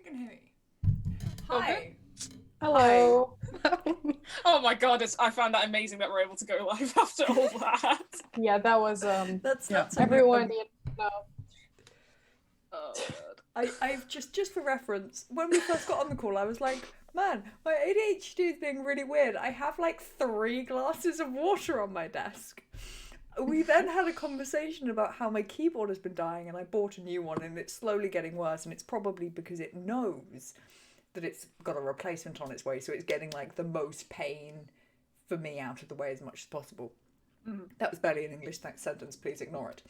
can hear me. Hi. Okay. Hello. Oh my god, I found that amazing that we're able to go live after all that. Yeah, that was That's everyone needed to know. Oh god. I've just for reference, when we first got on the call, I was like, man, my ADHD is being really weird. I have like 3 glasses of water on my desk. We then had a conversation about how my keyboard has been dying and I bought a new one and it's slowly getting worse, and it's probably because it knows that it's got a replacement on its way, so it's getting like the most pain for me out of the way as much as possible. That was barely an English sentence, please ignore it.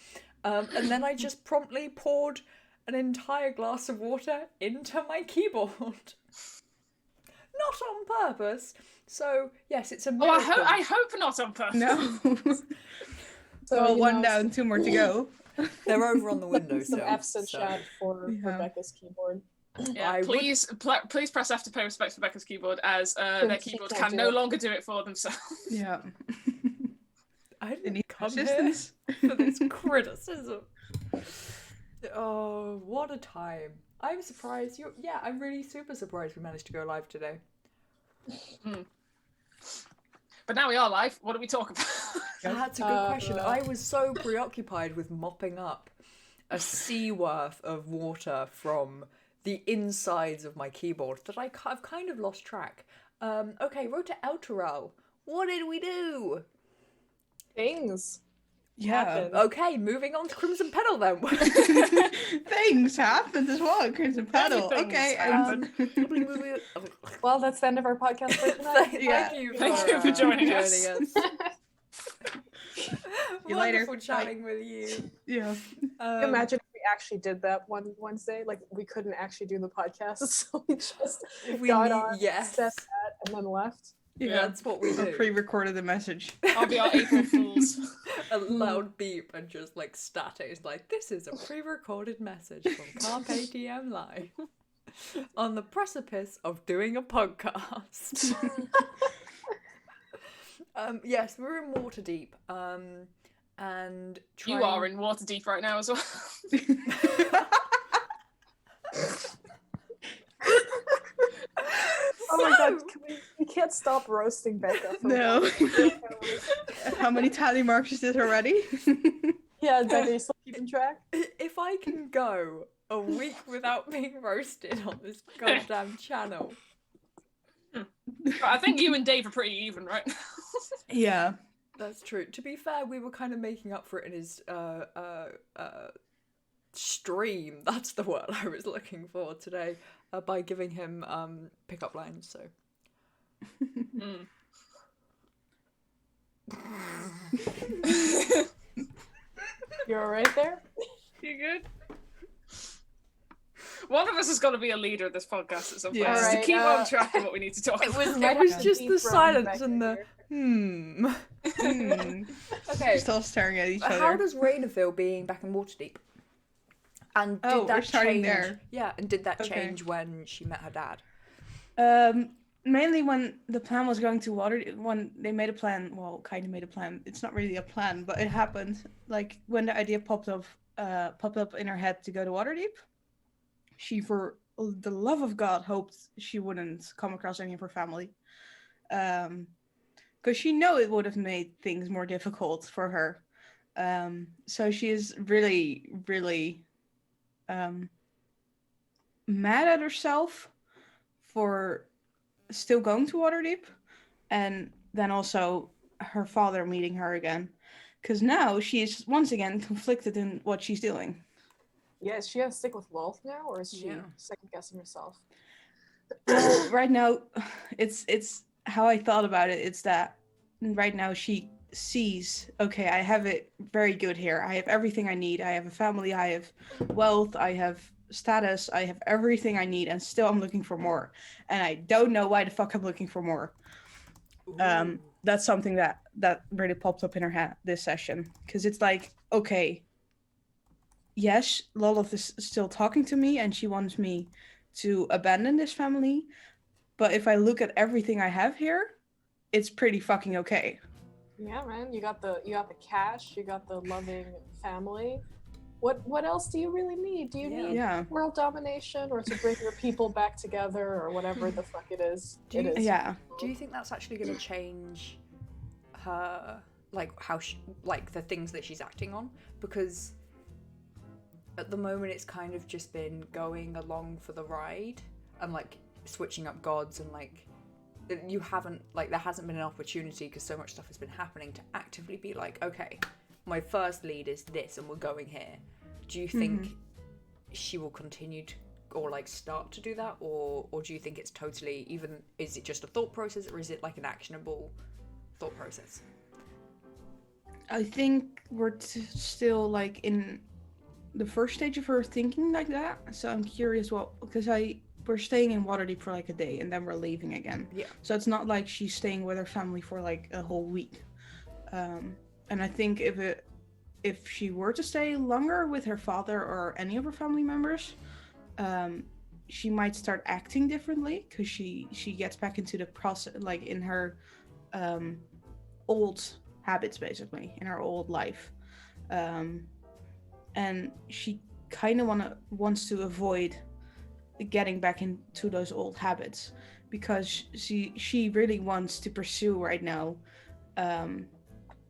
And then I just promptly poured an entire glass of water into my keyboard. Not on purpose. So, yes, it's a miracle. Oh, I hope not on purpose. No. So one down, 2 more to go. They're over on the windowsill. Some F's in chat for Rebecca's keyboard. Yeah, please press F to pay respects to Rebecca's keyboard, as their keyboard can no longer do it for themselves. Yeah. I didn't need come assistance here for this criticism. Oh, what a time. I'm surprised. I'm really super surprised we managed to go live today. But now we are live. What do we talk about? That's a good question. I was so preoccupied with mopping up a sea worth of water from the insides of my keyboard that I've kind of lost track. Okay, road to Elturel. What did we do? Things. Yeah. Happen. Okay, moving on to Crimson Petal then. Things happened as well, Crimson Petal. Okay. Well, that's the end of our podcast for tonight. Thank you for joining us. You later. Wonderful chatting with you. Yeah. Imagine if we actually did that one Wednesday. Like, we couldn't actually do the podcast, so we just got on, said that, and then left. Yeah, that's what we do. Pre-recorded the message. I'll be our April Fools. A loud beep and just like static. It's like, this is a pre-recorded message from CarpeDM Live on the precipice of doing a podcast. Yes, we're in Waterdeep. And you are in Waterdeep right now as well. Oh my god, we can't stop roasting Becca. No. How many tally marks is this already? Yeah, Becca, you still keeping track? If I can go a week without being roasted on this goddamn channel. I think you and Dave are pretty even, right? Yeah. That's true. To be fair, we were kind of making up for it in his stream. That's the word I was looking for today. By giving him pickup lines, so. You're alright there? You good? One of us has got to be a leader of this podcast at some point. Yeah. Just to Right, keep on track of what we need to talk about. It was just the silence and the Okay. Still staring at each other. How does Raina feel being back in Waterdeep? And did we're that starting change? there. Yeah, and did that Okay. change when she met her dad? Mainly when the plan was going to Waterdeep, when they made a plan, well, kind of made a plan. It's not really a plan, but it happened. Like, when the idea popped up in her head to go to Waterdeep, she, for the love of God, hoped she wouldn't come across any of her family. Because she knew it would have made things more difficult for her. So she is really, really mad at herself for still going to Waterdeep, and then also her father meeting her again, because now she is once again conflicted in what she's doing. Yeah, is she gonna stick with Lolth now, or is she second guessing herself? Well, right now, it's how I thought about it. It's that right now she sees, okay, I have it very good here. I have everything I need. I have a family. I have wealth. I have status. I have everything I need, and still I'm looking for more. And I don't know why the fuck I'm looking for more. That's something that really popped up in her head this session, because it's like, okay, yes, Lolith is still talking to me and she wants me to abandon this family, but if I look at everything I have here, it's pretty fucking okay. Yeah, man, you got the cash, you got the loving family. what else do you really need? Do you need world domination or to bring your people back together or whatever the fuck it is? Do you think that's actually going to change her, like how she, like the things that she's acting on? Because at the moment it's kind of just been going along for the ride and like switching up gods, and like you haven't, like there hasn't been an opportunity because so much stuff has been happening to actively be like, okay, my first lead is this and we're going here. Do you think she will continue to, or like start to do that, or do you think it's totally, even, is it just a thought process or is it like an actionable thought process? I think we're still like in the first stage of her thinking like that, so I'm curious because we're staying in Waterdeep for like a day and then we're leaving again. Yeah. So it's not like she's staying with her family for like a whole week. And I think if she were to stay longer with her father or any of her family members, she might start acting differently because she gets back into the process, like in her old habits, basically, in her old life. And she kind of wants to avoid getting back into those old habits because she really wants to pursue right now.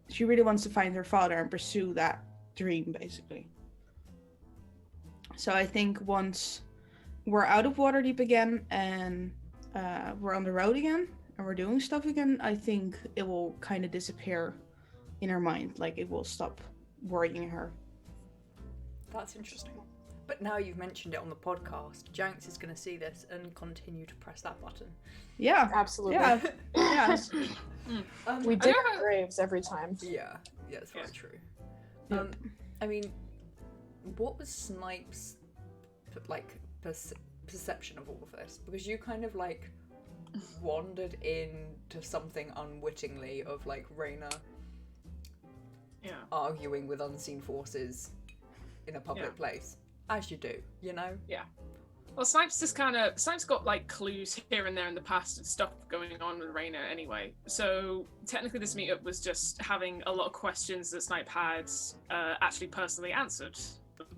She really wants to find her father and pursue that dream, basically. So I think once we're out of Waterdeep again and we're on the road again and we're doing stuff again, I think it will kind of disappear in her mind. Like it will stop worrying her. That's interesting. But now you've mentioned it on the podcast, Janks is going to see this and continue to press that button. Yeah, absolutely. Yeah. We dig our graves every time. Yeah, it's very true. Yep. I mean, what was Snipe's like perception of all of this? Because you kind of like wandered into something unwittingly of like Rayna arguing with unseen forces in a public place. As you do, you know? Yeah. Well, Snipes got like clues here and there in the past of stuff going on with Rayna anyway. So technically this meetup was just having a lot of questions that Snipe had actually personally answered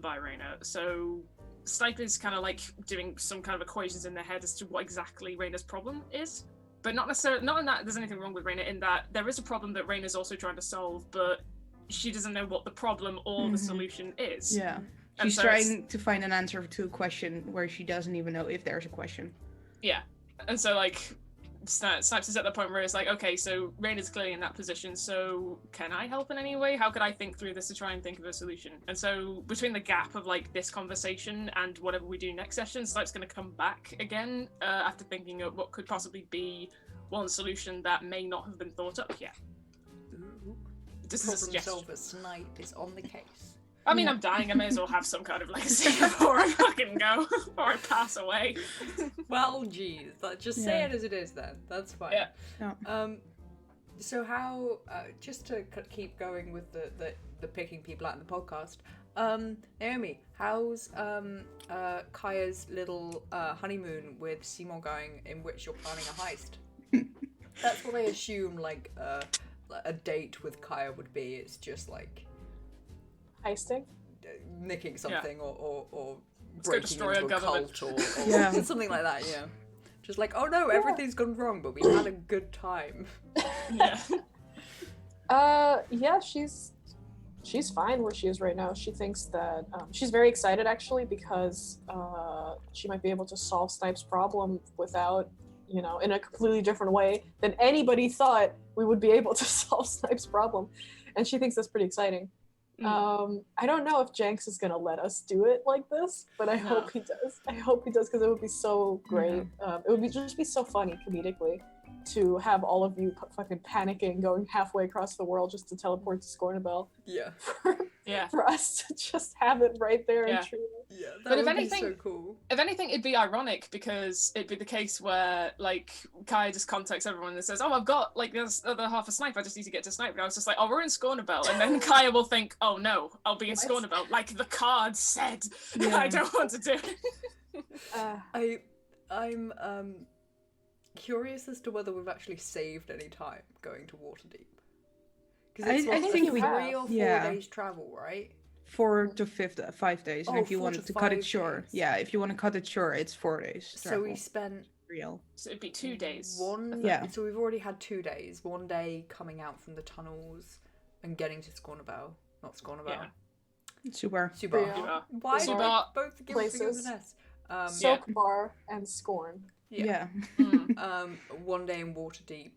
by Rayna. So Snipe is kind of like doing some kind of equations in their head as to what exactly Rayna's problem is. But not in that there's anything wrong with Rayna, in that there is a problem that Rayna's also trying to solve, but she doesn't know what the problem or the solution is. Yeah. She's trying to find an answer to a question where she doesn't even know if there's a question. Yeah. And so, like, Snipes is at the point where it's like, okay, so Rayna's clearly in that position, so can I help in any way? How could I think through this to try and think of a solution? And so, between the gap of, like, this conversation and whatever we do next session, Snipes going to come back again after thinking of what could possibly be one solution that may not have been thought up yet. Ooh. This is a suggestion. Problem solver Snipe is on the case. I mean, I'm dying. I may as well have some kind of legacy before I fucking go, or I pass away. Well, geez, just say it as it is then. That's fine. Yeah. So how, just to keep going with the picking people out in the podcast, Naomi, how's Kaya's little honeymoon with Seymour going, in which you're planning a heist? That's what I assume, like, a date with Kaya would be. It's just like heisting, nicking something, or breaking into a government cult or something like that. Yeah, just like, oh no, everything's gone wrong, but we had a good time. Yeah, she's fine where she is right now. She thinks that she's very excited actually because she might be able to solve Snipe's problem without, in a completely different way than anybody thought we would be able to solve Snipe's problem, and she thinks that's pretty exciting. I don't know if Janks is gonna let us do it like this, but I hope he does. I hope he does, because it would be so great. It would just be so funny comedically to have all of you fucking panicking, going halfway across the world just to teleport to Scornabel. Yeah. For us to just have it right there and treat it. Yeah, that but would if be anything, so cool. If anything, it'd be ironic because it'd be the case where, like, Kai just contacts everyone and says, oh, I've got, like, this other half a Snipe, I just need to get to Snipe. And I was just like, oh, we're in Scornabel. And then Kaya will think, oh no, I'll be in Scornabel. Like the card said, I don't want to do it. I'm curious as to whether we've actually saved any time going to Waterdeep. Because it's I think we 3 or 4 days travel, right? 4 to 5 days, and Oh, if you 4 wanted to to cut it 5 short, days. yeah, if you want to cut it short, it's 4 days. So we travel. spent Real. So it'd be 2 days. Yeah. So we've already had 2 days. 1 day coming out from the tunnels and getting to Scornabel. Not Scornabel. Yeah. Super. Subar. Yeah. Why do Subar. they both begin with Places. an S? Soap Bar and Scorn. Yeah. Mm. 1 day in Waterdeep.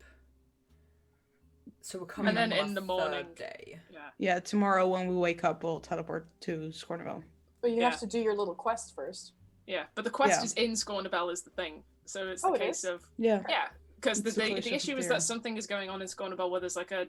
So we're coming And then up on in our the morning. third day. Yeah. Yeah, tomorrow when we wake up, we'll teleport to Scornabel. But you Yeah. have to do your little quest first. Yeah, but the quest Yeah. is in Scornabel is the thing. So it's the Oh, it case is? of Yeah. yeah, because It's the the close the of issue the is theory. that something is going on in Scornabel where there's like a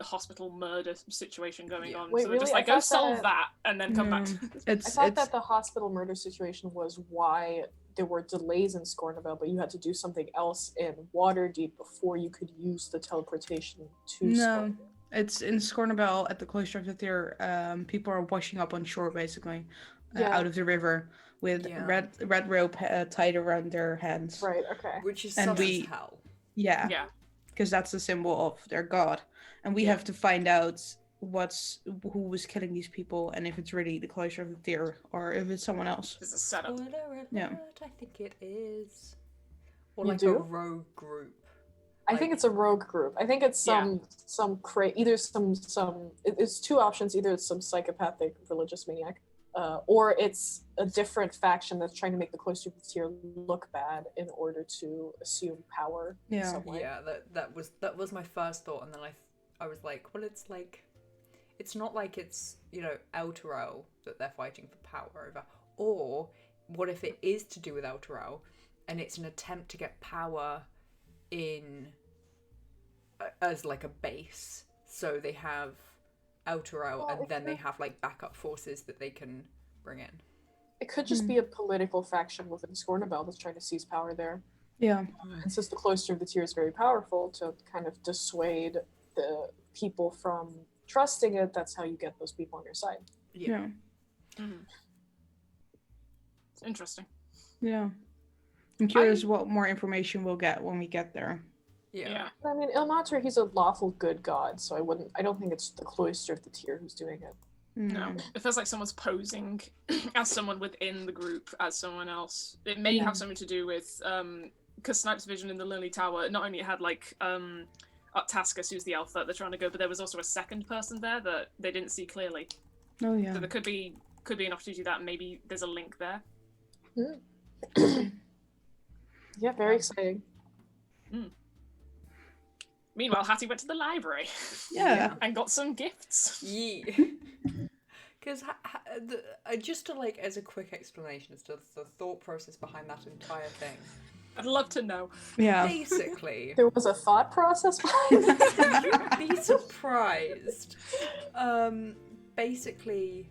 hospital murder situation going Yeah. on. Wait, so they're just really? I like, go thought solve that- that and then come back. No. To I It's thought that the hospital murder situation was why there were delays in Scornabel, but you had to do something else in Waterdeep before you could use the teleportation to No. Scornabel. It's in Scornabel at the cloister of the Tyr. People are washing up on shore basically, Yeah. out of the river with Yeah. red rope tied around their hands. Right, okay. Which is And sus we- as hell. Yeah, yeah, because that's the symbol of their god, and we Yeah. have to find out who was killing these people and if it's really the cloister of the Tyr or if it's someone else. there's a setup. Spoiler alert, Yeah. I think it is. Or You like do? a rogue group. I think it's a rogue group. I think it's Yeah. it's two options. Either it's some psychopathic religious maniac, or it's a different faction that's trying to make the cloister of the Tyr look bad in order to assume power in Yeah. some way. Yeah, that was my first thought, and then I was like, well, it's like, it's not like it's, you know, Elturel that they're fighting for power over, or what if it is to do with Elturel, and it's an attempt to get power in as like a base, so they have Elturel, and then they have like backup forces that they can bring in. It could just be a political faction within Scornabel that's trying to seize power there. Yeah. And since the cloister of the Tyr is very powerful, to kind of dissuade the people from trusting it, that's how you get those people on your side. Yeah. Mhm. It's interesting. Yeah. I'm curious what more information we'll get when we get there. Yeah. I mean, Ilmater, he's a lawful good god, so I don't think it's the cloister of the Tyr who's doing it. No, it feels like someone's posing as someone within the group as someone else. It may have something to do with because Snipe's vision in the Lily Tower, not only it had like Taskus, who's the elf that they're trying to go, but there was also a second person there that they didn't see clearly. Oh yeah. So there could be an opportunity that maybe there's a link there. Yeah, very exciting. Meanwhile, Hattie went to the library Yeah. and got some gifts. Yeah. Because just to like, as a quick explanation as to the thought process behind that entire thing. I'd love to know. Yeah. Basically, There was a thought process behind that. you'd be surprised. Basically,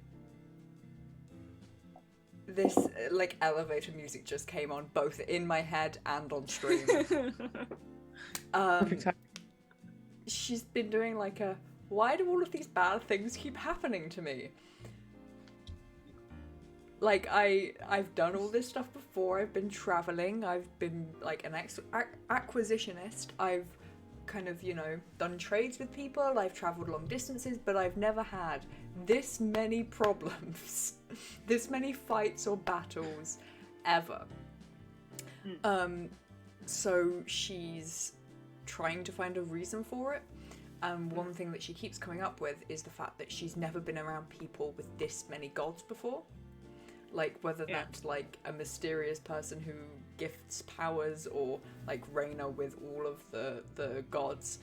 this like elevator music just came on both in my head and on stream. Perfect time. She's been doing like a, why do all of these bad things keep happening to me? Like, I've done all this stuff before. I've been traveling. I've been like an acquisitionist. I've kind of, you know, done trades with people. I've traveled long distances, but I've never had this many problems, this many fights or battles ever. So she's trying to find a reason for it. And one thing that she keeps coming up with is the fact that she's never been around people with this many gods before. Like, whether that's like a mysterious person who gifts powers, or like Reyna with all of the gods,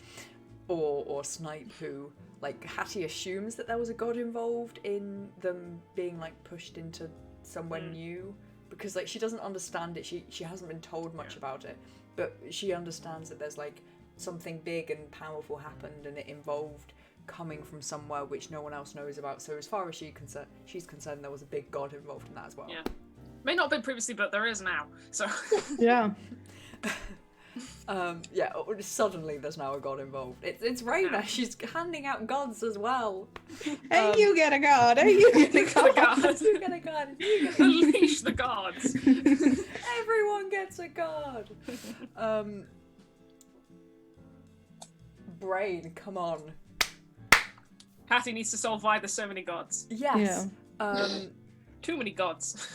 or Snipe who, like, Hattie assumes that there was a god involved in them being like pushed into somewhere new, because like she doesn't understand it. She hasn't been told much about it, but she understands that there's like something big and powerful happened, and it involved coming from somewhere which no one else knows about. So as far as she's concerned, there was a big god involved in that as well. Yeah. May not have been previously, but there is now. So Yeah. Yeah, suddenly there's now a god involved. It's Reyna. She's handing out gods as well. Hey, you get a god. Hey, you get a the god. gods. You get a god. You get a Unleash the gods. Everyone gets a god. Brain, come on. Hattie needs to solve why there's so many gods. Yes. Too many gods.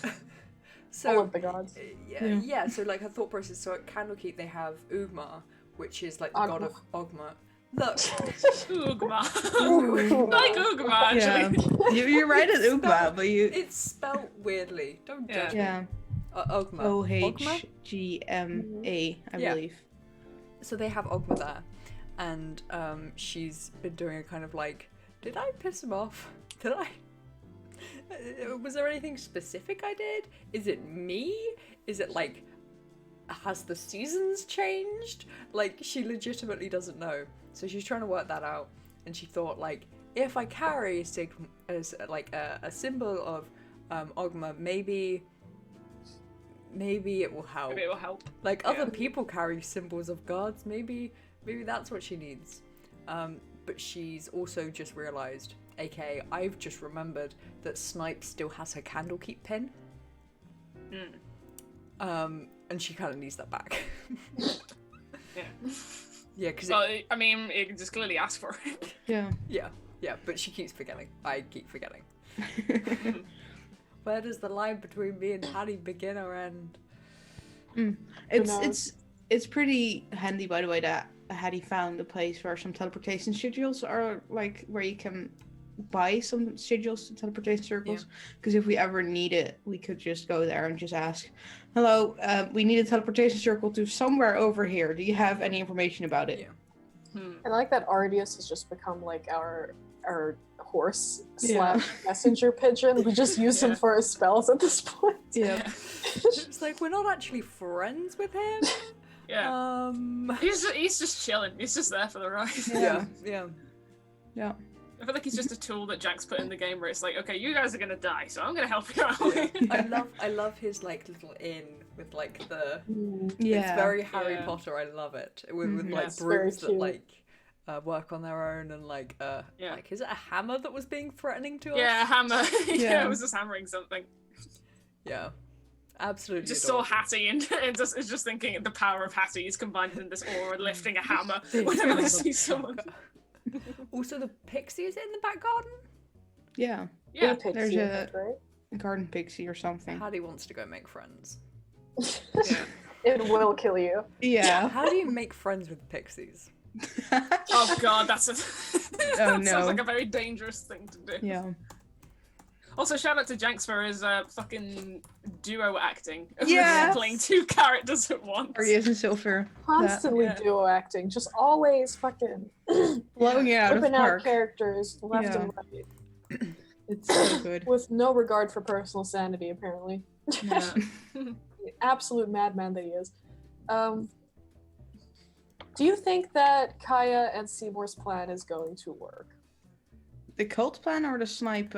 So All of the gods. yeah. So like her thought process. So at Candlekeep they have Ugma, which is like the god of Ogma. Look, Ugma. Ooh. Like Ugma, actually. You're right at Ugma, but you. it's spelt weirdly. Don't judge me. Yeah. Ogma. OHGMA, I Yeah. believe. So they have Ogma there, and she's been doing a kind of like, did I piss him off? Did I? Was there anything specific I did? Is it me? Is it like, has the seasons changed? Like, she legitimately doesn't know. So she's trying to work that out, and she thought like, if I carry a symbol of Ogma, maybe it will help. Maybe it will help. Like other people carry symbols of gods. Maybe that's what she needs. But she's also just realised, aka I've just remembered that Snipe still has her Candlekeep pin. And she kind of needs that back. Yeah. Yeah, because Well, I mean, you can just clearly ask for it. Yeah. yeah, but she keeps forgetting. I keep forgetting. Where does the line between me and Hattie begin or end? It's pretty handy, by the way, that Hattie found a place where some teleportation schedules are, like, where you can buy some schedules to teleportation circles. Because if we ever need it, we could just go there and just ask, hello, we need a teleportation circle to somewhere over here. Do you have any information about it? Yeah. And I like that Ardius has just become like our horse Yeah. / messenger pigeon. We just use him for his spells at this point. Yeah. It's like we're not actually friends with him. Yeah. He's just chilling. He's just there for the ride. Yeah. I feel like he's just a tool that Jack's put in the game where it's like, okay, you guys are gonna die, so I'm gonna help you out. I love his like little inn with like the. Yeah. It's very Harry Potter. I love it with like It's brutes very that like work on their own and like like is it a hammer that was being threatening to us? Yeah, hammer. Yeah. It was just hammering something. Yeah. Absolutely. Just adorable. saw Hattie and is just thinking the power of Hattie is combined in this aura lifting a hammer whenever they see someone. Also, the pixies in the back garden. Yeah. Yeah. There's a right? garden pixie or something. Hattie wants to go make friends. Yeah. It will kill you. Yeah. How do you make friends with pixies? Oh god, that no. sounds like a very dangerous thing to do. Yeah. Also, shout out to Janks for his fucking duo acting. Yeah. Playing two characters at once. Ardius and Silver. Constantly Yeah. duo acting, just always fucking Blowing it out of open out park. characters left Yeah. and right, It's so good. with no regard for personal sanity. Apparently, Yeah. absolute madman that he is. Do you think that Kaya and Seymour's plan is going to work? The cult plan or the snipe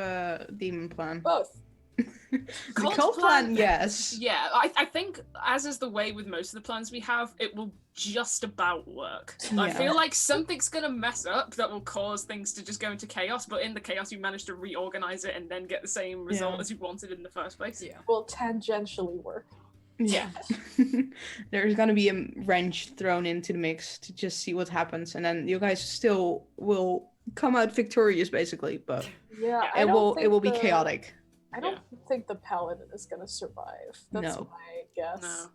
demon plan? Both. The cult plan, yes. Yeah, I think, as is the way with most of the plans we have, it will just about work. I Yeah. feel like something's gonna mess up that will cause things to just go into chaos, but in the chaos you manage to reorganize it and then get the same result Yeah. as you wanted in the first place. Yeah. Will tangentially work. Yeah. There's gonna be a wrench thrown into the mix to just see what happens, and then you guys still will come out victorious, basically. But Yeah, Yeah. it will be chaotic. I don't think the paladin is gonna survive. That's No. my guess.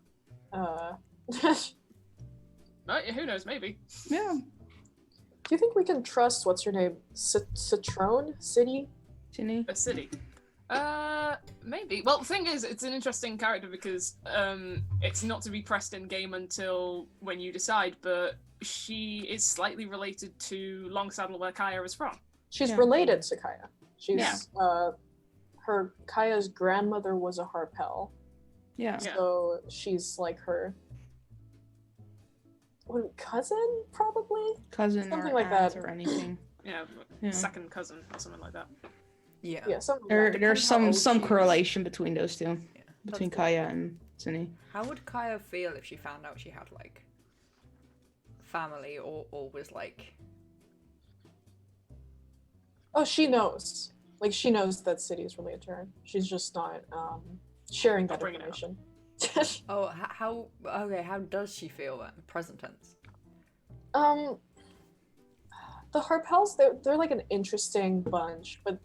No. Who knows? Maybe. Yeah. Do you think we can trust what's her name? Citrone City? Ginny. A city. Maybe. Well, the thing is, it's an interesting character because it's not to be pressed in game until when you decide, but she is slightly related to Longsaddle, where Kaya is from. She's Yeah. related to Kaya. She's Yeah. her Kaya's grandmother was a Harpel, Yeah. Yeah. so she's like her cousin, probably. Cousin Something or like aunt that. or anything. Yeah, Yeah. second cousin or something like that. Yeah. Yeah, something. There's depending how old some she is. correlation between those two, Yeah. between That's- Kaya and Ginny. How would Kaya feel if she found out she had like family or was like Oh, she knows. Like she knows that City is related to her. She's just not sharing that Not bringing it up. information. how does she feel then? Present tense. the Harpels, they're like an interesting bunch, but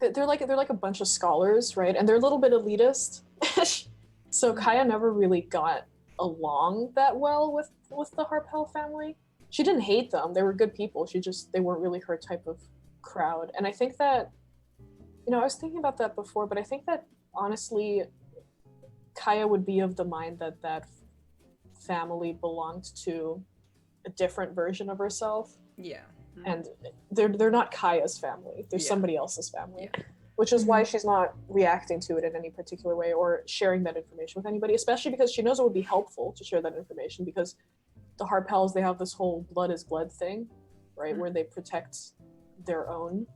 they're like a bunch of scholars, right? And they're a little bit elitist. So Kaya never really got along that well with the Harpel family. She didn't hate them. They were good people. They weren't really her type of crowd. And I think that, I was thinking about that before, but I think that honestly, Kaya would be of the mind that that family belonged to a different version of herself. Yeah. And they're not Kaya's family. They're somebody else's family. Yeah. Which is why she's not reacting to it in any particular way or sharing that information with anybody, especially because she knows it would be helpful to share that information, because the Harpels, they have this whole blood is blood thing, right? Where they protect their own.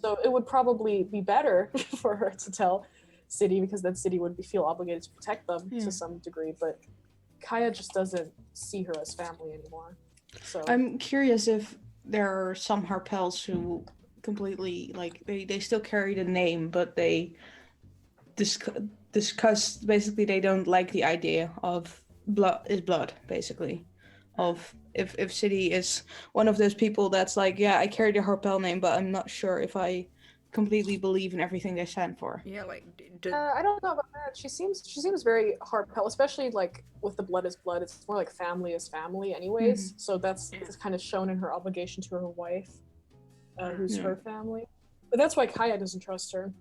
So it would probably be better for her to tell City, because then City would feel obligated to protect them to some degree, but Kaya just doesn't see her as family anymore. So I'm curious if there are some Harpels who completely, like, they still carry the name, but they discuss, basically they don't like the idea of blood is blood, basically. Of if City is one of those people that's like, yeah, I carry the Harpel name, but I'm not sure if I completely believe in everything they stand for. Yeah, like I don't know about that. She seems very Harpel, especially like with the blood is blood. It's more like family is family, anyways. So that's kind of shown in her obligation to her wife, who's her family. But that's why Kaya doesn't trust her,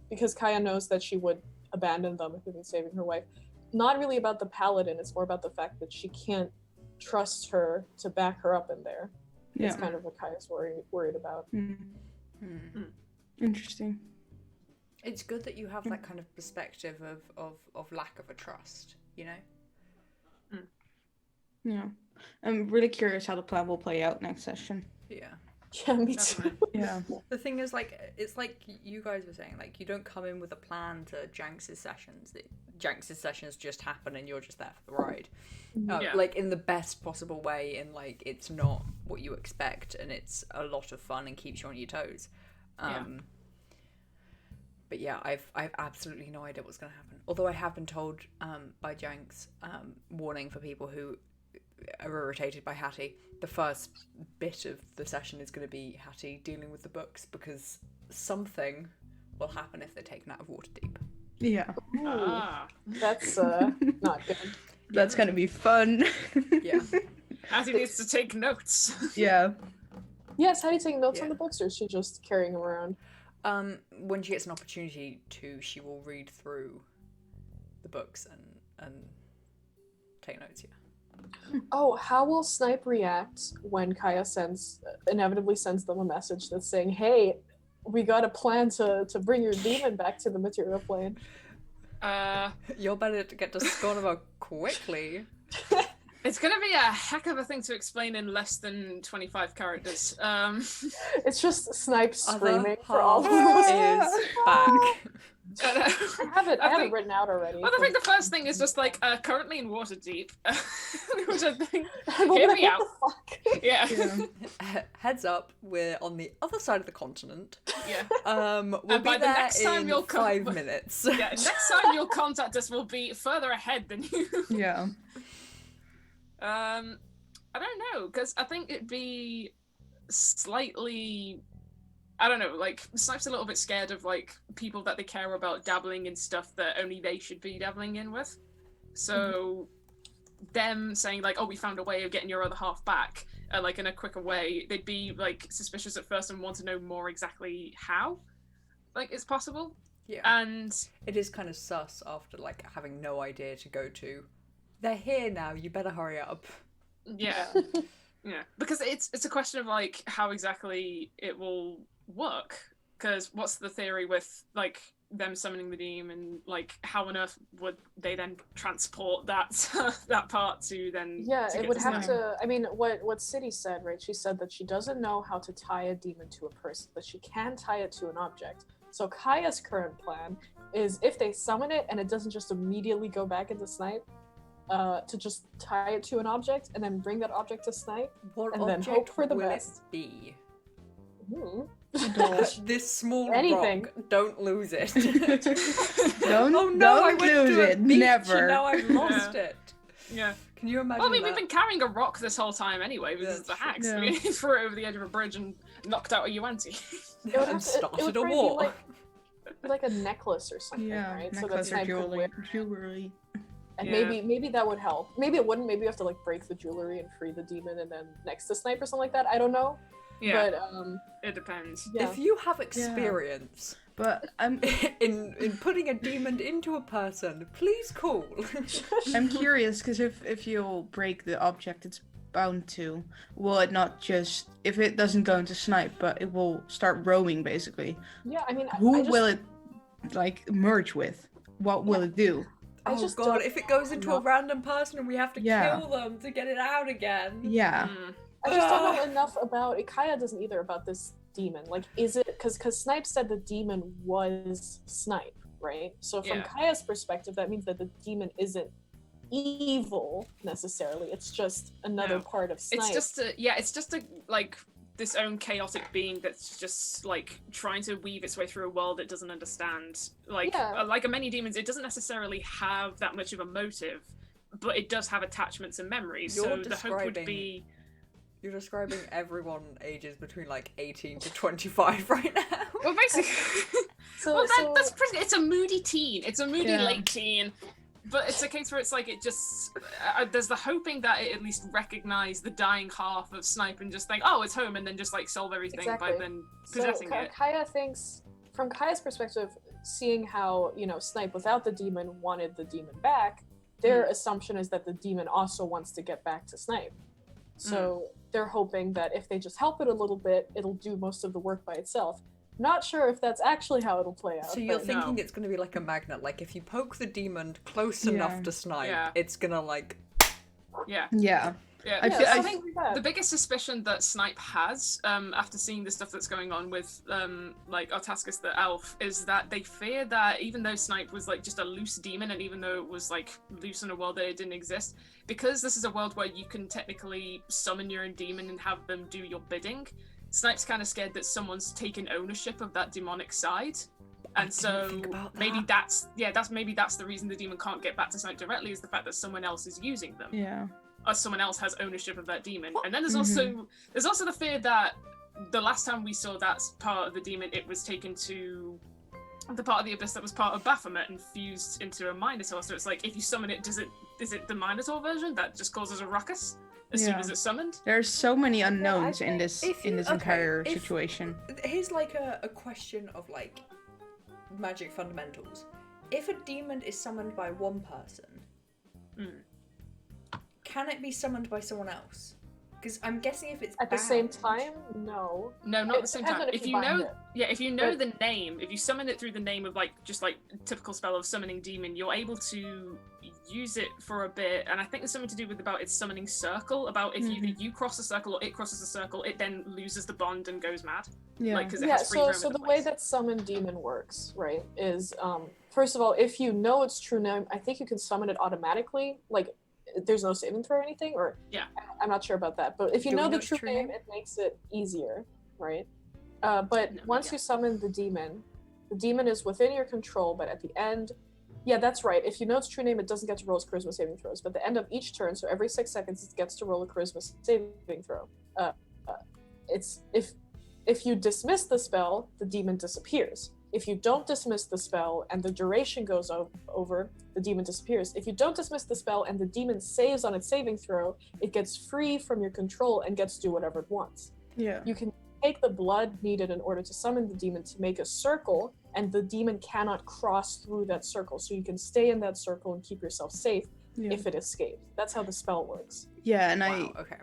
because Kaya knows that she would abandon them if it was saving her wife. Not really about the paladin. It's more about the fact that she can't trust her to back her up in there. It's kind of what Kaya's worried about. Interesting. It's good that you have that kind of perspective of lack of a trust, you know? Yeah. I'm really curious how the plan will play out next session. Yeah. Yeah, me too. Yeah. The thing is, like, it's like you guys were saying, like, you don't come in with a plan to Janx's sessions. Janx's sessions just happen and you're just there for the ride. Like, in the best possible way, in, like, it's not what you expect and it's a lot of fun and keeps you on your toes. But yeah, I've absolutely no idea what's going to happen. Although I have been told by Janx, warning for people who are irritated by Hattie, the first bit of the session is going to be Hattie dealing with the books, because something will happen if they're taken out of Waterdeep. Yeah. That's not good. That's going to be fun. Yeah. Hattie needs to take notes. Yeah. Yes, Hattie taking notes on the books, or is she just carrying them around? When she gets an opportunity to, she will read through the books and take notes, Oh, how will Snipe react when Kaya inevitably sends them a message that's saying, hey, we got a plan to bring your demon back to the material plane? You're better to get to Scornova quickly. It's going to be a heck of a thing to explain in less than 25 characters. It's just Snipe screaming Other for all of half us. is back. I have it written out already. Well, I think the first thing is just like currently in Waterdeep, which I think hear me out. Yeah. Heads up, we're on the other side of the continent. Yeah. We'll and be by the there next time in you'll 5 minutes. Yeah. Next time you'll contact us, we'll be further ahead than you. Yeah. I don't know, because I think it'd be slightly, I don't know, like, Snipe's a little bit scared of, like, people that they care about dabbling in stuff that only they should be dabbling in with. So, them saying, like, oh, we found a way of getting your other half back, like, in a quicker way, they'd be, like, suspicious at first and want to know more exactly how, like, it's possible. Yeah. And it is kind of sus after, like, having no idea to go to. They're here now, you better hurry up. Yeah. Yeah. Because it's a question of, like, how exactly it will work. Because what's the theory with, like, them summoning the demon? Like, how on earth would they then transport that that part to then... Yeah, to it get would to have Snipe? to... I mean, what City said, right? She said that she doesn't know how to tie a demon to a person, but she can tie it to an object. So Kaya's current plan is if they summon it and it doesn't just immediately go back into Snipe, to just tie it to an object and then bring that object to Snipe, What and then object hope for the will best. it be? This small Anything. rock, don't lose it. Don't Oh no, I don't went lose to a it. beach Never. and now I've lost it. Yeah. Can you imagine Well, I mean, that? we've been carrying a rock this whole time anyway, because it's the That's hacks. true. We threw it over the edge of a bridge and knocked out a Yuan-Ti. It would have And to- it started would a probably be war. like a necklace or something, Yeah, right? So that necklace or Snipe could wear. jewelry. And Yeah. maybe that would help. Maybe it wouldn't. Maybe you have to like break the jewelry and free the demon, and then next to Snipe or something like that. I don't know. Yeah, But it depends. yeah. If you have experience But I'm in putting a demon into a person, please call. I'm curious because if you'll break the object it's bound to, will it not just if it doesn't go into Snipe, but it will start roaming basically? Yeah, I mean, Who I just, will it like merge with? What will it do? I Oh just god, don't- if it goes into a enough. random person and we have to Yeah. kill them to get it out again. Yeah. Mm. I just don't know enough about. Kaya doesn't either about this demon. Like, is it because Snipe said the demon was Snipe, right? So from Yeah. Kaya's perspective, that means that the demon isn't evil necessarily. It's just another No. part of Snipe. It's just a like this own chaotic being that's just like trying to weave its way through a world it doesn't understand. Like Yeah. like many demons, it doesn't necessarily have that much of a motive, but it does have attachments and memories. You're So the hope would describing- be You're describing everyone ages between like 18 to 25 right now. well, basically. so, Well, so that's pretty. It's a moody teen. It's a moody Yeah. late teen. But it's a case where it's like it just there's the hoping that it at least recognize the dying half of Snipe and just think, oh, it's home, and then just like solve everything Exactly. by then possessing it. Kaya thinks, from Kaya's perspective, seeing how Snipe without the demon wanted the demon back, their assumption is that the demon also wants to get back to Snipe. So they're hoping that if they just help it a little bit, it'll do most of the work by itself. Not sure if that's actually how it'll play out. So you're but- thinking it's going to be like a magnet, like if you poke the demon close Yeah. enough to Snipe, Yeah. it's gonna like... Yeah. Yeah. Yeah. I Yeah, feel- I something like that. The biggest suspicion that Snipe has, after seeing the stuff that's going on with, like, Artascus the elf, is that they fear that even though Snipe was, like, just a loose demon, and even though it was, like, loose in a world that it didn't exist, because this is a world where you can technically summon your own demon and have them do your bidding, Snipe's kind of scared that someone's taken ownership of that demonic side. And so think about maybe that. that's the reason the demon can't get back to Snipe directly, is the fact that someone else is using them. Yeah. Or someone else has ownership of that demon. And then there's Mhm. also the fear that the last time we saw that part of the demon, it was taken to the part of the abyss that was part of Baphomet and fused into a Minotaur. So it's like if you summon it, is it the Minotaur version that just causes a ruckus as soon Yeah. as it's summoned? There's so many unknowns in think this if in you- this okay, entire if- situation. Here's like a question of like magic fundamentals. If a demon is summoned by one person, can it be summoned by someone else? Because I'm guessing if it's At the same bound- time, no. No, not It at the same depends time. on If if you you bind know, it. if you know But- the name, if you summon it through the name of like just like typical spell of summoning demon, you're able to use it for a bit. And I think there's something to do with about its summoning circle. About if either you cross a circle or it crosses a circle, it then loses the bond and goes mad. Yeah. Like because it Yeah, has free so roam so in the the way place. that summon demon works, right, is first of all, if you know its true name, I think you can summon it automatically. Like there's no saving throw or anything, or Yeah. I'm not sure about that. But if you Do we know know the its true true name, name? it makes it easier, right? But No, once yeah. you summon the demon is within your control. But at the end, yeah, that's right. If you know its true name, it doesn't get to roll its charisma saving throws. But at the end of each turn, so every 6 seconds, it gets to roll a charisma saving throw. It's if you dismiss the spell, the demon disappears. If you don't dismiss the spell and the duration goes over, the demon disappears. If you don't dismiss the spell and the demon saves on its saving throw, it gets free from your control and gets to do whatever it wants. Yeah. You can take the blood needed in order to summon the demon to make a circle, and the demon cannot cross through that circle. So you can stay in that circle and keep yourself safe Yeah. if it escapes. That's how the spell works. Yeah, and Wow, okay.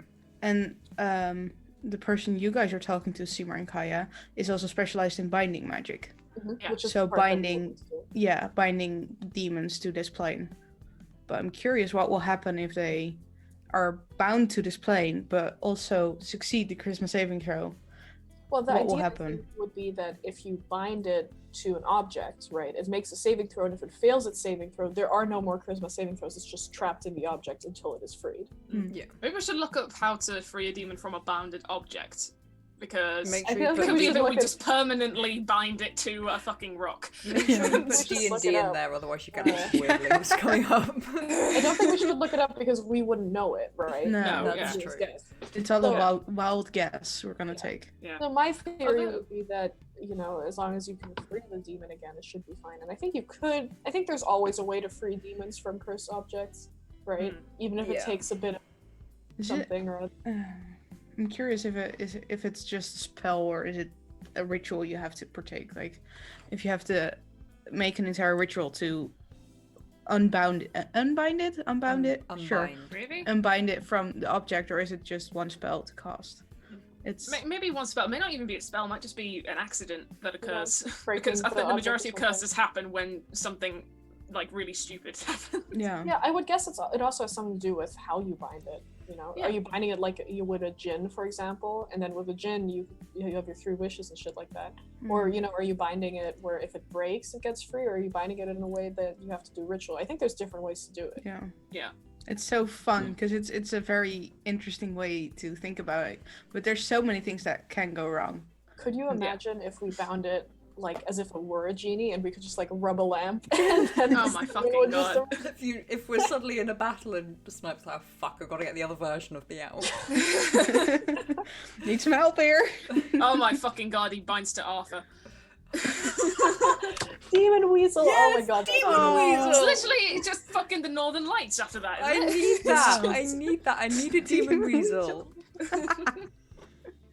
the person you guys are talking to, Seymour and Kaya, is also specialized in binding magic. Yeah. Which is So the part that binding- demons do. Yeah, binding demons to this plane. But I'm curious what will happen if they are bound to this plane, but also succeed the charisma saving throw. Well, the What will idea I happen? think would be that if you bind it to an object, right, it makes a saving throw, and if it fails its saving throw, there are no more charisma saving throws. It's just trapped in the object until it is freed. Yeah. Maybe we should look up how to free a demon from a bounded object. because Make I sure you feel it like put could we be should that look we at- just permanently bind it to a fucking rock. Make sure you We put should just look D&D it in up. there, otherwise you get weird links coming up. I don't think we should look it up because we wouldn't know it, right? No, No, that's yeah. true. Guess. It's all So- a wild guess we're gonna take. Yeah. So my theory Although- would be that, you know, as long as you can free the demon again, it should be fine. And I think you could. I think there's always a way to free demons from cursed objects, right? Even if it Yeah. takes a bit of Is it? something or. I'm curious if it's just a spell or is it a ritual you have to partake. Like, if you have to make an entire ritual to unbound it, sure, Unbind. Really? unbind it from the object, or is it just one spell to cast? It's Maybe one spell. It may not even be a spell. It might just be an accident that occurs. breaking Because I the think the object majority of or something. curses happen when something like really stupid happens. yeah. Yeah, I would guess it also has something to do with how you bind it. You know, Yeah. are you binding it like you would a djinn, for example, and then with a djinn you have your 3 wishes and shit like that, or you know, are you binding it where if it breaks it gets free, or are you binding it in a way that you have to do ritual? I think there's different ways to do it. Yeah. Yeah. It's so fun because it's a very interesting way to think about it, but there's so many things that can go wrong. Could you Yeah. imagine if we bound it like as if it were a genie and we could just like rub a lamp and then Oh this my demon fucking would just- God. If we're suddenly in a battle and the sniper's like, oh, fuck, I've got to get the other version of the owl. Need some help here. Oh my fucking god, he binds to Arthur. Demon weasel. Oh my Yes, god. demon that's- weasel. It's literally just fucking the Northern Lights after that, I isn't it? need that. I need that. I need a demon weasel.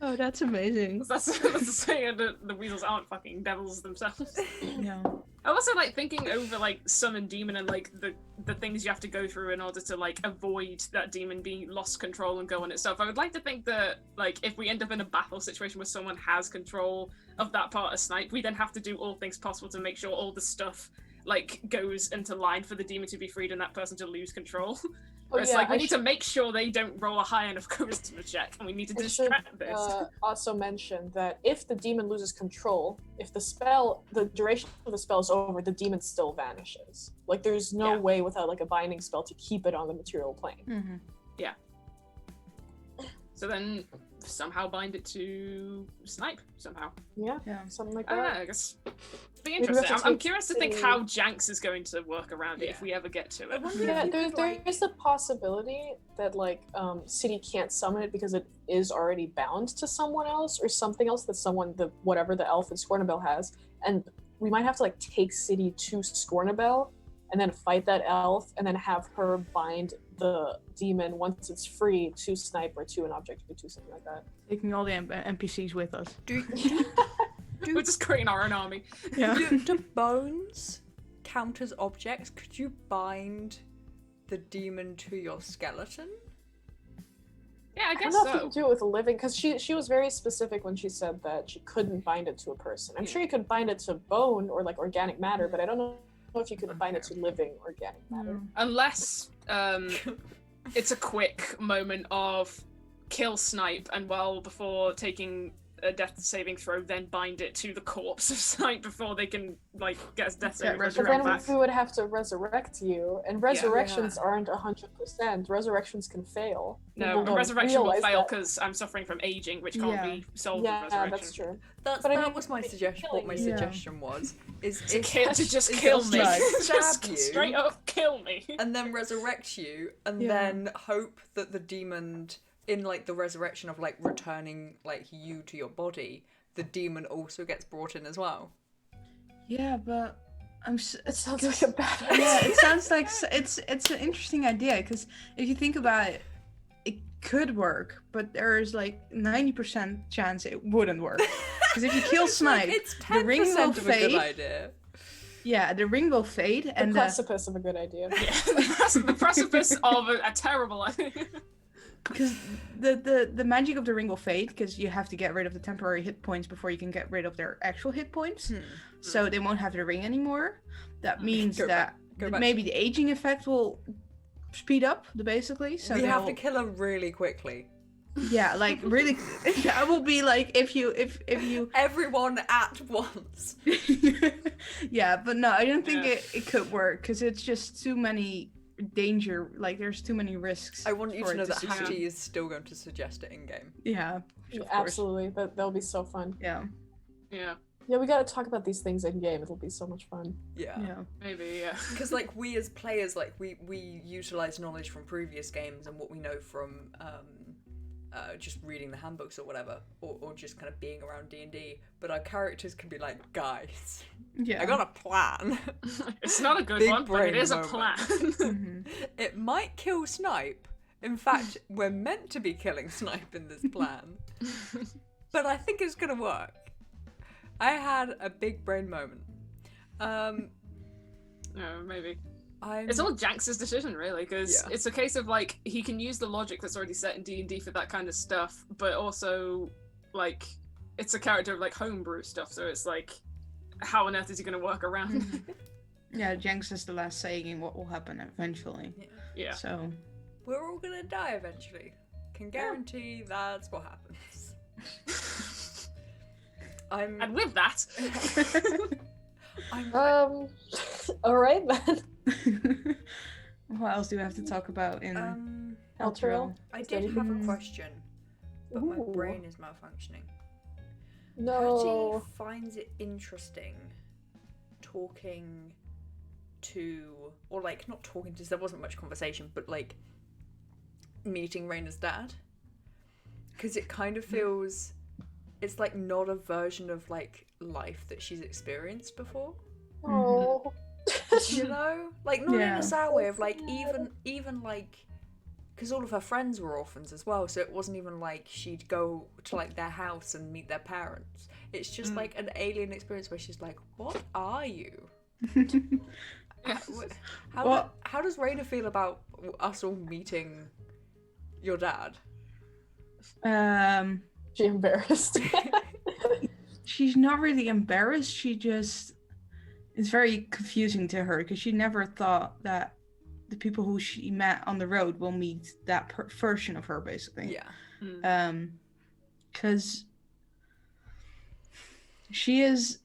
Oh, that's amazing. That's the saying. The weasels aren't fucking devils themselves. Yeah. I also like thinking over like summon demon and like the things you have to go through in order to like avoid that demon being lost control and go on itself. I would like to think that like if we end up in a battle situation where someone has control of that part of Snipe, we then have to do all things possible to make sure all the stuff like goes into line for the demon to be freed and that person to lose control. Oh, It's yeah, like we I need to make sure they don't roll a high enough charisma check, and we need to I should distract this. also mention that if the demon loses control, if the duration of the spell is over, the demon still vanishes. Like there's no Yeah. way without like a binding spell to keep it on the material plane. Mm-hmm. So then somehow bind it to Snipe somehow. Yeah, Yeah. something like I don't that. know, I guess. It'd be Maybe we have interesting. to I'm take curious to think the- how Janks is going to work around it if Yeah. we ever get to I it. wonder Yeah, if you there, could, like- there's a possibility that like City can't summon it because it is already bound to someone else or something else that whatever the elf in Scornabel has, and we might have to like take City to Scornabel and then fight that elf and then have her bind the demon once it's free to Snipe or to an object or to something like that. Taking all the NPCs with us. Do, We're just creating our own army. Yeah. do bones count as objects? Could you bind the demon to your skeleton? Yeah, I I don't guess know if you so. can do it with a living because she was very specific when she said that she couldn't bind it to a person. I'm sure you could bind it to bone or like organic matter, but I don't know if you could bind it to living organic matter. Unless it's a quick moment of kill Snipe and before taking a death saving throw, then bind it to the corpse of Snipe before they can like get a death saving throw But straight then back. we would have to resurrect you, and resurrections Yeah. aren't 100%. Resurrections can fail. No, People a don't resurrection will realize fail that. because I'm suffering from aging, which can't Yeah. be solved Yeah, with resurrection. that's true. That But I mean, was my it's suggestion. What my killing you. suggestion was is To if just is kill just me. like Just stab you straight up kill me. and then resurrect you, and Yeah. then hope that the demon, in like the resurrection of like returning like you to your body, the demon also gets brought in as well. Yeah, but It sounds like a bad idea. yeah, it sounds like it's an interesting idea because if you think about it, it could work, but there is like 90% chance it wouldn't work. Because if you kill It's like, Snipe, it's the ring 10% will of a good fade. idea. Yeah, the ring will fade, The and precipice of a good idea. Yeah, the precipice of a terrible idea. because the magic of the ring will fade because you have to get rid of the temporary hit points before you can get rid of their actual hit points. So they won't have the ring anymore. That means Go that Go back maybe the aging effect will speed up, basically. So we have to they'll- kill her really quickly. Yeah, like really, that will be like if you Everyone at once. yeah, but no, I don't think Yeah. it could work because it's just too many danger. Like there's too many risks. I want you for to know it that succeed. Hattie is still going to suggest it in game. Yeah, Yeah, of course. absolutely. That'll be so fun. Yeah. Yeah, Yeah, we gotta talk about these things in game. It'll be so much fun. Yeah. maybe, yeah. Because like we as players, like we utilize knowledge from previous games and what we know from just reading the handbooks or whatever, or just kind of being around D&D. But our characters can be like, guys, Yeah. I got a plan. It's not a good Big one, but it brain is a moment. plan. Mhm. It might kill Snipe. In fact, we're meant to be killing Snipe in this plan. But I think it's gonna work. I had a big brain moment. Maybe. I'm... It's all Janx's decision, really, because Yeah. it's a case of, like, he can use the logic that's already set in D&D for that kind of stuff, but also, like, it's a character of, like, homebrew stuff, so it's like, how on earth is he going to work around? Yeah, Jenks is the last saying in what will happen eventually. Yeah. So We're all gonna die eventually. Can guarantee that's what happens. And with that, I'm All right then. what else do we have to talk about in Elturel? I Is there did have a anything- question, but my Ooh. brain is malfunctioning. No. Patty finds it interesting talking to, or like not talking to, there wasn't much conversation, but like meeting Raina's dad, because it kind of feels, it's like not a version of like life that she's experienced before. Oh. You know, like not in Yeah. a sad way of like sad. even like, because all of her friends were orphans as well, so it wasn't even like she'd go to like their house and meet their parents. It's just like an alien experience where she's like, what are you? How does Raina feel about us all meeting your dad? She embarrassed. She's not really embarrassed. She just, it's very confusing to her because she never thought that the people who she met on the road will meet that version of her, basically. Yeah. Because she is,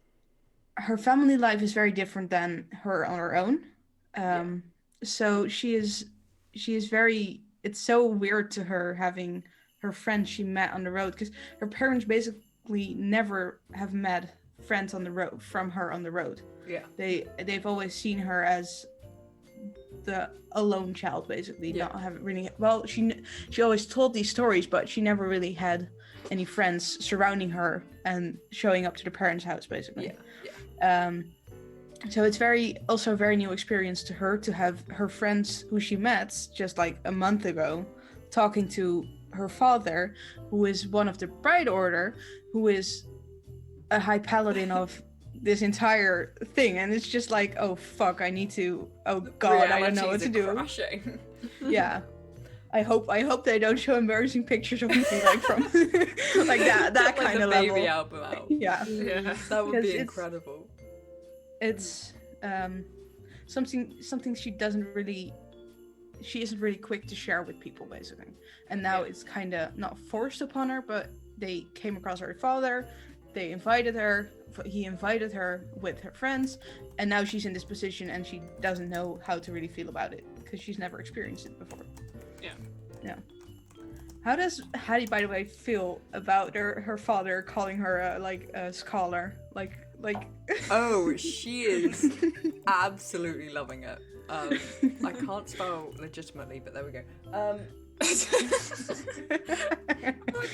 her family life is very different than her on her own. So she is very, it's so weird to her having her friends she met on the road, because her parents basically never have met friends on the road from her on the road. Yeah. They've always seen her as the alone child, basically. Yeah. Not having really, well, she always told these stories, but she never really had any friends surrounding her and showing up to the parents' house, basically. Yeah. So it's also a very new experience to her to have her friends who she met just like a month ago talking to her father, who is one of the Bride Order, who is a high paladin of this entire thing, and it's just like, oh fuck, I need to, oh god, I don't know what to do. Crashing. Yeah. I hope they don't show embarrassing pictures of me like from like that Like kind the of baby level. album out. Yeah. yeah. That would 'Cause be it's- incredible. It's something she isn't really quick to share with people, basically. And now it's kind of not forced upon her, but they came across her father, he invited her with her friends, and now she's in this position and she doesn't know how to really feel about it because she's never experienced it before. Yeah. How does Hattie, by the way, feel about her father calling her a scholar? Like Oh, she is absolutely loving it. I can't spell legitimately, but there we go.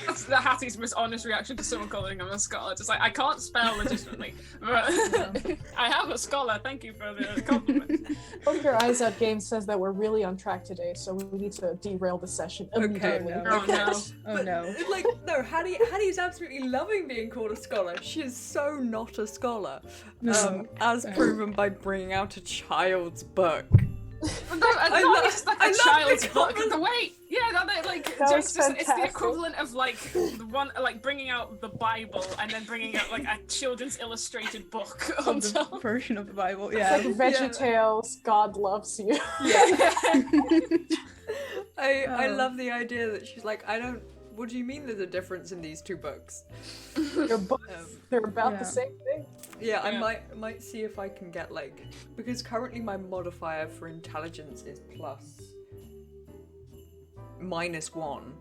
That's the Hattie's most honest reaction to someone calling him a scholar. Just like, I can't spell legitimately, but I have a scholar. Thank you for the compliment. Poke Your Eyes Out game says that we're really on track today, so we need to derail the session immediately. no. Oh no. Oh no. Like, no, Hattie's absolutely loving being called a scholar. She is so not a scholar. As proven by bringing out a child's book. It's like I a love child's the book. comment. The way, yeah, like That was it's the fantastic. equivalent of like the one, like bringing out the Bible and then bringing out like a children's illustrated book on Of the top. version of the Bible, It's yeah. like VeggieTales, God loves you. Yeah. I love the idea that she's like, what do you mean there's a difference in these two books? They're books. They're about Yeah. the same thing. Yeah, I Yeah. might see if I can get like, because currently my modifier for intelligence is +(-1).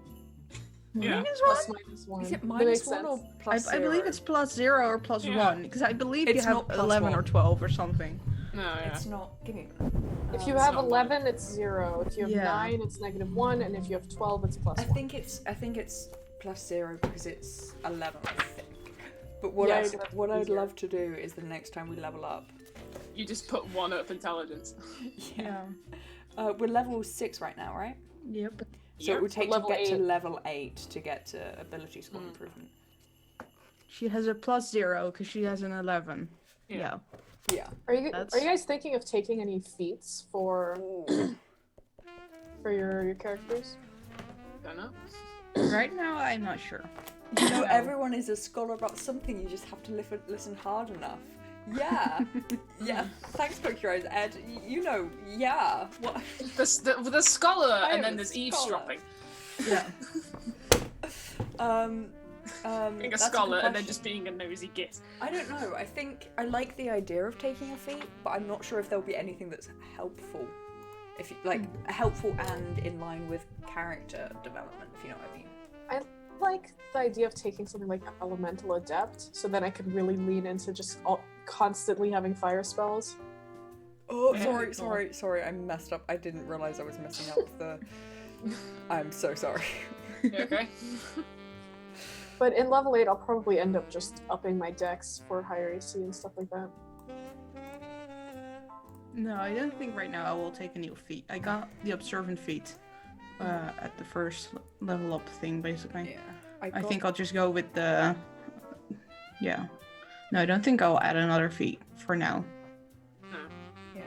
Yeah. Minus Plus one? minus one. Is it That minus makes one or sense. plus I believe zero? it's +0 or +1 because I believe you It's have not plus 11 or one. 12 or something. No, yeah. It's not. Give me. If you It's have not 11, it's 0. If you have Yeah. 9, it's -1, and if you have 12, it's +1. I think it's +0 because it's 11. I think. But what Yeah, I'd so that's what I'd easier. love to do is the next time we level up. You just put 1 up intelligence. We're level 6 right now, right? Yep. So it would take to level get to 8. level 8 to get to ability score improvement. She has a +0 because she has an 11. Yeah. Yeah. Are you That's- guys thinking of taking any feats for your characters? Don't know. Right now, I'm not sure. You know, No. everyone is a scholar about something. You just have to listen hard enough. Yeah. Yeah. Thanks, Procurers. Ed, you know, yeah. What? The scholar, I am and then a there's scholar. eavesdropping. Yeah. Being a that's scholar good and then question. just being a nosy git. I don't know. I think I like the idea of taking a feat, but I'm not sure if there'll be anything that's helpful. If you, like helpful and in line with character development, if you know what I mean. I like the idea of taking something like Elemental Adept, so then I could really lean into just constantly having fire spells. Oh, Yeah. sorry. I messed up. I didn't realize I was messing up the. I'm so sorry. You okay? But in level 8, I'll probably end up just upping my dex for higher AC and stuff like that. No, I don't think right now I will take a new feat. I got the observant feat at the first level up thing, basically. Yeah. I think I'll just go with the. Yeah. No, I don't think I'll add another feat for now. No. Yeah.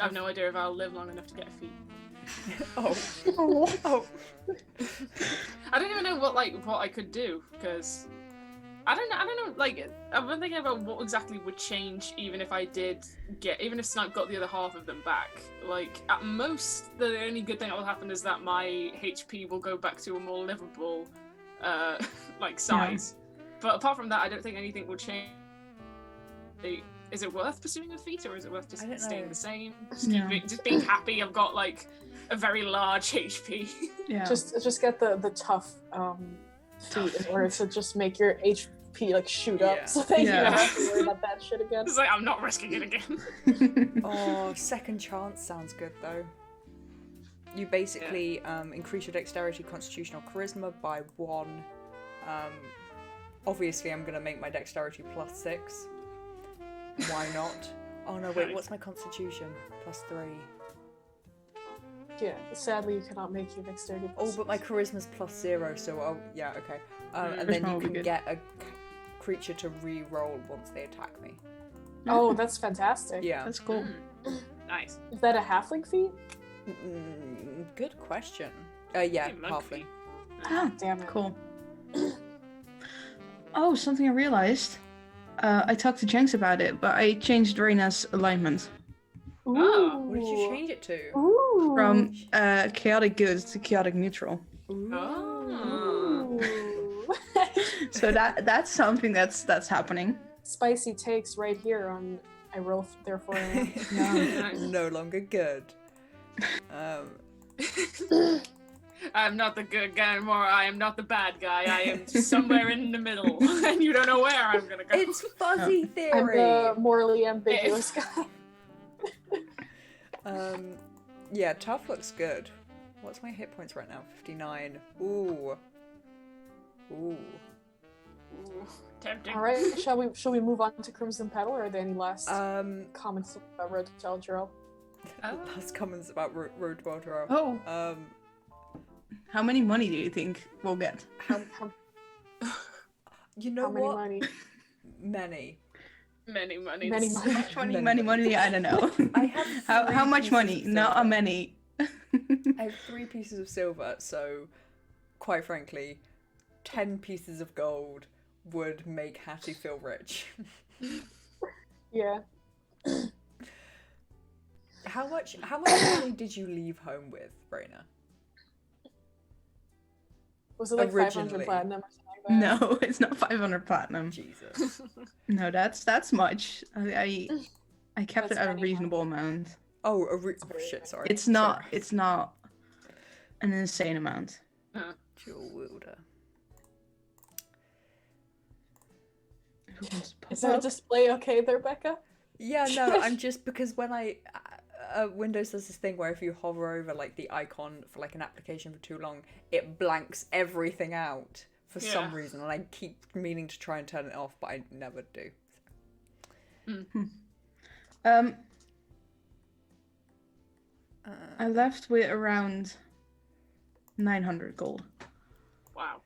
I have no idea if I'll live long enough to get a feat. Oh. Oh. I don't even know what I could do, because I don't know, like, I've been thinking about what exactly would change even if even if Snipe got the other half of them back. Like, at most, the only good thing that will happen is that my HP will go back to a more livable, size. But apart from that, I don't think anything will change. Is it worth pursuing a feat, or is it worth just I don't staying know. the same? Yeah. Just being happy I've got, like, a very large HP. Yeah. Just get the tough feat in order to just make your HP like shoot up, Yeah. so that you Yeah. don't have to worry about that shit again. It's like, I'm not risking it again. Oh, second chance sounds good though. You basically increase your dexterity, constitution, or charisma by 1. Obviously, I'm gonna make my dexterity +6. Why not? Oh no, wait. What's my constitution? +3. Yeah, sadly you cannot make your dexterity. Oh, but my charisma's +0, so yeah, okay. And then Charisma you will be can good. get a creature to re-roll once they attack me. Oh, that's fantastic. Yeah. That's cool. Nice. Is that a halfling feat? Good question. Yeah, Hey, monkey. halfling. Ah, Damn it. cool. Oh, something I realized. I talked to Jenks about it, but I changed Reina's alignment Oh, What did you change it to? Ooh. from chaotic good to chaotic neutral. Oh. Ooh. So that's something that's happening. Spicy takes right here on I roll therefore. Nice. No longer good. I'm not the good guy anymore. I am not the bad guy. I am somewhere in the middle, and you don't know where I'm gonna go. It's fuzzy I'm theory. the morally ambiguous guy. Yeah, tough looks good. What's my hit points right now? 59. Ooh. Ooh, tempting. All right, shall we move on to Crimson Petal, or are there any last Um, comments about Road to Eldril? last comments about Road to Eldril. Oh, how many money do you think we'll get? You know How many what? money? Many. Many monies. Many money. Money, I don't know. I have how three much pieces money? of Not a silver. many. I have 3 pieces of silver, so quite frankly, 10 pieces of gold would make Hattie feel rich. Yeah. How much money did you leave home with, Raina? Was it like Originally. 500 platinum or something like that? No, it's not 500 platinum. Jesus. No, that's much. I kept That's it at a many reasonable amount. Oh, shit, sorry. It's not an insane amount. Dual wielder. Who wants to pop Is there a up? display okay there, Becca? Yeah, no, I'm just because when Windows does this thing where if you hover over like the icon for like an application for too long, it blanks everything out for some reason, and I keep meaning to try and turn it off, but I never do. I left with around 900 gold, Wow.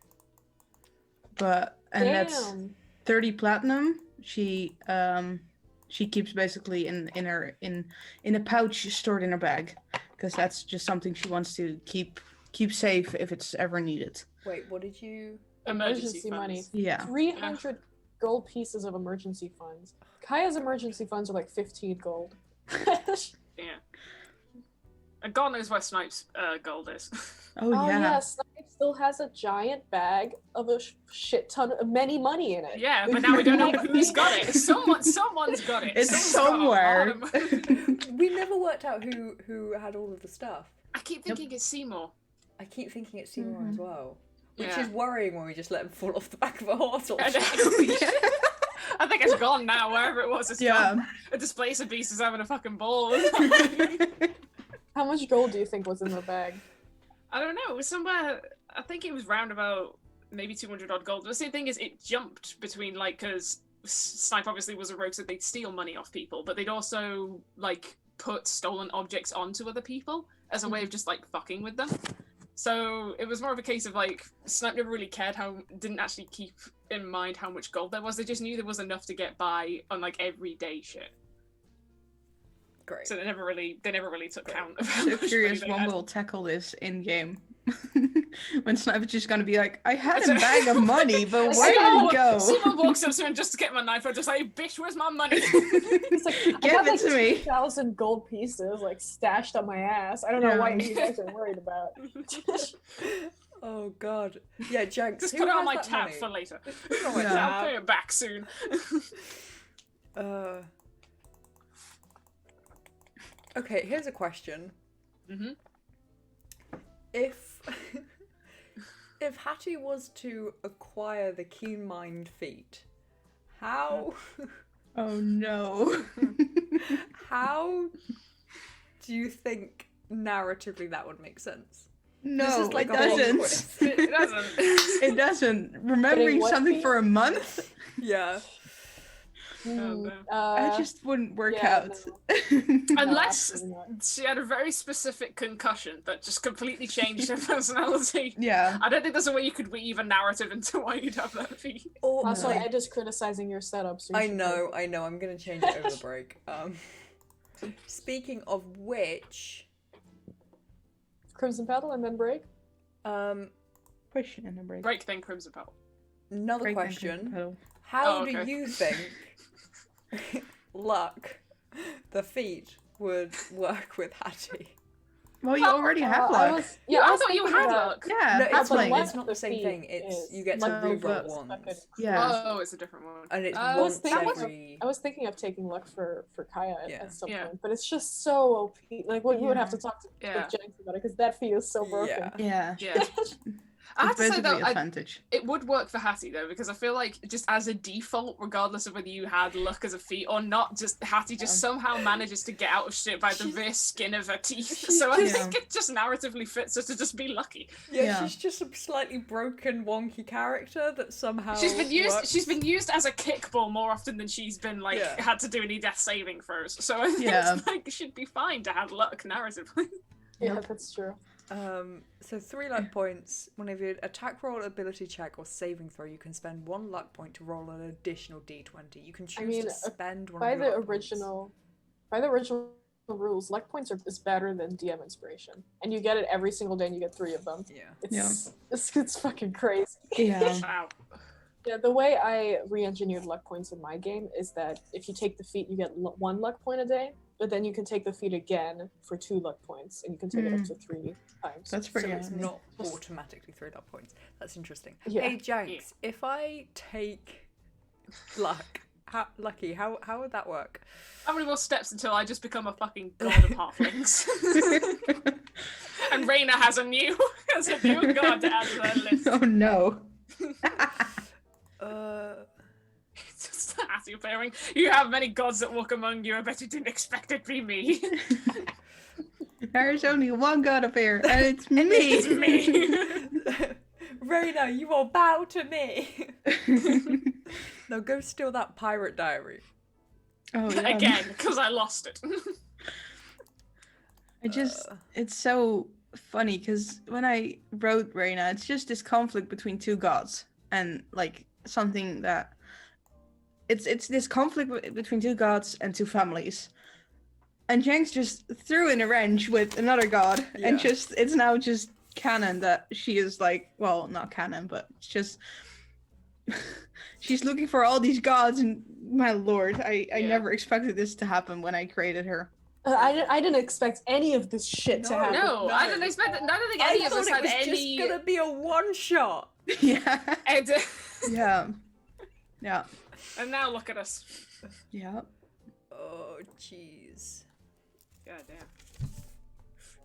and that's Damn. 30 platinum. She keeps basically in a pouch stored in her bag, because that's just something she wants to keep safe if it's ever needed. Wait, what did you? Emergency money. Yeah. 300 gold pieces of emergency funds. Kaya's emergency funds are like 15 gold. Yeah. And God knows where Snipe's gold is. Oh Oh yeah. yeah, Snipe still has a giant bag of a shit ton of money in it. Yeah, but now we don't know who's got it. Someone's got it. It's Someone's got a lot somewhere. of money. We never worked out who had all of the stuff. I keep thinking it's Seymour. I keep thinking it's Seymour Mhm. as well, which Yeah. is worrying when we just let him fall off the back of a horse. Or I know. I think it's gone now. Wherever it was, it's Yeah. gone. A displacer beast is having a fucking ball. How much gold do you think was in the bag? I don't know. It was somewhere. I think it was round about maybe 200 odd gold. The same thing is, it jumped between like, because Snipe obviously was a rogue, so they'd steal money off people, but they'd also like put stolen objects onto other people as a way of just like fucking with them. So it was more of a case of like Snipe never really didn't actually keep in mind how much gold there was. They just knew there was enough to get by on like everyday shit. Great. So they never really took count of how So much curious money they when had. we'll tackle this in game. When Sniper's just gonna be like, I had a bag of money, but where did it go? Someone walks up to him just to get my knife. I just like, bitch, where's my money? He's like, I Give got it like to me. 2,000 gold pieces like stashed on my ass. I don't know Yeah. what you guys are worried about. Oh god. Yeah, Jenks. Just who put it has on my that tab money? for later. Put it on my Yeah. I'll tab. pay it back soon. Okay, here's a question. Mhm. If if Hattie was to acquire the keen mind feat, how Oh no. how do you think narratively that would make sense? No, This is like it a whole doesn't. quiz. It doesn't. It doesn't. Remembering what something feat? for a month, Yeah. no. that just wouldn't work yeah, out. Unless absolutely not. she had a very specific concussion that just completely changed her personality. Yeah. I don't think there's a way you could weave a narrative into why you'd have that feat. Or Also, like, Ed is criticizing your setup. So you I should know, like- I know. I'm gonna change it over the break. Speaking of which, Crimson Petal and then break. Question and a break. Break then Crimson Petal. another Break then question: Crimson Petal. how Oh, do okay. you think luck, the feat, would work with Hattie? Well, you already have I luck. was, Yeah, I was thought you thinking had about- luck. Yeah, No, that's it's but like not. luck It's not the the same feat thing. It's is you get to luck, reroll but- ones, yeah. Oh, it's a different one. and it's I was once thinking- every. I was thinking of taking luck for Kaya Yeah. at some Yeah. point, but it's just so OP. Like, we would have to Yeah. talk to Yeah. Jenks about it because that feat is so broken. Yeah. Yeah. Yeah. I have It's to say basically though, advantage. it would work for Hattie though, because I feel like just as a default, regardless of whether you had luck as a feat or not, just Hattie just somehow manages to get out of shit by the She's- very skin of her teeth. she's So I just- think it just narratively fits her to just be lucky. Yeah, Yeah. she's just a slightly broken, wonky character that somehow She's been used. works. She's been used as a kickball more often than she's been like Yeah. had to do any death saving throws. So I think Yeah. like it should be fine to have luck narratively. Yeah, that's true. So 3 luck points. Whenever you attack roll, ability check, or saving throw, you can spend 1 luck point to roll an additional d20. You can choose mean, to spend one By of the your luck original rules, luck points is better than DM inspiration, and you get it every single day, and you get 3 of them. points. Yeah. It's fucking crazy. Yeah. Wow. Yeah, the way I re-engineered luck points in my game is that if you take the feat, you get 1 luck point a day, but then you can take the feat again for 2 luck points, and you can take it up to 3 times. That's So pretty it's handy. not automatically 3 luck points. That's interesting. Yeah. Hey, Janks, if I take luck, how would that work? How many more steps until I just become a fucking god of halflings? And Raina has a new god to add to their list. Oh no. Just as your pairing. You have many gods that walk among you. I bet you didn't expect it to be me. There's only one god up here, and it's me. It's me. Raina, you will bow to me. Now go steal that pirate diary. Oh, yeah. Again, because I lost it. It's so funny because when I wrote Reina, it's just this conflict between two gods and like something that it's this conflict between two gods and two families. And Jenks just threw in a wrench with another god, and it's now just canon that she is like, well, not canon, but it's just she's looking for all these gods, and my lord, I never expected this to happen when I created her. I didn't expect any of this shit to happen. No, I didn't expect it. I don't think any of us had any. It was just gonna be a one shot. Yeah. And, Yeah. And now look at us. Yeah. Oh jeez. God damn.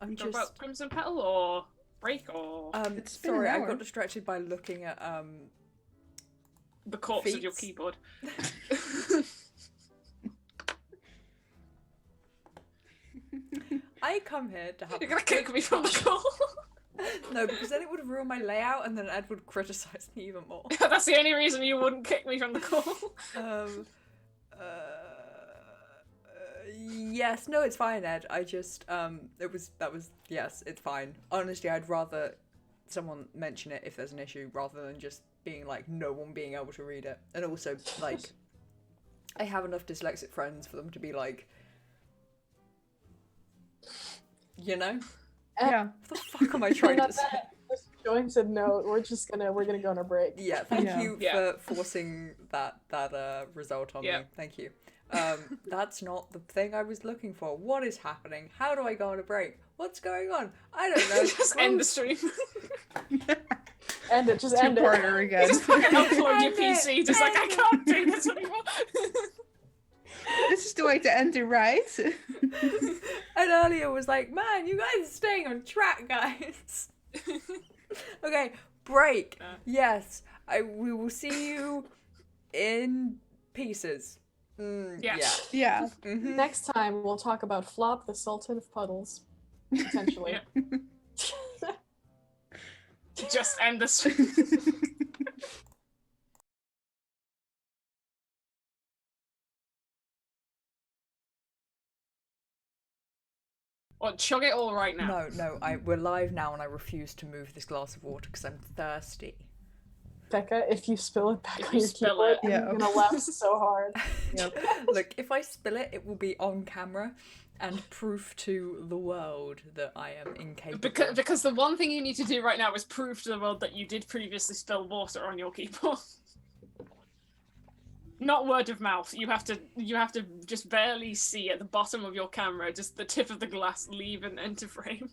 I'm Talk about Crimson Petal or Break or It's been sorry, an I hour. got distracted by looking at the corpse of your Feats. keyboard. I come here to have You're gonna kick me from the call. no, because then it would have ruined my layout, and then Ed would criticize me even more. That's the only reason you wouldn't kick me from the call. Yes, no, it's fine, Ed. I just yes, it's fine. Honestly, I'd rather someone mention it if there's an issue rather than just being like no one being able to read it. And also, like, I have enough dyslexic friends for them to be like, you know, Yeah. what the fuck am I trying to say? This jointed note, we're gonna go on a break. Yeah, thank Yeah. you for forcing that result on me. Thank you. That's not the thing I was looking for. What is happening? How do I go on a break? What's going on? I don't know. Just end the stream. End it, just end it. Two-parter again. Just fucking upload your End it. PC. Just like, I can't do this anymore. This is the way to end it, right? And earlier was like, man, you guys are staying on track, guys. Okay, break. Yes, we will see you in pieces. Yeah. Yeah. Mhm. Next time we'll talk about Flop, the Sultan of Puddles. Potentially. Just end the stream. Or chug it all right now. No, we're live now, and I refuse to move this glass of water because I'm thirsty. Becca, if you spill it back If on you your spill keyboard, it. Yeah. I'm gonna laugh so hard. Look, if I spill it, it will be on camera and proof to the world that I am incapable. Because the one thing you need to do right now is prove to the world that you did previously spill water on your keyboard. Not word of mouth. You have to just barely see at the bottom of your camera, just the tip of the glass leave and enter frame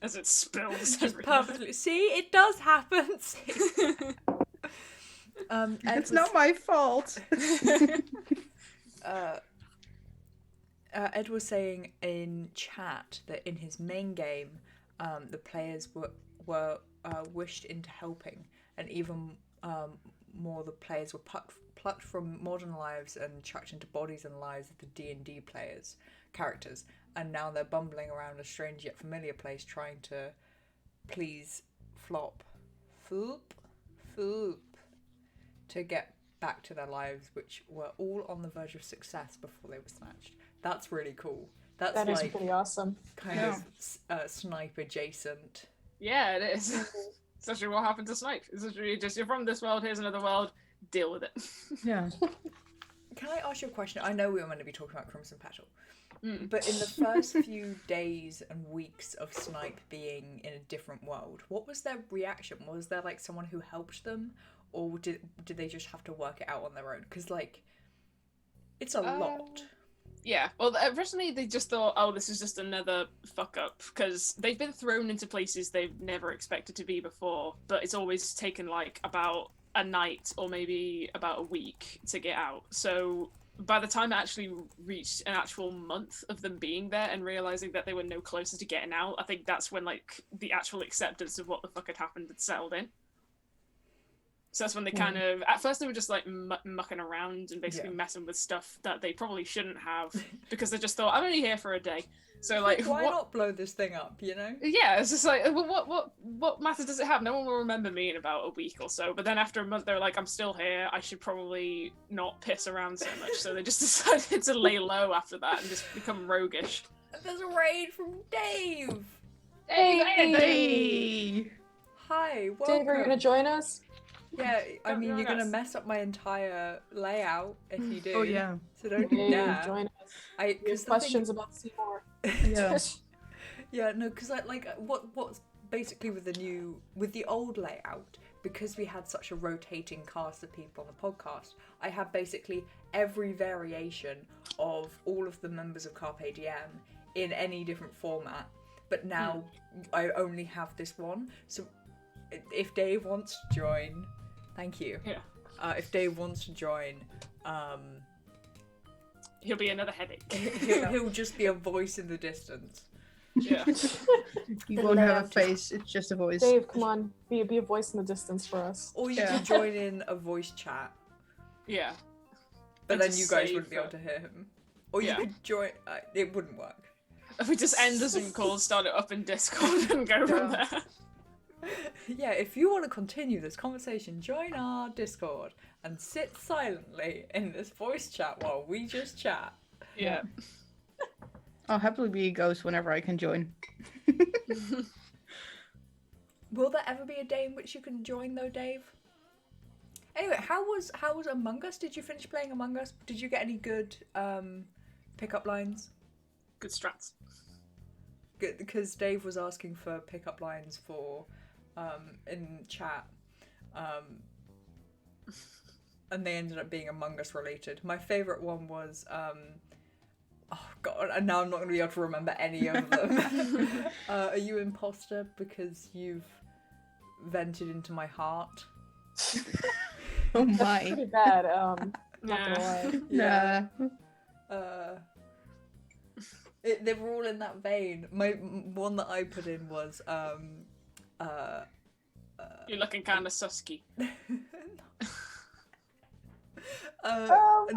as it spills. Just everywhere. purposely. See, it does happen. See? It's not my fault. Ed was saying in chat that in his main game, the players were wished into helping, and even more the players were plucked from modern lives and chucked into bodies and lives of the D&D characters, and now they're bumbling around a strange yet familiar place trying to please Foop, to get back to their lives, which were all on the verge of success before they were snatched. That's really cool. That That is like pretty awesome. kind of snipe adjacent. Yeah, it is. It's actually what happened to Snipe. It's literally just, you're from this world, here's another world, deal with it. Yeah. Can I ask you a question? I know we were meant to be talking about Crimson Petal, but in the first few days and weeks of Snipe being in a different world, what was their reaction? Was there like someone who helped them, or did they just have to work it out on their own? Because like, it's a lot. Yeah, well, originally they just thought, oh, this is just another fuck up, because they've been thrown into places they've never expected to be before, but it's always taken like about a night or maybe about a week to get out. So by the time it actually reached an actual month of them being there and realizing that they were no closer to getting out, I think that's when like the actual acceptance of what the fuck had happened had settled in. So that's when they kind of, at first they were just like mucking around and basically messing with stuff that they probably shouldn't have, because they just thought, I'm only here for a day. So like, why not blow this thing up, you know? Yeah, it's just like, what matter does it have? No one will remember me in about a week or so. But then after a month, they're like, I'm still here. I should probably not piss around so much. So they just decided to lay low after that and just become roguish. There's a raid from Dave. Hey! Hi, welcome. Dave, are you gonna join us? Yeah, I mean, you're gonna mess up my entire layout if you do. Oh yeah. So don't Dave, dare. join us. I We have because questions about Seymour. Yeah. Yeah, no, because what's basically with the old layout, because we had such a rotating cast of people on the podcast, I have basically every variation of all of the members of CarpeDM in any different format. But now I only have this one. So if Dave wants to join, thank you. Yeah. If Dave wants to join, He'll be another headache. he'll just be a voice in the distance. Yeah. You won't have a face, it's just a voice. Dave, come on, be a voice in the distance for us. Or you could join in a voice chat. Yeah. But And then just you guys save wouldn't be able it. to hear him. Or you Yeah. could join. It wouldn't work. If we just end the Zoom call, start it up in Discord and go from there. Yeah, if you want to continue this conversation, join our Discord and sit silently in this voice chat while we just chat. Yeah. I'll happily be a ghost whenever I can join. Will there ever be a day in which you can join though, Dave? Anyway, how was Among Us? Did you finish playing Among Us? Did you get any good pickup lines? Good strats. Good, because Dave was asking for pickup lines for in chat. And they ended up being Among Us related. My favourite one was oh god, and now I'm not going to be able to remember any of them. Are you imposter because you've vented into my heart? Oh That's my. pretty bad. Not gonna lie. Yeah. Nah. They were all in that vein. My one that I put in was You're looking kind of susky.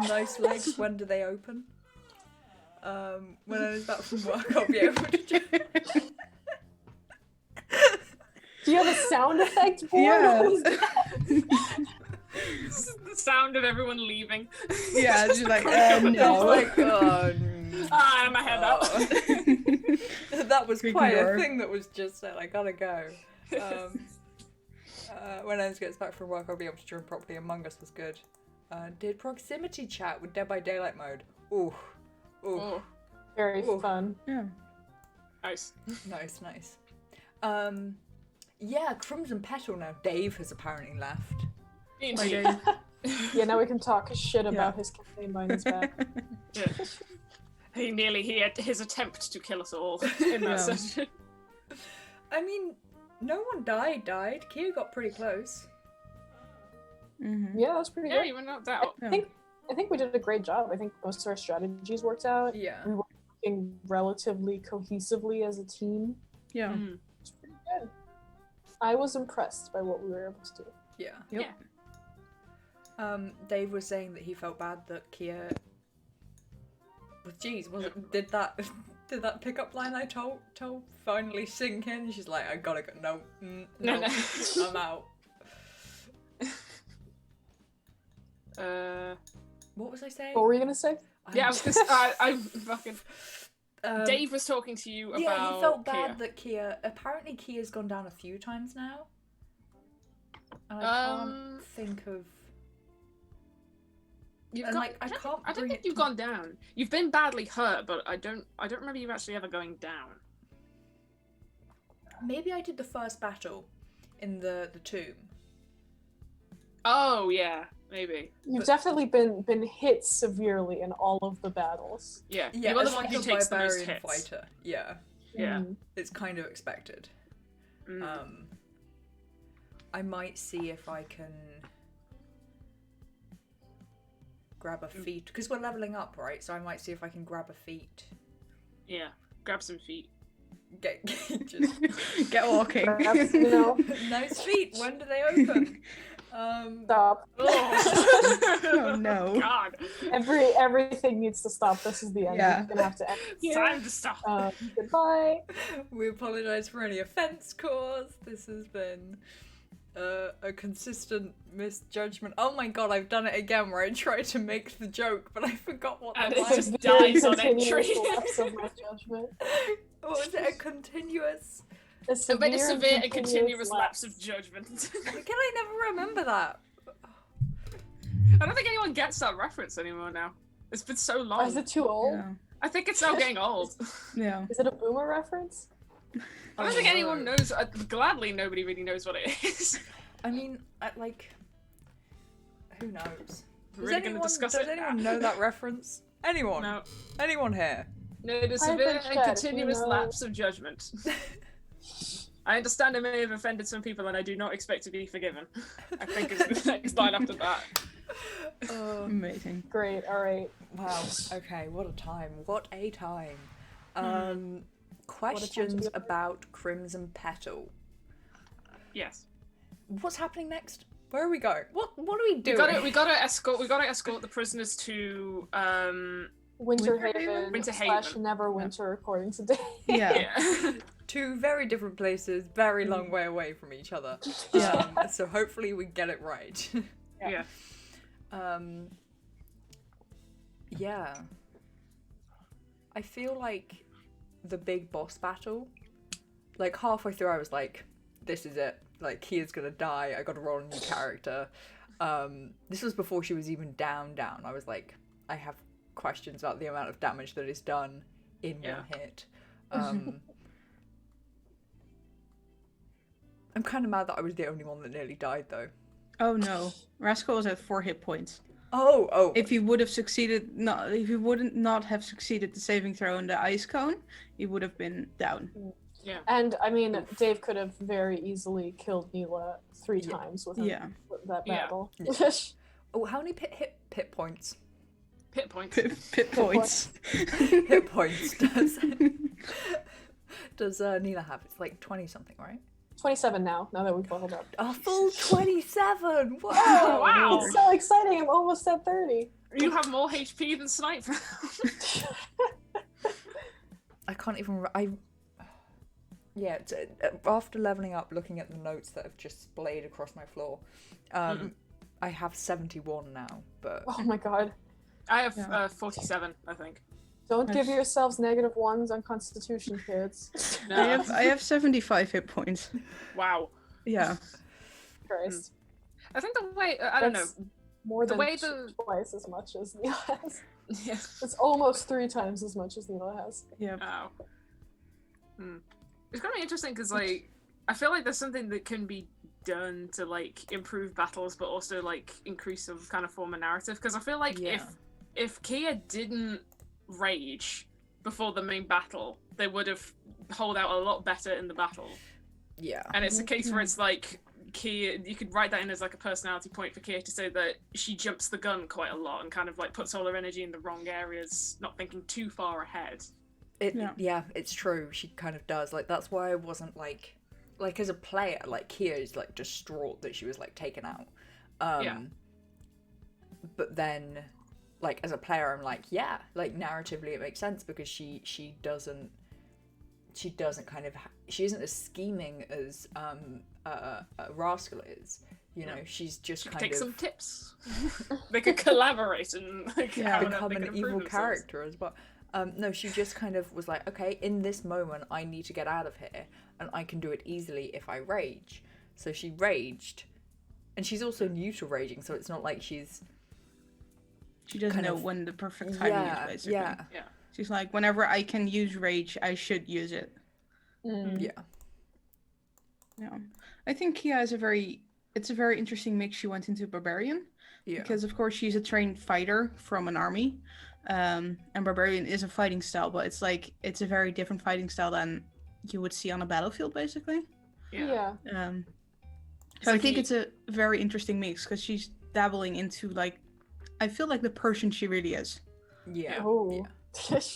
nice legs. When do they open? When I was back from work, I'll be able to do. Do you have a sound effect for Yeah. This is the sound of everyone leaving. Yeah, it's just like, It's no. like, Ah, my head up. that was Creaky quite door. a thing that was just said. I gotta go. When Enz gets back from work, I'll be able to join properly. Among Us was good. Did proximity chat with Dead by Daylight mode. Ooh. Oh, Very Ooh. fun. Yeah. nice. Nice. Yeah, Crimson Petal now. Dave has apparently left. Indeed. Yeah, now we can talk shit about his campaign behind his back. Yeah. He had his attempt to kill us all in that Yeah. session. I mean, no one died. Kia got pretty close. Mm-hmm. Yeah, that's pretty Yeah, good. you were knocked out. I think we did a great job. I think most of our strategies worked out. Yeah. We were working relatively cohesively as a team. Yeah. Mm. It's pretty good. I was impressed by what we were able to do. Yeah. Yep. Dave was saying that he felt bad that Kia. Well, geez, did that pickup line I told finally sink in? She's like, I gotta go. No, No. I'm out. What was I saying? What were you gonna say? Yeah, I was just, I fucking. Dave was talking to you about. Yeah, he felt bad Kia. that Kia. Apparently, Kia's gone down a few times now, and I can't think of. You've And, got, like, I can't I don't bring think it you've to- gone down. You've been badly hurt, but I don't remember you actually ever going down. Maybe I did the first battle in the tomb. Oh yeah, maybe. You've definitely been hit severely in all of the battles. Yeah. Yeah, you are the as one like who a takes the most barbarian hits. fighter. Yeah, Yeah. Mm. it's kind of expected. Mm. I might see if I can. grab a feat because we're leveling up, right? So I might see if I can grab a feat. Yeah, grab some feet. Get just Get walking. Perhaps, you know. nice feet. When do they open? Stop. Oh no. God. Everything needs to stop. This is the end. Yeah. We're gonna have to end. It's time to stop. Goodbye. We apologise for any offence caused. This has been a consistent misjudgment. Oh my god, I've done it again where I tried to make the joke, but I forgot what And the it line just was. dies on Continuous entry. lapse of my judgment. What was it? A continuous? A But a severe and continuous continuous lapse of judgment. Why can I never remember that? I don't think anyone gets that reference anymore now. It's been so long. Oh, is it too old? Yeah. I think it's now getting old. Yeah. Is it a boomer reference? I don't think anyone knows. Gladly, nobody really knows what it is. I mean, who knows? We're really going to discuss does it. anyone know that reference? Anyone? No. Anyone here? No, the I've severe been and chat, continuous you know. lapse of judgment. I understand I may have offended some people, and I do not expect to be forgiven. I think is the next line after that. Amazing. Great. All right. Wow. Okay. What a time. What a time. to Questions be alive. about Crimson Petal. Yes. What's happening next? Where are we going? What are we doing? We gotta escort the prisoners to Winterhaven Winterhaven. slash Neverwinter, according to Dave. Yeah. Two very different places, very long way away from each other. Yeah. So hopefully we get it right. Yeah. Yeah. I feel like the big boss battle, like halfway through I was like, this is it. Like, Kia's gonna die, I gotta roll a new character. This was before she was even down. I was like, I have questions about the amount of damage that is done in one hit. I'm kind of mad that I was the only one that nearly died though. Oh no. Rascal was at 4 hit points. Oh. If he would have succeeded, if he wouldn't not have succeeded the saving throw in the ice cone, he would have been down. Yeah. And I mean, Dave could have very easily killed Neela 3 times with that battle. Yeah. Oh, how many hit points? Pit points. Pit points. Hit points does Neela have? It's like 20 something, right? 27 now that we've leveled up. A full 27! Wow! Oh, wow. It's so exciting, I'm almost at 30. You have more HP than Snipe. I can't even... after leveling up, looking at the notes that have just splayed across my floor, I have 71 now, but... Oh my god. I have 47, I think. Don't give yourselves -1s on Constitution, kids. No. I have 75 hit points. Wow. Yeah. Christ. I think the way I don't know. That's more The than way the- twice as much as Neela has. Yeah. It's almost 3 times as much as Neela has. Yeah. Oh. It's gonna be interesting because like I feel like there's something that can be done to like improve battles, but also like increase some kind of form of narrative. Because I feel like if Kia didn't rage before the main battle, they would have hold out a lot better in the battle. Yeah. And it's a case where it's like Kia, you could write that in as like a personality point for Kia to say that she jumps the gun quite a lot and kind of like puts all her energy in the wrong areas, not thinking too far ahead. Yeah, it's true. She kind of does. Like, that's why I wasn't like as a player, like Kia is like distraught that she was like taken out. But then, like as a player, I'm like, yeah, like narratively it makes sense because she doesn't kind of she isn't as scheming as Rascal is. You know, she's just She kind take of some tips. They could collaborate and like, become an evil character as well. No, she just kind of was like, okay, in this moment, I need to get out of here, and I can do it easily if I rage. So she raged, and she's also new to raging, so it's not like she doesn't know when the perfect timing is, basically. Yeah. She's like, whenever I can use rage, I should use it. Yeah. I think Kia is a very interesting mix she went into Barbarian. Yeah. Because, of course, she's a trained fighter from an army. And Barbarian is a fighting style, but it's a very different fighting style than you would see on a battlefield, basically. Yeah. So I think it's a very interesting mix because she's dabbling into like I feel like the person she really is. Yeah. Oh. Yeah.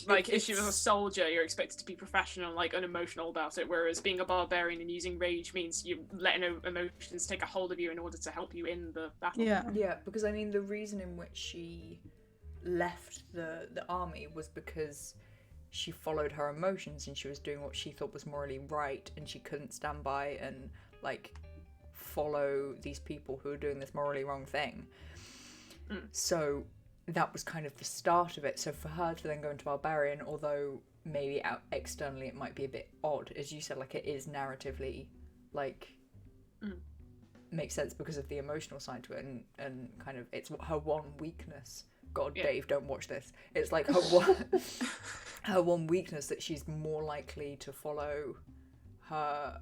Like, if she was a soldier, you're expected to be professional, like, unemotional about it, whereas being a barbarian and using rage means you're letting emotions take a hold of you in order to help you in the battle. Yeah. Yeah, because I mean, the reason in which she left the army was because she followed her emotions and she was doing what she thought was morally right, and she couldn't stand by and, like, follow these people who are doing this morally wrong thing. So that was kind of the start of it. So for her to then go into barbarian, although maybe out externally it might be a bit odd, as you said, like, it is narratively, like, makes sense because of the emotional side to it, and kind of it's her one weakness. God, Yeah. Dave, don't watch this. It's like her one weakness, that she's more likely to follow her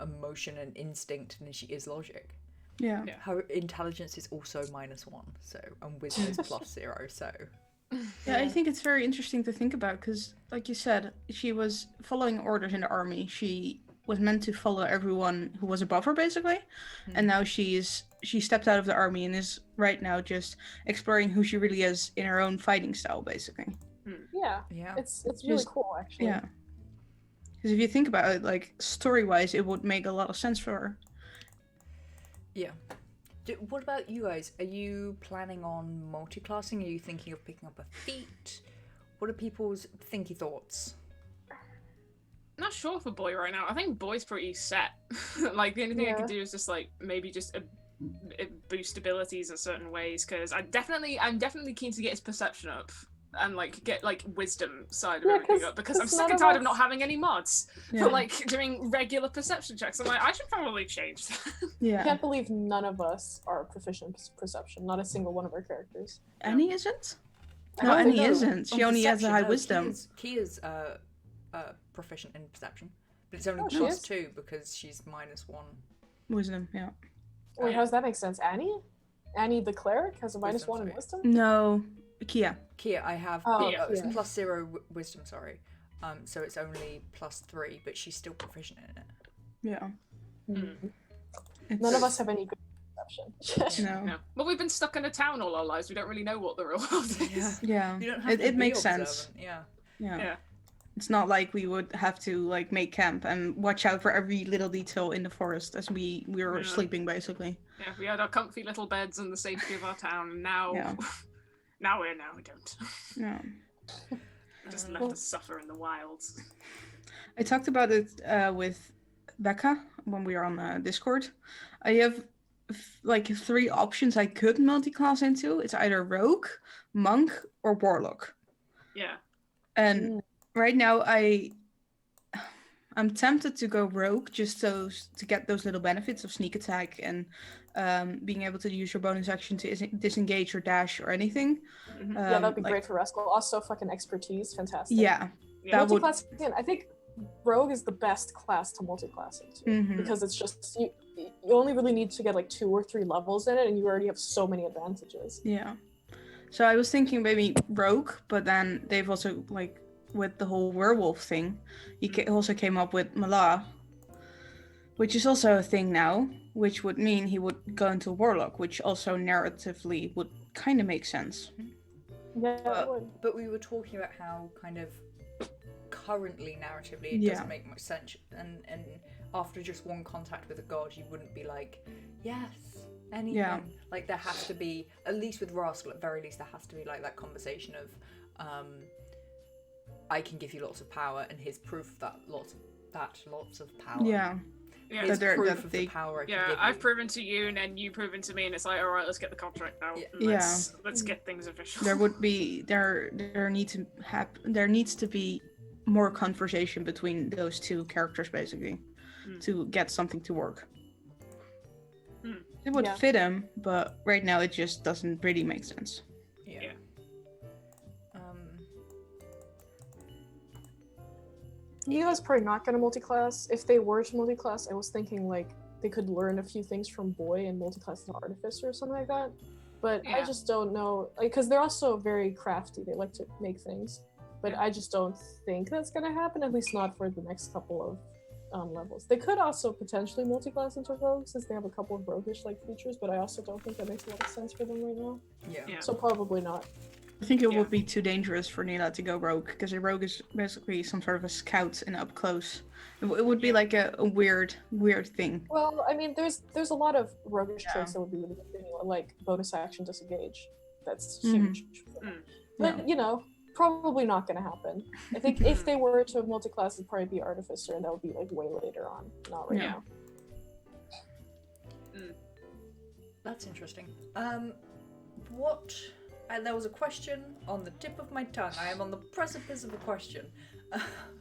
emotion and instinct than she is logic. Yeah. Yeah. Her intelligence is also -1, so, and wisdom is +0, so. Yeah, I think it's very interesting to think about because, like you said, she was following orders in the army. She was meant to follow everyone who was above her, basically, and now she stepped out of the army and is right now just exploring who she really is in her own fighting style, basically. Yeah. Yeah. It's really Just- cool, actually. Yeah, because if you think about it, like story-wise, it would make a lot of sense for her. Yeah. What about you guys? Are you planning on multi-classing? Are you thinking of picking up a feat? What are people's thinky thoughts? Not sure for boy right now. I think boy's pretty set. Like, the only thing I Yeah. could do is just, like, maybe just boost abilities in certain ways, because I'm definitely keen to get his perception up and, like, get, like, wisdom side of Yeah, everything 'cause- up, because I'm 'cause sick none and of tired of us- not having any mods Yeah. for, like, doing regular perception checks. I'm like, I should probably change that. I Yeah, can't believe none of us are proficient in perception. Not a single one of our characters. Annie isn't. I No, don't think Annie so. isn't. She On only has a perception, high no, wisdom. Kia's proficient in perception, but it's only Oh, she is? +2 because she's -1. Wisdom, yeah. Wait, how does that make sense? Annie? Annie the cleric has a -1 in sorry. wisdom? No, Kia. Kia, I have Oh, it's Kia. +0 wisdom, sorry. So it's only +3, but she's still proficient in it. Yeah. None of us have any good perception. No. No. Well, we've been stuck in a town all our lives. We don't really know what the real world is. Yeah. You don't have to It be makes observant, sense. Yeah. Yeah. Yeah. It's not like we would have to like make camp and watch out for every little detail in the forest as we were Yeah. sleeping, basically. Yeah, we had our comfy little beds and the safety of our town, and now, Yeah. now we don't. Yeah. We're just left to suffer in the wilds. I talked about it with Becca when we were on Discord. I have like 3 options I could multi-class into. It's either rogue, monk, or warlock. Yeah. And right now I'm tempted to go rogue just to get those little benefits of sneak attack and being able to use your bonus action to disengage or dash or anything. Yeah, that'd be like- great for Rascal. Also, fucking expertise, fantastic. Yeah, Yeah. that would. Multi-class, again, I think Rogue is the best class to multi-class into. Mhm. Because it's just, you only really need to get like 2 or 3 levels in it, and you already have so many advantages. Yeah. So I was thinking maybe rogue, but then they've also like with the whole werewolf thing, he also came up with Mala, which is also a thing now, which would mean he would go into warlock, which also narratively would kind of make sense. Yeah, it would. But we were talking about how kind of currently narratively it Yeah. doesn't make much sense, and after just one contact with a god you wouldn't be like, yes, anything. Yeah. Like there has to be, at least with Rascal, at very least there has to be like that conversation of I can give you lots of power, and his proof that lots of power. Yeah. Yeah. His That proof of they- the power I can Yeah, give I've you. proven to you, and then you proven to me, and it's like, all right, let's get the contract out. Yeah. And let's get things official. There would be there needs to be more conversation between those 2 characters basically to get something to work. It would Yeah. fit him, but right now it just doesn't really make sense. Yeah. You guys probably not gonna multi-class. If they were to multi-class, I was thinking like they could learn a few things from Boy and multi-class to Artificer or something like that. But I Yeah. just don't know, because they're also very crafty. They like to make things, but I just don't think that's gonna happen. At least not for the next couple of levels. They could also potentially multi-class into rogue since they have a couple of roguish like features, but I also don't think that makes a lot of sense for them right now. Yeah. So probably not. I think it Yeah. would be too dangerous for Neela to go rogue, because a rogue is basically some sort of a scout and up close. It would be Yeah. like a weird thing. Well, I mean, there's a lot of roguish Yeah. traits that would be really good for Neela, like bonus action disengage. That's Mhm. huge. Mm. But Yeah. you know, probably not going to happen. I think if they were to multi-class, it'd probably be artificer, and that would be like way later on, not right Yeah. now. That's interesting. What? There was a question on the tip of my tongue. I am on the precipice of a question.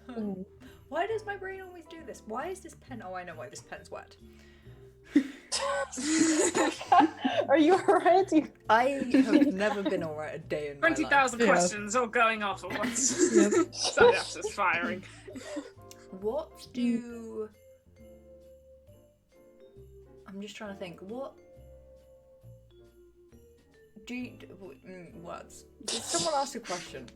Mhm. Why does my brain always do this? Why is this pen? Oh, I know why this pen's wet. Are you alright? I have never been alright a day in my life. 20,000 Yeah. questions all going off at once. Yep. Synapses firing. What do... I'm just trying to think. What... Do you... Words. Did someone ask a question?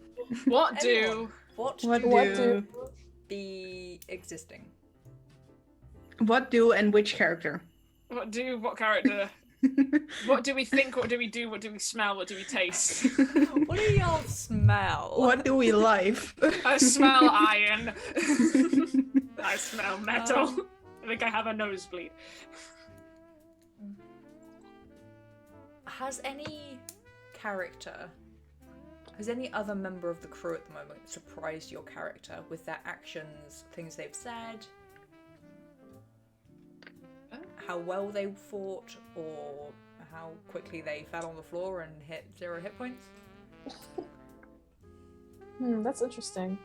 What do? Anyone? What What do What do- do? the existing? What do and which character? What do? What character? What do we think? What do we do? What do we smell? What do we taste? What do y'all smell? What do we live? I smell iron. I smell metal. Um, I think I have a nosebleed. Has any character, has any other member of the crew at the moment surprised your character with their actions, things they've said, how well they fought, or how quickly they fell on the floor and hit 0 hit points? That's interesting.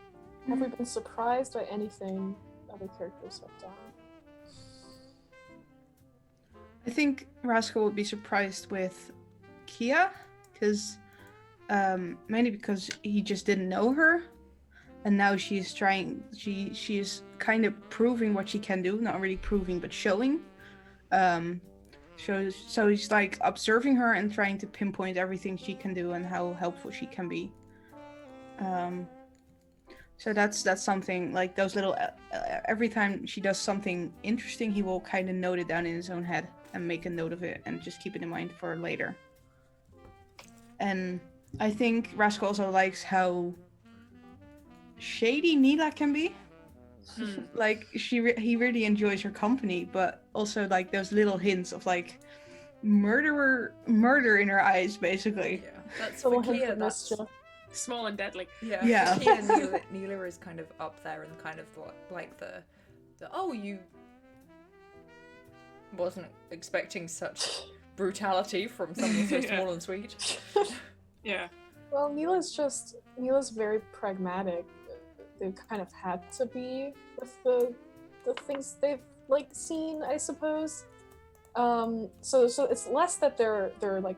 Have we been surprised by anything other characters have done? I think Rascal would be surprised with Kia, because mainly because he just didn't know her, and now she's trying. She is kind of proving what she can do, not really proving, but showing. So he's like observing her and trying to pinpoint everything she can do and how helpful she can be. So that's something like those little. Every time she does something interesting, he will kind of note it down in his own head and make a note of it and just keep it in mind for later. And I think Rascal also likes how shady Neela can be. Like he really enjoys her company, but also like those little hints of like murder in her eyes, basically. Yeah, that's So for we'll hint Kia. at That's mischief. Small and deadly. yeah. Yeah. For Kia, Neela is kind of up there and kind of like the oh, you wasn't expecting such brutality from someone so Yeah. small and sweet. Yeah. Well, Neela's very pragmatic. They've kind of had to be with the things they've like seen, I suppose. So it's less that they're like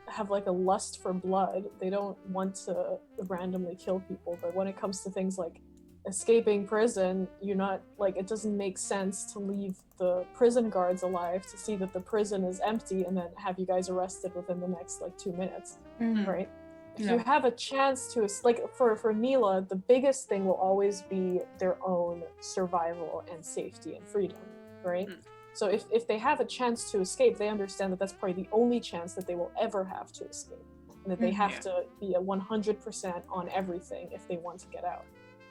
have like a lust for blood. They don't want to randomly kill people, but when it comes to things like escaping prison, you're not like, it doesn't make sense to leave the prison guards alive to see that the prison is empty and then have you guys arrested within the next like 2 minutes, right? If Yeah. you have a chance to, like for Neela, the biggest thing will always be their own survival and safety and freedom, right? So if they have a chance to escape, they understand that that's probably the only chance that they will ever have to escape, and that they have to be a 100% on everything if they want to get out.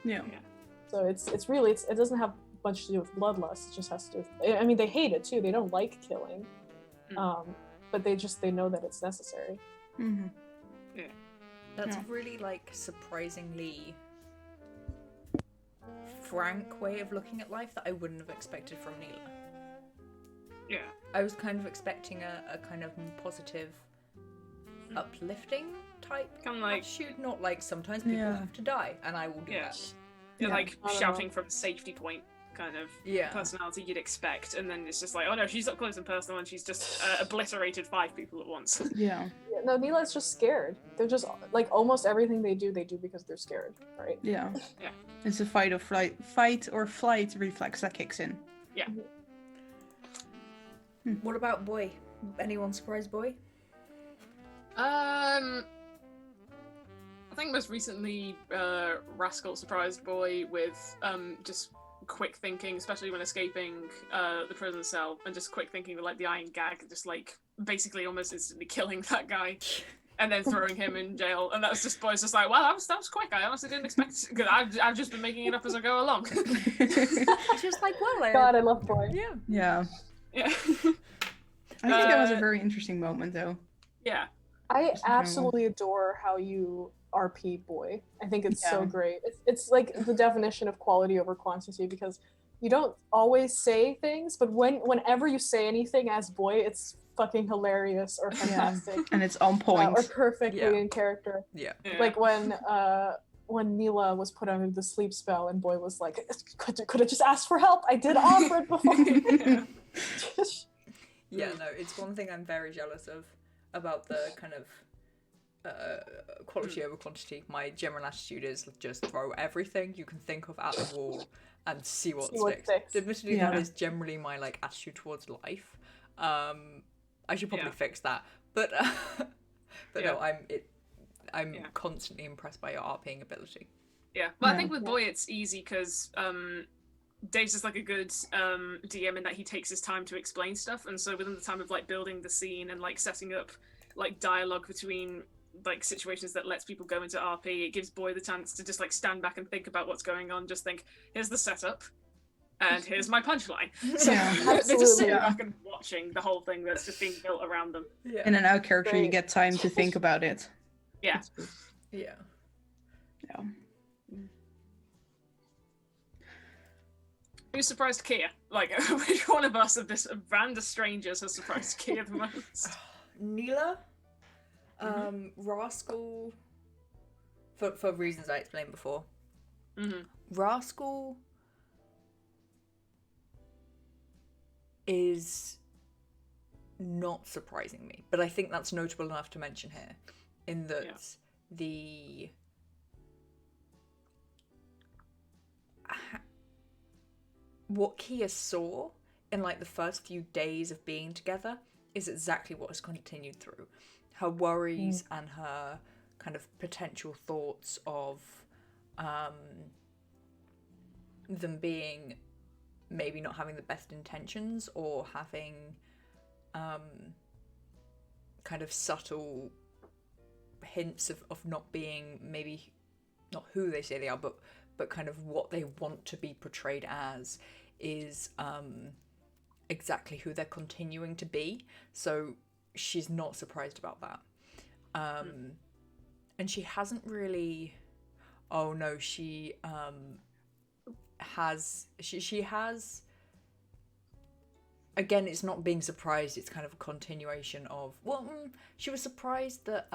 Yeah. So it's really it doesn't have much to do with bloodlust. It just has to do with, I mean, they hate it too. They don't like killing, but they know that it's necessary. Mm-hmm. That's Yeah. a really like surprisingly frank way of looking at life that I wouldn't have expected from Neela. Yeah. I was kind of expecting a kind of positive, uplifting type Kind of like, attitude, not like sometimes people Yeah. have to die and I will do Yeah. that. you're Yeah. like I don't shouting from a safety point kind of Yeah. personality you'd expect, and then it's just like, oh no, she's up close and personal, and she's just obliterated 5 people at once. Yeah. Yeah, no, Neela's just scared. They're just like almost everything they do because they're scared, right? Yeah. Yeah. It's a fight or flight reflex that kicks in. What about Boy? Anyone surprised Boy? I think most recently, Rascal surprised Boy with just quick thinking, especially when escaping the prison cell, and just quick thinking with like the iron gag, just like basically almost instantly killing that guy. And then throwing him in jail, and that's just Boy's just like, well, that was quick. I honestly didn't expect. Because I've just been making it up as I go along. Just like, well, God, I love Boy. yeah. Yeah. Yeah. I think that was a very interesting moment, though. Yeah. I Just in general. absolutely adore how you RP Boy. I think it's so Yeah. great. It's like the definition of quality over quantity, because you don't always say things, but whenever you say anything as Boy, it's fucking hilarious or fantastic. And it's on point. Or perfectly Yeah. in character. Yeah. Like when Neela was put under the sleep spell and Boy was like, could have just asked for help. I did offer it before. Yeah, no, it's one thing I'm very jealous of about the kind of quality over quantity. My general attitude is just throw everything you can think of at the wall and see what sticks. Admittedly, that Yeah. is generally my like attitude towards life. I should probably Yeah. fix that, but Yeah. no, I'm constantly impressed by your RPing ability. Yeah, but I Yeah. think with Boy it's easy because Dave's just like a good DM in that he takes his time to explain stuff, and so within the time of like building the scene and like setting up like dialogue between like situations that lets people go into RP, it gives Boy the chance to just like stand back and think about what's going on. Just think, here's the setup, and here's my punchline. So Yeah. they're just sitting Absolutely. back and watching the whole thing that's just being built around them. Yeah. In an out character, you Great. get time to think about it. Yeah. Yeah. Yeah. Who surprised Kia? Like, which one of us of this band of strangers has surprised Kia the most? Neela, Rascal, for reasons I explained before. Mm-hmm. Rascal is not surprising me, but I think that's notable enough to mention here, in that what Kia saw in like the first few days of being together is exactly what has continued through. Her worries and her kind of potential thoughts of them being maybe not having the best intentions, or having kind of subtle hints of not being, maybe not who they say they are, but kind of what they want to be portrayed as, is exactly who they're continuing to be. So she's not surprised about that. And she hasn't really... Oh no, she has... She has... Again, it's not being surprised, it's kind of a continuation of... Well, she was surprised that...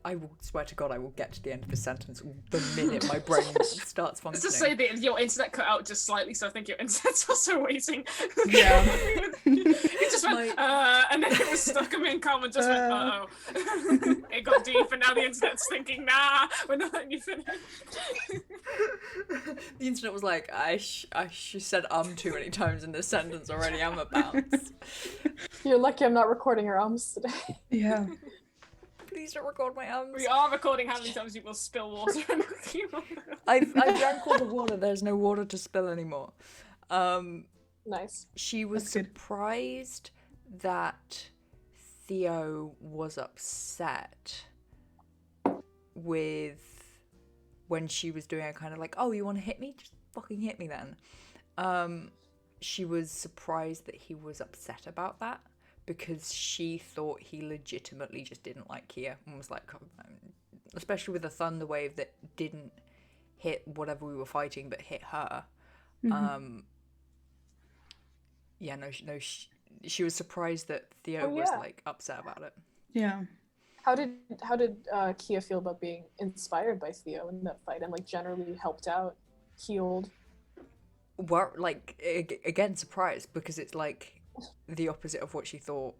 I will swear to God, I will get to the end of the sentence the minute my brain starts functioning. Let's just say that your internet cut out just slightly, so I think your internet's also waiting. Yeah. It just went, and then it was stuck, and me and Carmen just went, uh-oh. It got deep, and now the internet's thinking, nah, we're not letting you finish. The internet was like, she said too many times in this sentence already, I'm a bounce. You're lucky I'm not recording your ums today. Yeah. Please don't record my ums. We are recording how many times you will spill water and I've drank all the water, there's no water to spill anymore. Nice. She was That's good. surprised that Theo was upset with when she was doing a kind of like, oh, you want to hit me? Just fucking hit me then. She was surprised that he was upset about that, because she thought he legitimately just didn't like Kia, and was like, especially with the thunder wave that didn't hit whatever we were fighting but hit her. She was surprised that Theo was like upset about it. Yeah. How did Kia feel about being inspired by Theo in that fight and like generally helped out, healed? Well, like again, surprised, because it's like the opposite of what she thought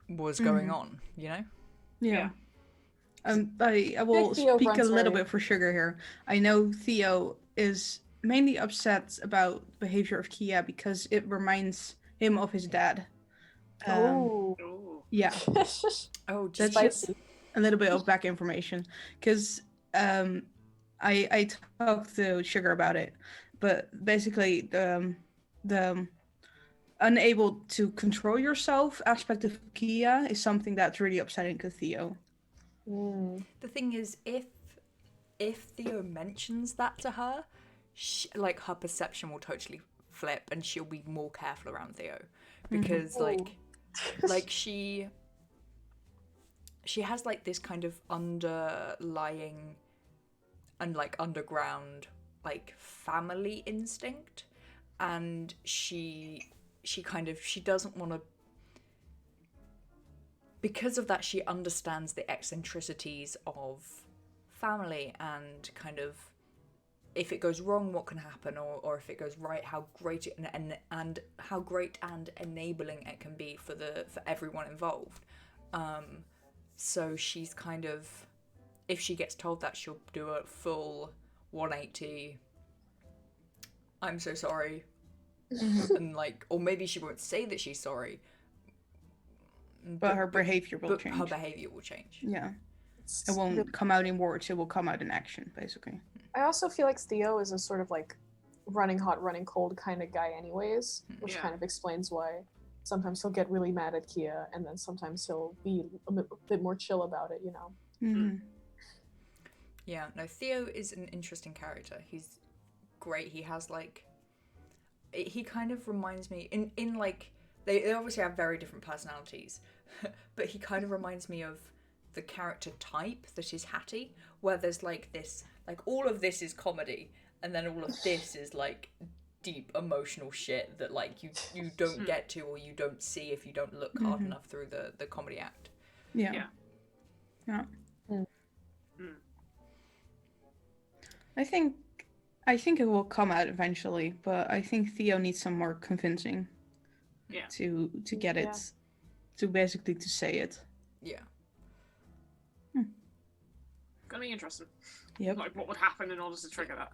was going on, you know? Yeah. I will Theo speak a runs little very- bit for Sugar here. I know Theo is mainly upset about the behavior of Kia because it reminds him of his dad. Oh. Yeah, Oh, that's Spicy. just a little bit of back information, because I talked to Sugar about it, but basically the unable to control yourself aspect of Kia is something that's really upsetting to Theo. The thing is, if Theo mentions that to her, like her perception will totally flip, and she'll be more careful around Theo, because like she has like this kind of underlying and like underground like family instinct, and she doesn't want to. Because of that, she understands the eccentricities of family and kind of if it goes wrong, what can happen, or if it goes right, how great it, and how great and enabling it can be for everyone involved. So she's kind of, if she gets told that, she'll do a full 180. I'm so sorry, and like, or maybe she won't say that she's sorry. But her behavior will change. Her behavior will change. Yeah. It won't come out in words, it will come out in action, basically. I also feel like Theo is a sort of like running hot, running cold kind of guy anyways, which kind of explains why sometimes he'll get really mad at Kia and then sometimes he'll be a bit more chill about it, you know? Mm-hmm. Yeah, no, Theo is an interesting character. He's great. He has like... He kind of reminds me... In like... They obviously have very different personalities, but he kind of reminds me of the character type that is Hattie, where there's like this, like all of this is comedy, and then all of this is like deep emotional shit that like you don't get to, or you don't see if you don't look hard enough through the comedy act. Yeah. I think it will come out eventually, but I think Theo needs some more convincing. Yeah. To get it, to basically to say it. Yeah. Gonna be interesting. Yep. Like what would happen in order to trigger that?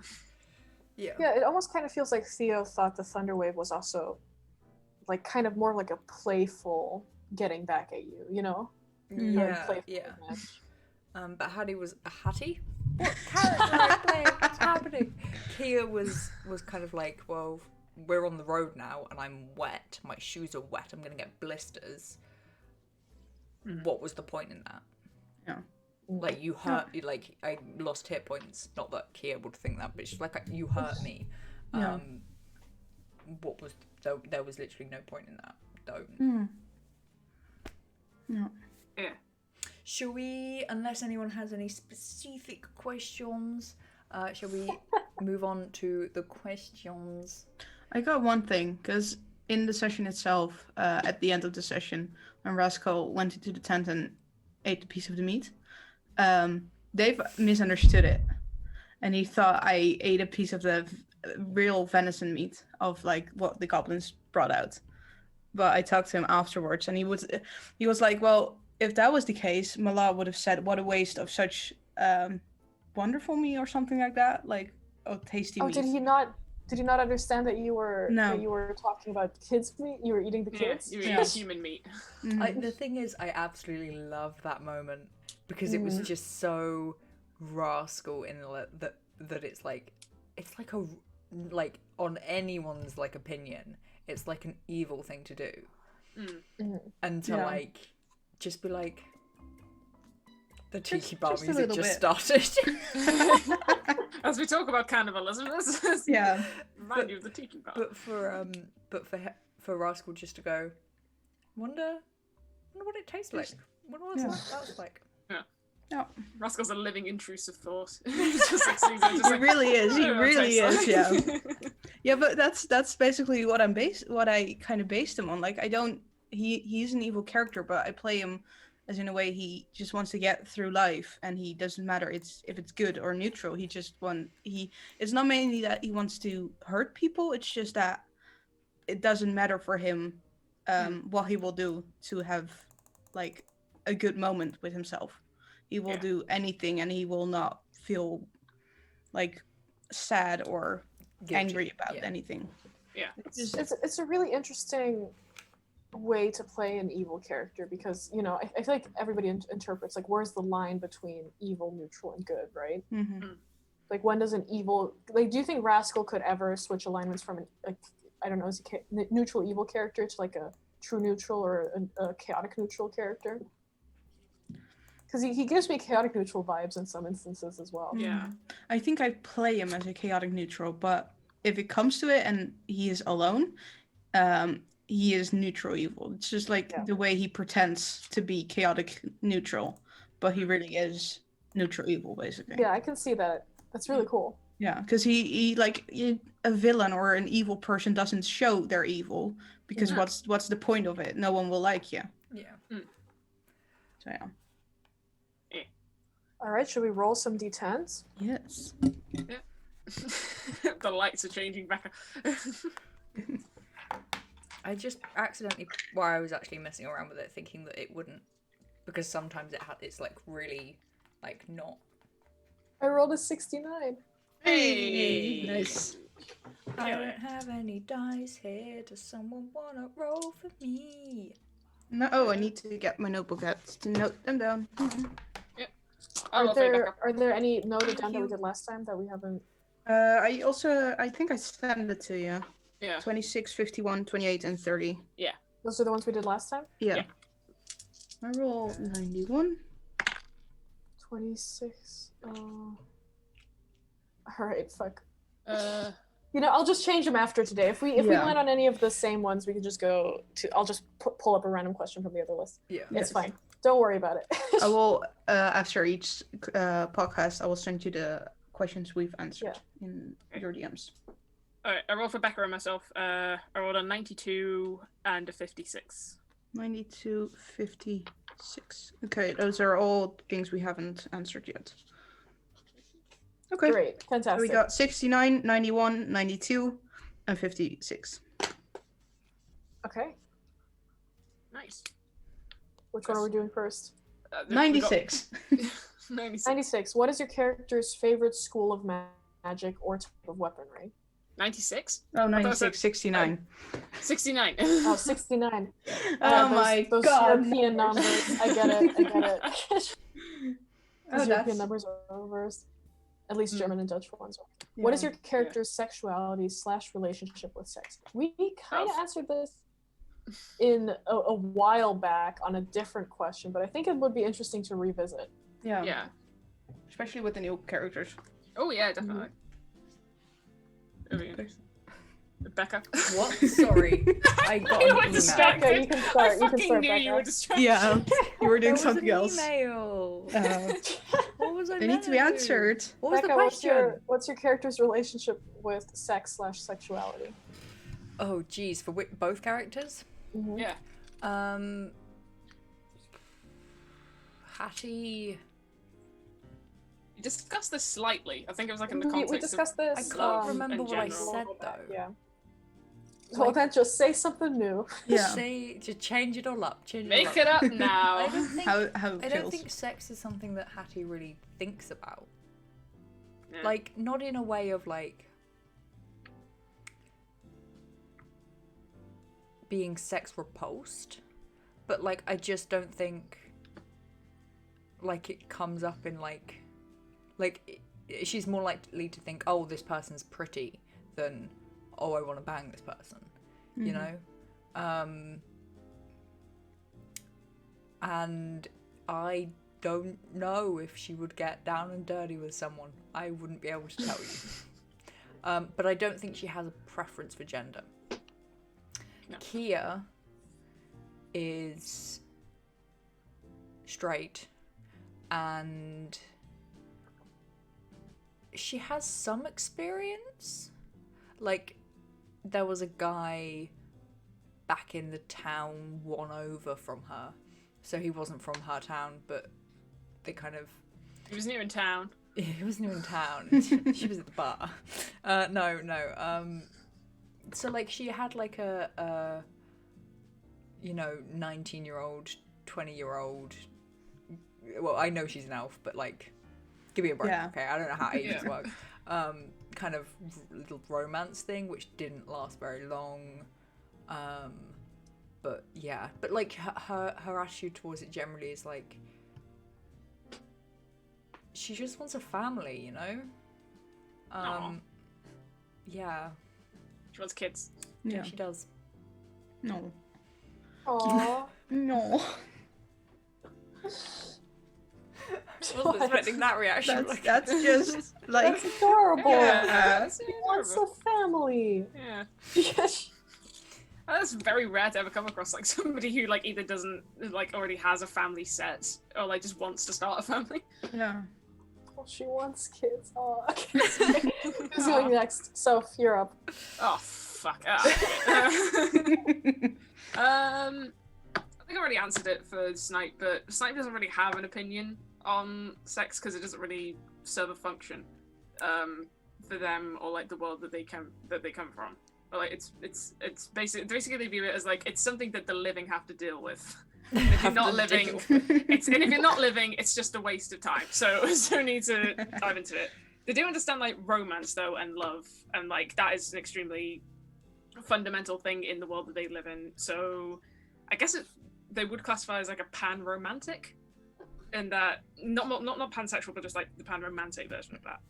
Yeah. Yeah, it almost kind of feels like Theo thought the Thunderwave was also like kind of more like a playful getting back at you, you know? Yeah. Match. But Hattie was a Hattie? What character am I playing? What's happening? Kia was kind of like, well, we're on the road now and I'm wet. My shoes are wet. I'm going to get blisters. What was the point in that? Yeah. Like, you hurt... Like, I lost hit points. Not that Kia would think that, but she's like, you hurt me. Yeah. What was... There was literally no point in that. Don't. No. Yeah. Shall we, unless anyone has any specific questions, shall we move on to the questions? I got one thing, because in the session itself, at the end of the session, when Rascal went into the tent and ate a piece of the meat, Dave misunderstood it. And he thought I ate a piece of the real venison meat of like what the goblins brought out. But I talked to him afterwards and he was like, well, if that was the case, Mala would have said, what a waste of such wonderful meat or something like that. Like, tasty meat. Did he not understand that you were talking about kids' meat? You were eating the kids? You were eating human meat. The thing is, I absolutely love that moment because it was just so Rascal in that it's like a like on anyone's like opinion, it's like an evil thing to do, and to like just be like the tiki bar music just started. As we talk about cannibalism, remind you of the tiki bar. But for Rascal just to go, wonder what it tastes like. Wonder what that was like. No. Rascal's a living intrusive thought. He really is. He really is. Yeah. Yeah, but that's basically what I kind of based him on. Like he's an evil character, but I play him as in a way he just wants to get through life, and he doesn't matter if it's good or neutral. It's not mainly that he wants to hurt people. It's just that it doesn't matter for him what he will do to have like a good moment with himself. He will do anything, and he will not feel like sad or angry about anything. Yeah, it's a really interesting way to play an evil character because I feel like everybody interprets like where's the line between evil, neutral, and good, right? Like, when does an evil, like, do you think Rascal could ever switch alignments from I don't know, is a neutral evil character to like a true neutral or a chaotic neutral character? Because he gives me chaotic neutral vibes in some instances as well. Yeah. I think I play him as a chaotic neutral, but if it comes to it and he is alone, he is neutral evil. It's just like the way he pretends to be chaotic neutral, but he really is neutral evil, basically. Yeah, I can see that. That's really cool. Yeah, because he a villain or an evil person doesn't show they're evil, because what's the point of it? No one will like you. Yeah. So yeah. All right, should we roll some d10s? Yes. The lights are changing back. I just accidentally, I was actually messing around with it, thinking that it wouldn't, because sometimes it's like really, like not. I rolled a 69. Hey! Nice. I don't have any dice here. Does someone wanna roll for me? No, I need to get my notebook out to note them down. Are there any noted down that we did last time that we haven't? I think I sent it to you. Yeah. 26, 51, 28, and 30. Yeah. Those are the ones we did last time? Yeah. I roll 91. 26. Alright, fuck. You know, I'll just change them after today. If we land on any of the same ones, we can just go to. I'll just pull up a random question from the other list. Yeah. It's fine. Don't worry about it. I will, after each podcast, I will send you the questions we've answered in your DMs. Alright, I rolled for Becca and myself. I rolled a 92 and a 56. 92, 56. Okay, those are all things we haven't answered yet. Okay. Great. Fantastic. So we got 69, 91, 92, and 56. Okay. Nice. Which one are we doing first? 96. 96. 96. What is your character's favorite school of magic or type of weaponry? 96? Oh, 96, 69. 69. Oh, 69. Those God. European numbers. I get it. Those European that's... numbers are reversed. At least German and Dutch ones are. Yeah. What is your character's sexuality / relationship with sex? We kind of answered this in a while back on a different question, but I think it would be interesting to revisit. Yeah. Yeah. Especially with the new characters. Oh yeah, definitely. Becca. What? Sorry. I got an email. Becca, you can start. I fucking knew you were distracted. Yeah. You were doing There was something an else. Email. What was I They need to be answered. What was Becca, the question? what's your character's relationship with sex / sexuality? Oh, geez, for both characters? Mm-hmm. Yeah. Hattie. We discussed this slightly. I think it was like in the context We discussed this. I can't remember in what I general. said though. Yeah. Well, then just say something new. Yeah. Just change it all up. Make it up now. I don't think. How I don't feels. think sex is something that Hattie really thinks about. Yeah. Like, not in a way of like being sex repulsed, but like I just don't think like it comes up in like she's more likely to think, oh, this person's pretty, than, oh, I want to bang this person, you know? And I don't know if she would get down and dirty with someone. I wouldn't be able to tell you. But I don't think she has a preference for gender. No. Kia is straight, and she has some experience. Like, there was a guy back in the town one over from her, so he wasn't from her town, but they kind of... He was new in town. He was new in town. She was at the bar. No. So, like, she had, like, a 19-year-old, 20-year-old... Well, I know she's an elf, but, like, give me a break, okay? I don't know how ages work. Kind of little romance thing, which didn't last very long. But, yeah. But, like, her attitude towards it generally is, like... She just wants a family, you know? Aw. Yeah. She wants kids. Yeah, she does. No. Aww. No. I wasn't expecting that reaction. That's just like That's adorable. Yeah. He wants a family. Yeah. Yes. That's very rare to ever come across like somebody who like either doesn't like already has a family set or like just wants to start a family. yeah. Oh, she wants kids. Oh, okay. Who's going next? Soph, you're up. Oh fuck. I think I already answered it for Snipe, but Snipe doesn't really have an opinion on sex because it doesn't really serve a function for them or like the world that they come from. Or, like it's basically they view it as like it's something that the living have to deal with. And if you're not living, and if you're not living, it's just a waste of time. So need to dive into it. They do understand like romance though and love, and like that is an extremely fundamental thing in the world that they live in. So I guess they would classify as like a pan-romantic, in that not pansexual, but just like the pan-romantic version of that.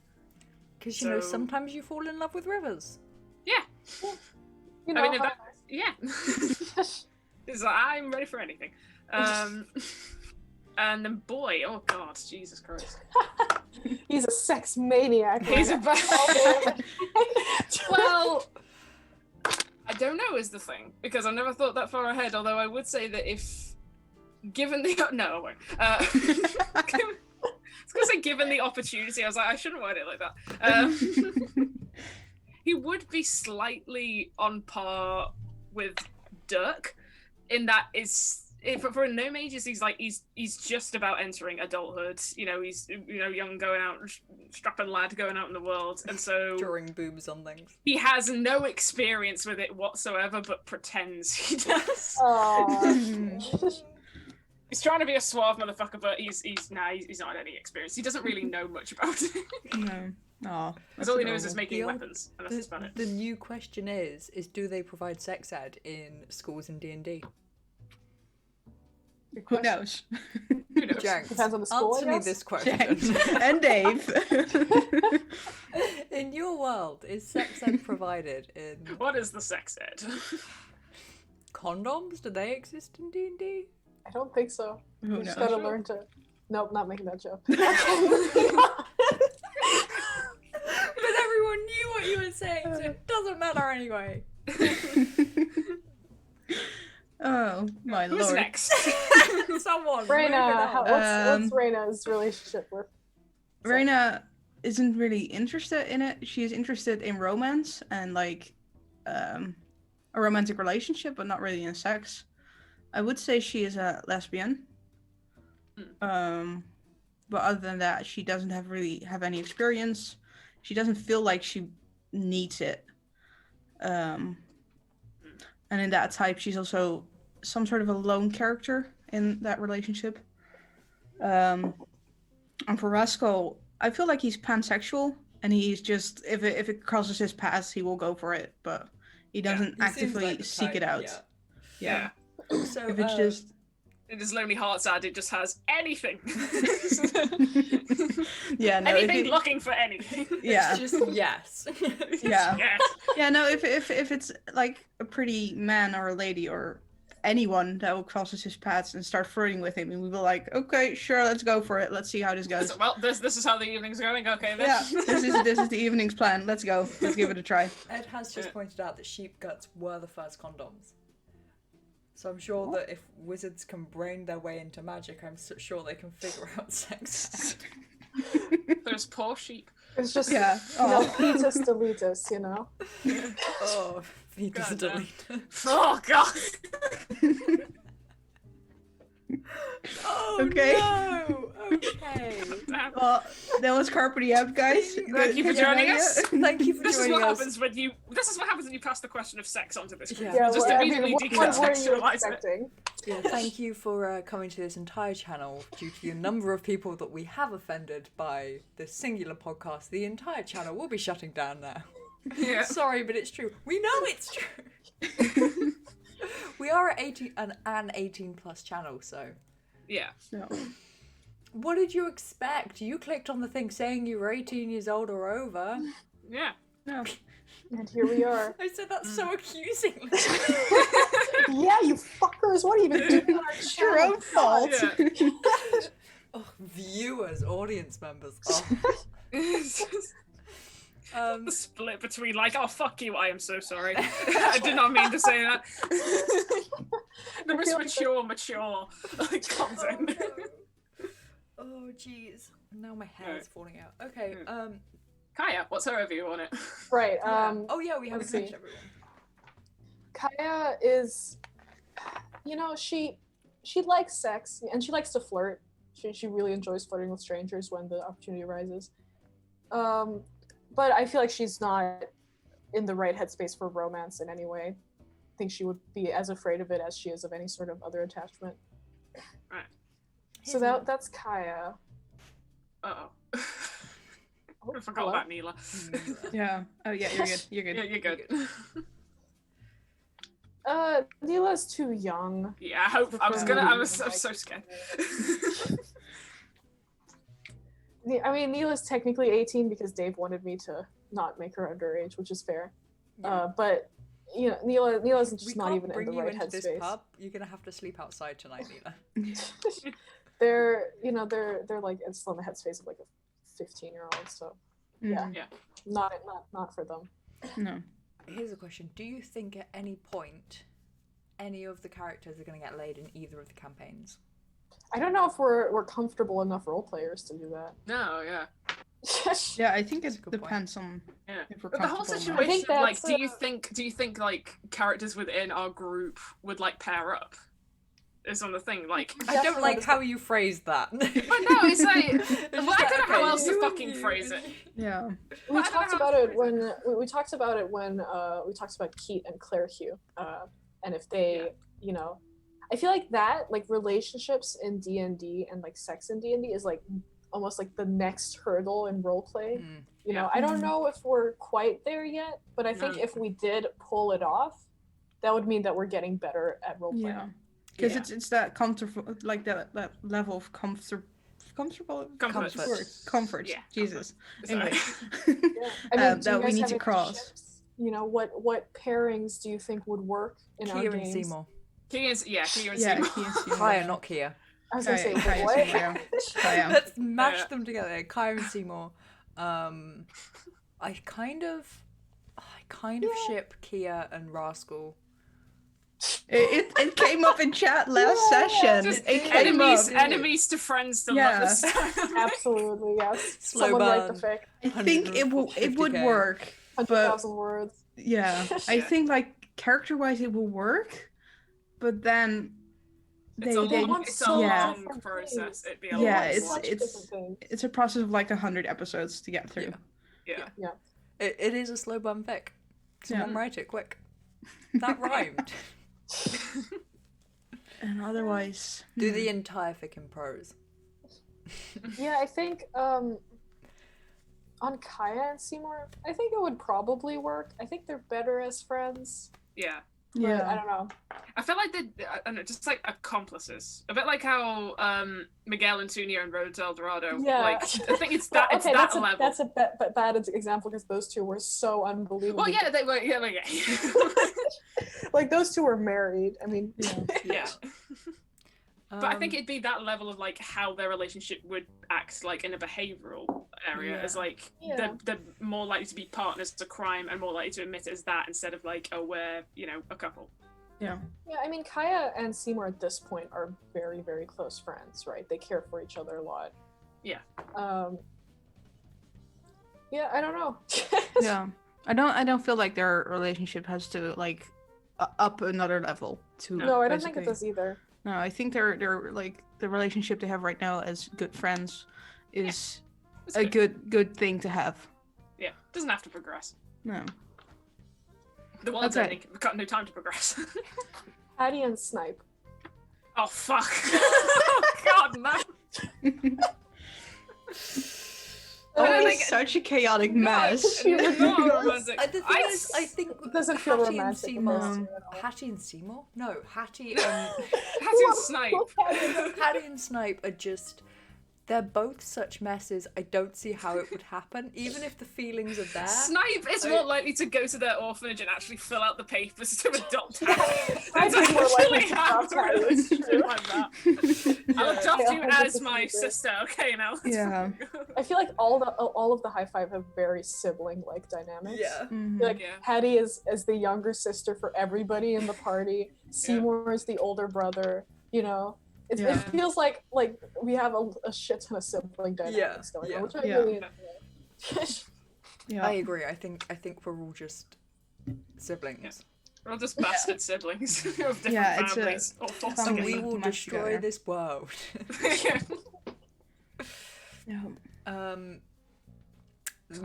Because you know sometimes you fall in love with rivers. Yeah. You know, I mean, yeah. It's like, I'm ready for anything. And then boy, oh god, Jesus Christ. He's a sex maniac. He's a well, I don't know is the thing, because I never thought that far ahead, although I would say that if given the no, I won't. I was gonna say given the opportunity, I was like, I shouldn't word it like that. He would be slightly on par with Dirk, in that for a gnome ages, he's just about entering adulthood. You know, he's young, going out, strapping lad going out in the world, and so drawing boobs on things. He has no experience with it whatsoever, but pretends he does. He's trying to be a suave motherfucker, but he's not had any experience. He doesn't really know much about it. No. Oh, all he knows is making weapons, and that's about it. The new question is do they provide sex ed in schools in D&D? Who knows? Who knows? Jack, Depends on the school, answer I me guess. this question. And Dave. In your world, is sex ed provided in What is the sex ed? condoms? Do they exist in D&D? I don't think so. Who You just knows? gotta learn to. Nope, not making that joke. But everyone knew what you were saying, so it doesn't matter anyway. Oh my Who's lord. next? Someone. Raina, move it on. what's Raina's relationship with? Raina isn't really interested in it. She is interested in romance and like a romantic relationship, but not really in sex. I would say she is a lesbian. But other than that, she doesn't really have any experience. She doesn't feel like she needs it. And in that type, she's also some sort of a lone character in that relationship. And for Rascal, I feel like he's pansexual, and he's just if it crosses his path, he will go for it, but he doesn't He seems actively like the seek type, it out. Yeah. So, If it's just In his Lonely Hearts ad, it just has anything. yeah, no, Anything looking for anything. yeah, it's just yes. yeah. Yes. Yeah, no, if it's like a pretty man or a lady or anyone that will crosses his paths and start flirting with him, and we were like, okay, sure, let's go for it. Let's see how this goes. Well, this is how the evening's going. Okay, then. Yeah, this is the evening's plan. Let's go. Let's give it a try. Ed has just pointed out that sheep guts were the first condoms. So I'm sure that if wizards can brain their way into magic, I'm sure they can figure out sex ed. Those poor sheep. It's just fetus deletus, you know. Oh, fetus God, deleted. Oh god. Oh Okay. no! Okay. Well, that was CarpeDM, guys. Thank you for joining us. Thank you for This is joining what us. happens when you. This is what happens when you pass the question of sex onto this group. Yeah, You just well, immediately what were you decontextualize it. expecting? Yeah, thank you for coming to this entire channel. Due to the number of people that we have offended by this singular podcast, the entire channel will be shutting down now. Yeah. Sorry, but it's true. We know it's true. We are at 18, an 18+ channel, so. Yeah. No. What did you expect? You clicked on the thing saying you were 18 years old or over. Yeah. No. And here we are. I said that so accusingly. Yeah, you fuckers! What are you even doing on our It's your channel? own fault. Yeah. Oh, viewers, audience members. Oh. The split between like, oh fuck you, I am so sorry. I did not mean to say that. The most mature like content. Oh jeez. Now my hair is falling out. Okay. Kaya, what's her view on it? Right. Oh yeah, we haven't let's see. mentioned everyone. Kaya is, you know, she likes sex and she likes to flirt. She really enjoys flirting with strangers when the opportunity arises. But I feel like she's not in the right headspace for romance in any way. I think she would be as afraid of it as she is of any sort of other attachment. Right. So that's Kaya. Uh-oh. Oh, I forgot hello? about Neela. Yeah. Oh yeah, you're good. You're good. Yeah, you're good. Neela's too young. Yeah, I was so scared. I mean, Neela's technically 18 because Dave wanted me to not make her underage, which is fair. But you know, Neela's just not even in the right headspace. This pub. You're gonna have to sleep outside tonight, Neela. They're like still in the headspace of like a 15-year-old, so yeah, not for them. No. Here's a question: do you think at any point any of the characters are gonna get laid in either of the campaigns? I don't know if we're comfortable enough role players to do that. No, yeah. Yeah, I think That's a it good depends on Yeah. if we're But the whole comfortable enough. situation, like, that's, do you think like characters within our group would like pair up? Is on the thing, like. I don't like how you phrased that. But no, it's like. It's Well, just I don't know how else to you fucking and you. phrase it. Yeah. We I don't talked know how about to it phrase when we talked about it when we talked about Keat and Claire Hugh, and if they, you know, I feel like that like relationships in D&D and like sex in D&D is like almost like the next hurdle in roleplay. You know, I don't know if we're quite there yet, but I think if we did pull it off, that would mean that we're getting better at roleplay. Yeah. Because it's that comfortable, like that level of comfort. Comfort. Yeah, Jesus. Sorry. Anyway. Yeah. I mean, do that you we guys need have to any cross. ships? You know, what pairings do you think would work in our Kia games? and Seymour. Kia and Yeah, Seymour. Kaya, not Kia. I was gonna say, Kaya, what? Seymour, Kaya. Let's mash them together. Kaya and Seymour. I kind of ship Kia and Rascal. It came up in chat last session. Just It came enemies to friends to Yeah. lovers. Absolutely, yes. Slow Someone write the burn. fic. I think it would 150K. work, but 100,000 words. yeah, I Yeah. think like character-wise it will work, but then It's a they long, it's so yeah. different process. things. It'd be a Yeah, lot. it's- Such different things. it's a process of like 100 episodes to get through. Yeah. It is a slow burn fic. Someone Yeah. write it quick. That rhymed. And otherwise, Do the entire fic in prose. Yeah, I think on Kaya and Seymour, I think it would probably work. I think they're better as friends. Yeah. But I yeah, don't know. I feel like I don't know, just like accomplices. A bit like how Miguel Antonio and Roads El Dorado. Yeah. Like I think it's that it's okay, that that's level. That's a bad example because those two were so unbelievable. Well, yeah, they were. Yeah, like, Like those two were married. I mean, yeah. But I think Um, it'd be that level of like how their relationship would act like in a behavioral area Yeah. as like Yeah. they're more likely to be partners to crime and more likely to admit it as that instead of like, oh, we're, you know, a couple. yeah, I mean, Kaya and Seymour at this point are very, very close friends, right? They care for each other a lot. Yeah. Yeah, I don't know. yeah. I don't feel like their relationship has to like up another level to. No, I don't think it basically- does either. No, I think they're like the relationship they have right now as good friends is It's a good. good thing to have. Yeah, doesn't have to progress. No. The world's Okay. ending. We've got no time to progress. Patty and Snipe. Oh fuck! Oh god, no! Oh, I it's think- such a chaotic No, mess. it's not romantic. the thing is, I think It doesn't feel Hattie and romantic. Seymour. in those two at all. Hattie and Seymour? No, Hattie and Hattie and Snipe. Hattie and Snipe are just. they're both such messes. I don't see how it would happen, even if the feelings are there. Snipe is more likely to go to their orphanage and actually fill out the papers to adopt Hattie. I'd That's be more likely actually to how adopt Hattie, it's realistic true. like that. I'll adopt I you 100% as my agree. sister. Okay, now let's Yeah. I feel like all of the high five have very sibling-like dynamics. Yeah. Mhm. Like Yeah. Hattie is the younger sister for everybody in the party. Seymour is the older brother. You know, it Yeah. feels like we have a shit ton of sibling dynamics going on, which I Yeah. really enjoy. Yeah. I agree. I think we're all just siblings. We're all just bastard siblings of different Yeah, it's a families. All forced And family. we will Much destroy together. this world. together. Yeah.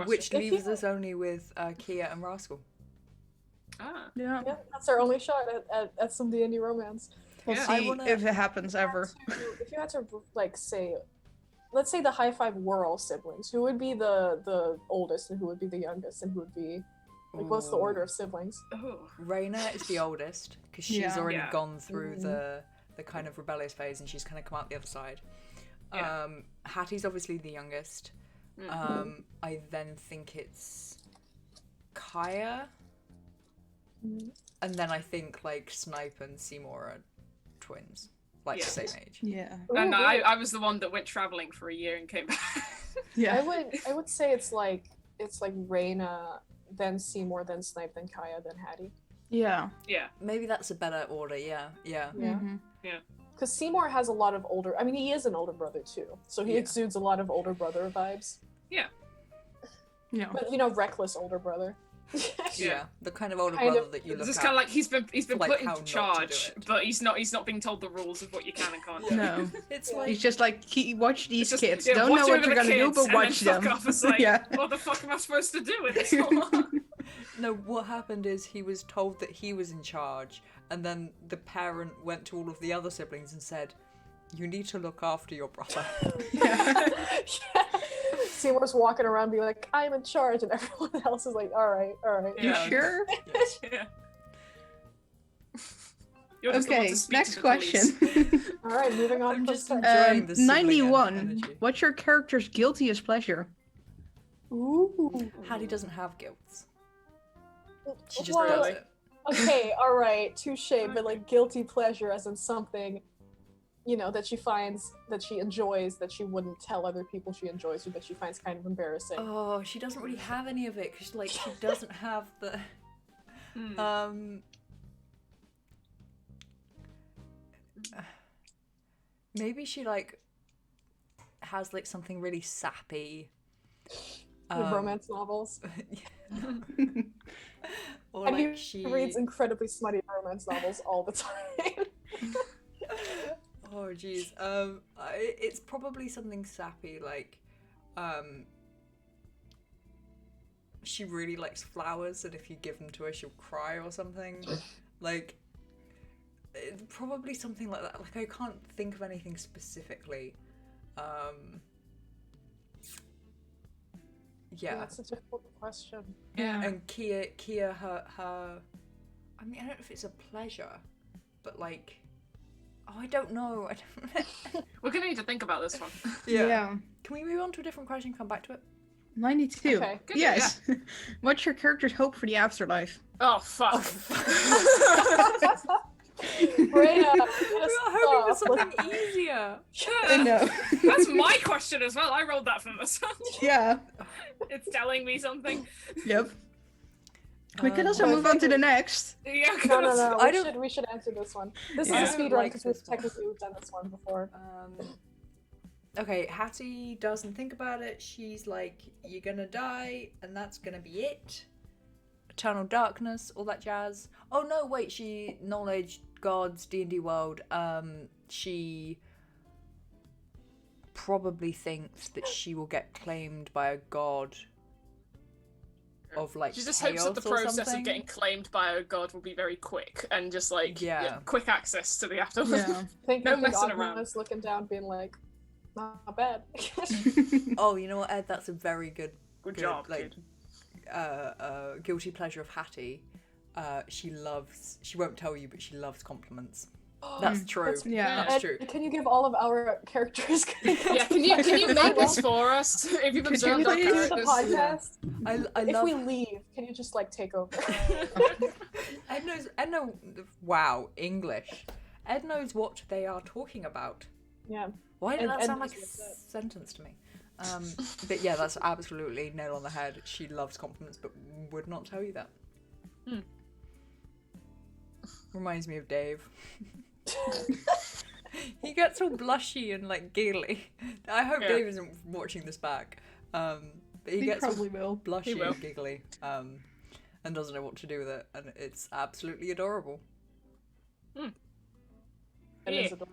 Which If leaves you- us only with Kia and Rascal. Ah. Yeah. Yeah, that's our only shot at some D&D romance. We'll Yeah. see I wanna- if it happens ever. If you had to like say, let's say the high five were all siblings, who would be the oldest and who would be the youngest and who would be like what's the order of siblings? Oh. Raina is the oldest because she's Yeah. already Yeah. gone through Mhm. the kind of rebellious phase and she's kind of come out the other side. Yeah. Hattie's obviously the youngest. I then think it's Kaya, Mhm. and then I think like Snipe and Seymour are twins, like Yeah. the same age. Yeah. And Ooh, I was the one that went traveling for a year and came back. Yeah. I would say it's like Raina, then Seymour, then Snipe, then Kaya, then Hattie. Yeah. Yeah. Maybe that's a better order. Yeah. Yeah. Mhm. Because Seymour has a lot of older. I mean, he is an older brother too, so he Yeah. exudes a lot of older brother vibes. Yeah. But you know, reckless older brother. Yeah, the kind of older Kind brother of- that you It's look just at. kind of like he's been like, put how in not to charge, do it. but he's not being told the rules of what you can and can't do. No. It's Yeah. like He's just like, watch these It's just, kids. yeah, Don't watch know what over you're the gonna do, kids but and watch then them. fuck off. It's like, Yeah. what the fuck am I supposed to do with this whole no. What happened is he was told that he was in charge, and then the parent went to all of the other siblings and said, "You need to look after your brother." Yeah. Seymour's walking around being like, I'm in charge, and everyone else is like, all right. You Yeah. sure? Yeah. You're just the one Okay, to speak next to the police. question. All right, moving on. I'm from just that. enjoying the sibling 91. energy. What's your character's guiltiest pleasure? Ooh. Hattie doesn't have guilt. She just Well, does it. Okay, all right, touche, but like guilty pleasure as in something, you know, that she finds, that she enjoys, that she wouldn't tell other people she enjoys, or that she finds kind of embarrassing. Oh, she doesn't really have any of it because, like, she doesn't have the. Maybe she like has like something really sappy. With romance novels. Or And like he she reads incredibly smutty romance novels all the time. Oh jeez. It's probably something sappy like she really likes flowers and if you give them to her she'll cry or something. Like it's probably something like that. Like I can't think of anything specifically. Yeah. That's a difficult question. Yeah. And Kia her I mean I don't know if it's a pleasure, but like I don't know. We're gonna need to think about this one. Yeah. Can we move on to a different question and come back to it? 92. Okay. Good, Yes. What's your character's hope for the afterlife? Oh fuck. Rhea, We were hoping for something easier. I know. That's my question as well. I rolled that for myself. Yeah. It's telling me something. Yep. We could also I move on think to the next. Yeah. No. I don't- We should answer this one. This Yeah. is a speed run Like because this one. technically we've done this one before. Okay, Hattie doesn't think about it. She's like, you're gonna die, and that's gonna be it. Eternal darkness, all that jazz. Oh no, wait, she knowledge gods, D&D world. She probably thinks that she will get claimed by a god of like She just hopes that the chaos or process something. of getting claimed by a god will be very quick and just like Yeah. quick access to the afterlife. Yeah. Think No messing Ogma around. is looking down, being like, not bad. Oh, you know what, Ed? That's a very good Good job, like, kid. guilty pleasure of Hattie. She won't tell you, but she loves compliments. That's true. Yeah. That's true. Can you give all of our characters? Yeah, can you make this for us? If you've Could you observed our please? the characters. podcast? I If love we leave, can you just like take over? Edna. Wow, English. Ed knows what they are talking about. Yeah. Why did And- that sound and- like a sentence to me? But yeah, that's absolutely nail on the head. She loves compliments, but would not tell you that. Reminds me of Dave. He gets all blushy and like giggly. I hope Dave isn't watching this back. But he gets probably will. blushy will. and giggly, and doesn't know what to do with it, and it's absolutely adorable. It is adorable.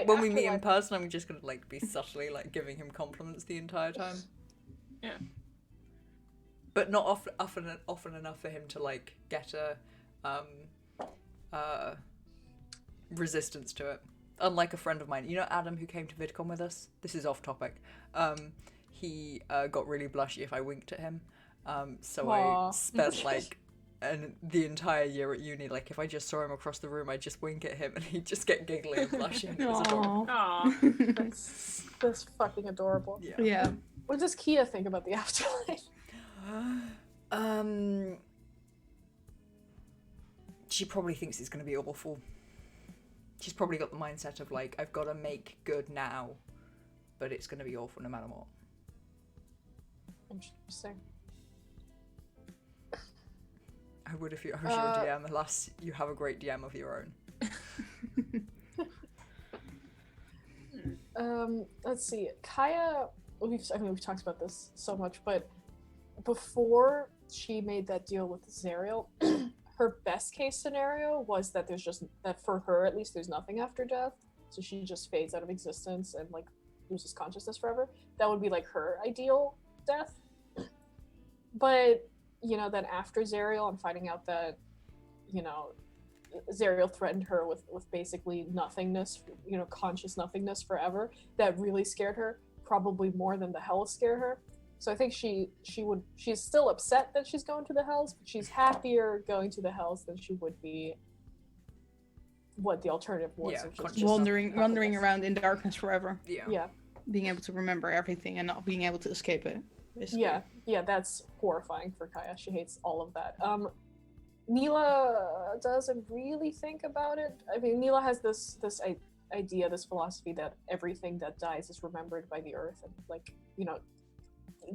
When we meet in Afterlife. person, I'm just gonna like be subtly like giving him compliments the entire time. Yeah. But not often enough for him to like get a resistance to it. Unlike a friend of mine, you know Adam, who came to VidCon with us. This is off topic. He got really blushy if I winked at him. So Aww. I spent like the entire year at uni, like if I just saw him across the room, I'd just wink at him and he'd just get giggly and blushing. It was adorable. Aw. Aw. That's fucking adorable. Yeah. Yeah. What does Kia think about the afterlife? She probably thinks it's going to be awful. She's probably got the mindset of like, I've got to make good now, but it's going to be awful no matter what. Interesting. I would if I was your DM, unless you have a great DM of your own. Let's see. Kaya, we've talked about this so much, but before she made that deal with Zariel, her best case scenario was that that for her at least there's nothing after death, so she just fades out of existence and like loses consciousness forever. That would be like her ideal death. But then after Zariel and finding out that Zariel threatened her with basically nothingness, conscious nothingness forever, that really scared her, probably more than the hells scare her. So I think she's still upset that she's going to the hells, but she's happier going to the hells than she would be what the alternative was. Yeah, of conscious Wandering around in darkness forever. Yeah. Being able to remember everything and not being able to escape it. Basically. Yeah, that's horrifying for Kaya. She hates all of that. Neela doesn't really think about it. I mean, Neela has this idea, this philosophy that everything that dies is remembered by the earth, and like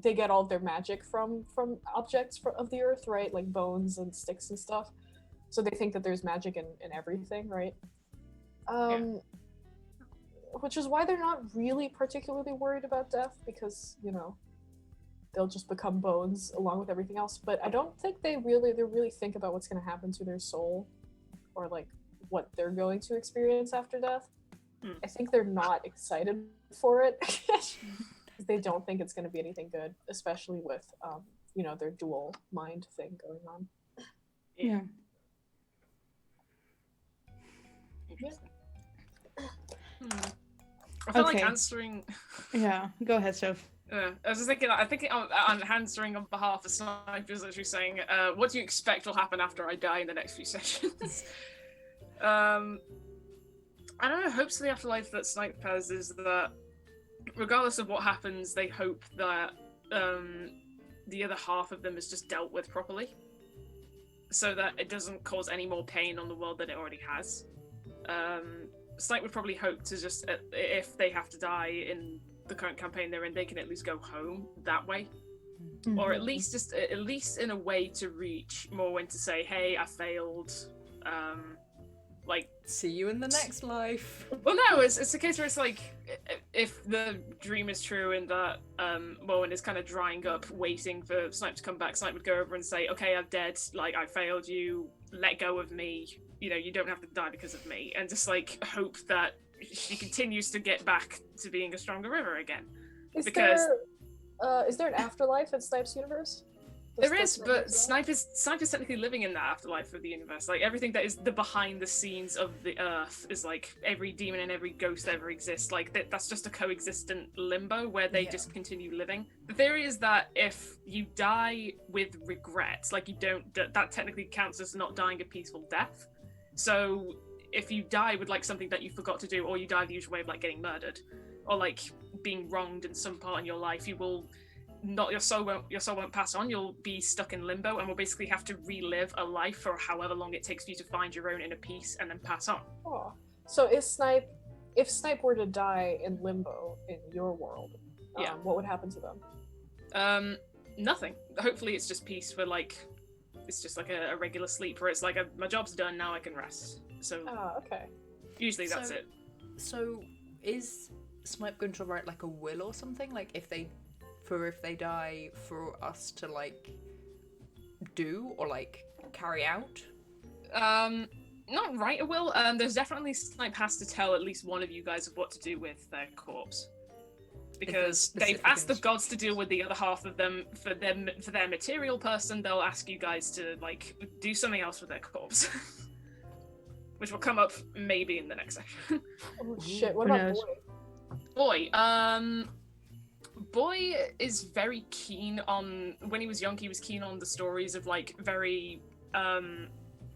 they get all of their magic from objects of the earth, right? Like bones and sticks and stuff. So they think that there's magic in everything, right? Which is why they're not really particularly worried about death, because they'll just become bones along with everything else. But I don't think they really think about what's going to happen to their soul, or like what they're going to experience after death. I think they're not excited for it. They don't think it's going to be anything good, especially with their dual mind thing going on. Yeah. Interesting. I feel like Okay. answering. Yeah. Go ahead, Soph. I was just thinking. I think I'm answering on behalf of Snipers, literally saying, "What do you expect will happen after I die in the next few sessions?" I don't know. Hopes of the afterlife that Snipe has is that, regardless of what happens, they hope that the other half of them is just dealt with properly, so that it doesn't cause any more pain on the world than it already has. Snipe would probably hope to just, if they have to die in the current campaign they're in, they can at least go home that way, or at least in a way to reach Morwen to say, "Hey, I failed." Like, See you in the next life. well, no, it's a case where it's like, if the dream is true and that Morwen is kind of drying up, waiting for Snipe to come back, Snipe would go over and say, "Okay, I'm dead. Like, I failed you. Let go of me. You don't have to die because of me," and just like hope that she continues to get back to being a stronger river again. Is Because- there an afterlife in Snipe's universe? There is, but Snipe is technically living in that afterlife of the universe. Like, everything that is the behind the scenes of the earth is like every demon and every ghost that ever exists. Like, that's just a coexistent limbo where they just continue living. The theory is that if you die with regret, like that technically counts as not dying a peaceful death. So if you die with like something that you forgot to do, or you die the usual way of like getting murdered, or like being wronged in some part in your life, you will not your soul won't pass on. You'll be stuck in limbo, and will basically have to relive a life for however long it takes for you to find your own inner peace and then pass on. Oh. So if Snipe were to die in limbo in your world, what would happen to them? Nothing. Hopefully it's just peace for like, it's just like a regular sleep where it's like my job's done, now I can rest. So okay. Usually that's it. So is Snipe going to write like a will or something? Like if they die, for us to like do or like carry out? Not write a will. There's definitely Snipe has to tell at least one of you guys of what to do with their corpse. Because they've asked the gods to deal with the other half of them. For their material person, they'll ask you guys to like do something else with their corpse. Which will come up maybe in the next section. Oh shit, what about Boy? Boy is very keen on, when he was young, he was keen on the stories of like very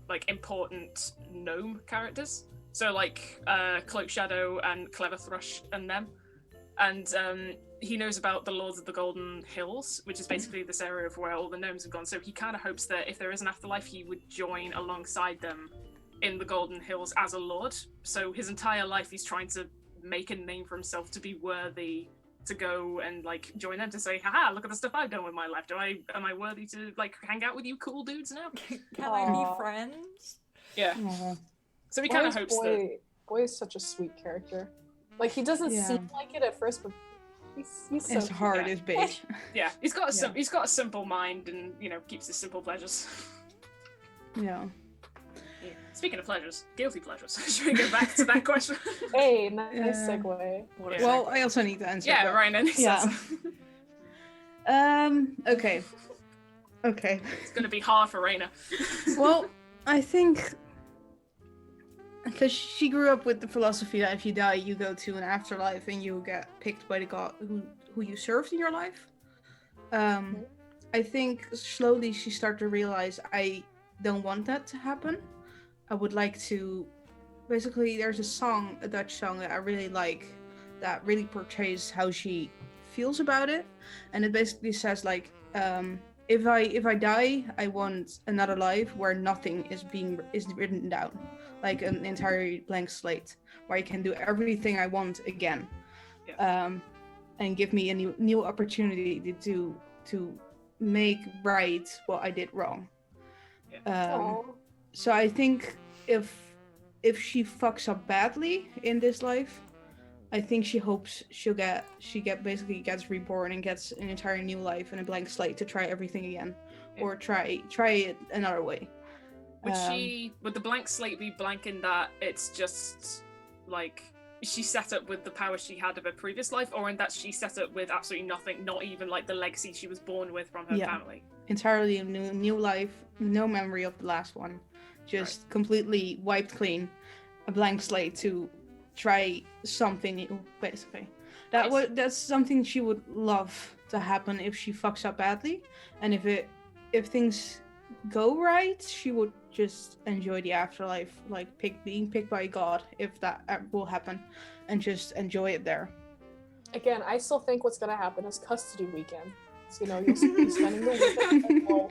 like important gnome characters. So like Cloak Shadow and Clever Thrush and them. And he knows about the Lords of the Golden Hills, which is basically this area of where all the gnomes have gone. So he kind of hopes that if there is an afterlife, he would join alongside them in the Golden Hills as a lord. So his entire life he's trying to make a name for himself to be worthy to go and like join them, to say, haha, look at the stuff I've done with my life. Am I worthy to like hang out with you cool dudes now? Can I be friends? Yeah. So he kind of hopes that Boy is such a sweet character. Like he doesn't seem like it at first, but he's so His heart is big. Yeah, he's got a simple mind, and keeps his simple pleasures. Yeah. Speaking of pleasures, guilty pleasures. Should we go back to that question? Hey, nice segue. Well, I also need to answer. Yeah, right. And Okay. It's gonna be hard for Raina. Well, I think because she grew up with the philosophy that if you die, you go to an afterlife and you get picked by the god who you served in your life. I think slowly she started to realize I don't want that to happen. I would like to, basically there's a Dutch song that I really like that really portrays how she feels about it, and it basically says like, if I die, I want another life where nothing is written down, like an entire blank slate where I can do everything I want again, and give me a new opportunity to make right what I did wrong. So I think if she fucks up badly in this life, I think she hopes she basically gets reborn and gets an entire new life and a blank slate to try everything again, or try it another way. Would the blank slate be blank in that it's just like she set up with the power she had of her previous life, or in that she set up with absolutely nothing, not even like the legacy she was born with from her family? Entirely a new life, no memory of the last one, just completely wiped clean, a blank slate to try something new, basically. That's something she would love to happen if she fucks up badly, and if things go right, she would just enjoy the afterlife, like being picked by God, if that will happen, and just enjoy it there. Again, I still think what's gonna happen is custody weekend. So, you'll be spending the weekend with your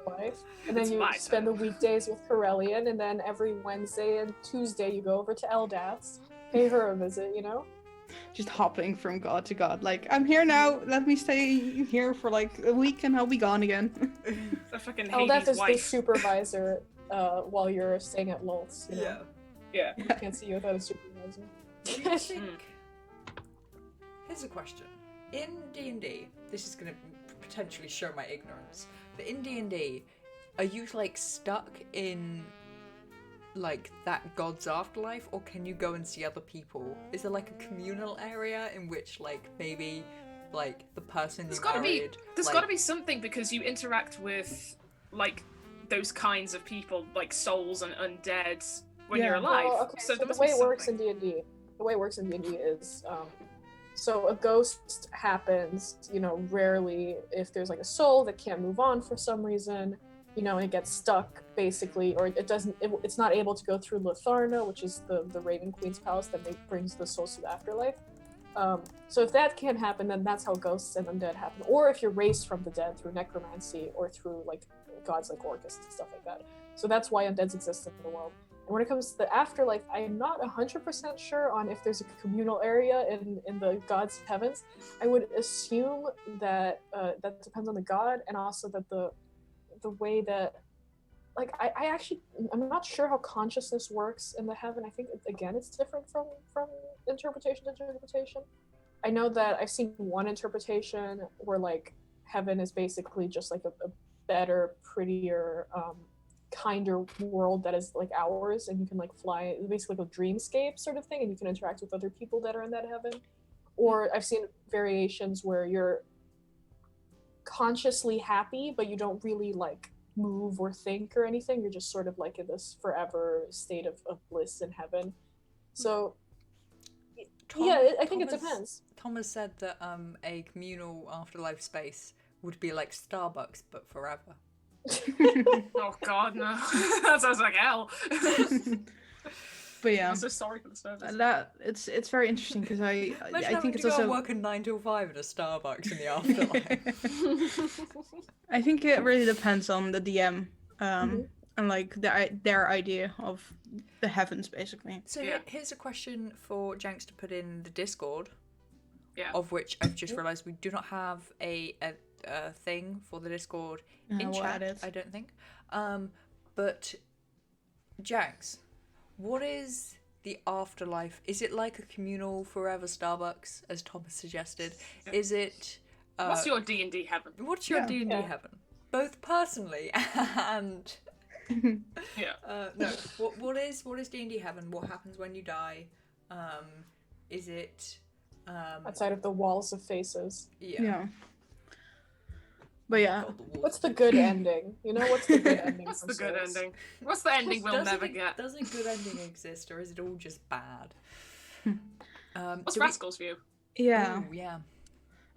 wife, and then you spend the weekdays with Corellian, and then every Wednesday and Tuesday you go over to Eldad's, pay her a visit, Just hopping from god to god, like, I'm here now, let me stay here for like a week and I'll be gone again. The fucking Eldad is wife. the supervisor while you're staying at Lolth's, Yeah. You can't see you without a supervisor. Do you think... Here's a question. In D&D, this is going to potentially show my ignorance, but in D&D, are you like stuck in like that god's afterlife, or can you go and see other people? Is there like a communal area in which like maybe like the person There's you gotta married, be something, because you interact with like those kinds of people, like souls and undead when you're alive. Well, okay, so the way it works in D&D, is so a ghost happens, rarely if there's like a soul that can't move on for some reason. it gets stuck basically, or it's not able to go through Latharna, which is the Raven Queen's palace that brings the souls to the afterlife. So if that can't happen, then that's how ghosts and undead happen. Or if you're raised from the dead through necromancy or through like gods like Orcus and stuff like that. So that's why undeads exist in the world. And when it comes to the afterlife, I'm not 100% sure on if there's a communal area in the gods' heavens. I would assume that that depends on the god, and also that the way that, like, I'm not sure how consciousness works in the heaven. I think again it's different from interpretation to interpretation. I know that I've seen one interpretation where like heaven is basically just like a better, prettier, kinder world that is like ours, and you can like fly, basically like a dreamscape sort of thing, and you can interact with other people that are in that heaven. Or I've seen variations where you're consciously happy, but you don't really like move or think or anything. You're just sort of like in this forever state of bliss in heaven. So I think it depends. Thomas said that a communal afterlife space would be like Starbucks but forever. Oh god, no. That sounds like hell. But yeah, I'm so sorry for the service. that it's very interesting because I think it's also working 9 till 5 at a Starbucks in the afterlife. I think it really depends on the DM and like their idea of the heavens basically. So here's a question for Janks to put in the Discord. Yeah. Of which I've just realised we do not have a thing for the Discord in chat, I don't think. But Janks, what is the afterlife? Is it like a communal forever Starbucks, as Thomas suggested? Yeah. Is it... what's your D&D heaven? What's your D&D heaven? Both personally and... no. What is D&D heaven? What happens when you die? Is it... outside of the walls of faces. Yeah. But yeah. What's the good ending? What's the good ending? What's the good ending? What's the ending we'll never get? Does a good ending exist, or is it all just bad? What's Rascal's view? Yeah. Ooh, yeah.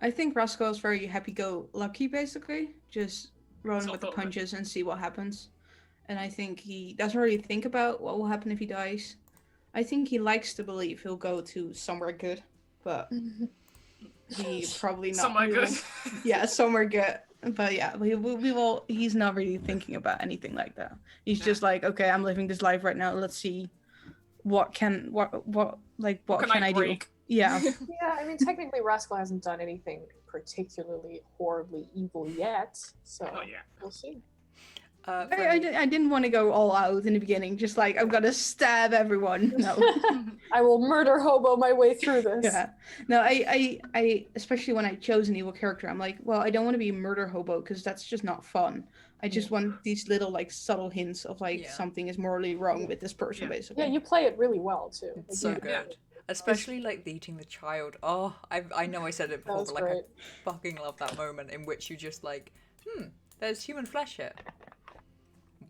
I think Rascal is very happy-go-lucky, basically. Just rolling with the punches and see what happens. And I think he doesn't really think about what will happen if he dies. I think he likes to believe he'll go to somewhere good, but he probably not. Somewhere good. Yeah, somewhere good. But yeah, he's not really thinking about anything like that. He's just like, okay, I'm living this life right now. Let's see what can I do? Yeah. Yeah, I mean, technically Rascal hasn't done anything particularly horribly evil yet, so we'll see. I didn't want to go all out in the beginning, just like, I'm gonna stab everyone. No. I will murder hobo my way through this. Yeah. No, I especially when I chose an evil character, I'm like, well, I don't want to be a murder hobo because that's just not fun. I just want these little like subtle hints of like something is morally wrong with this person, basically. Yeah, you play it really well too. It's so good. Especially like the eating the child. Oh, I know I said it before, but like I fucking love that moment in which you just like, there's human flesh here.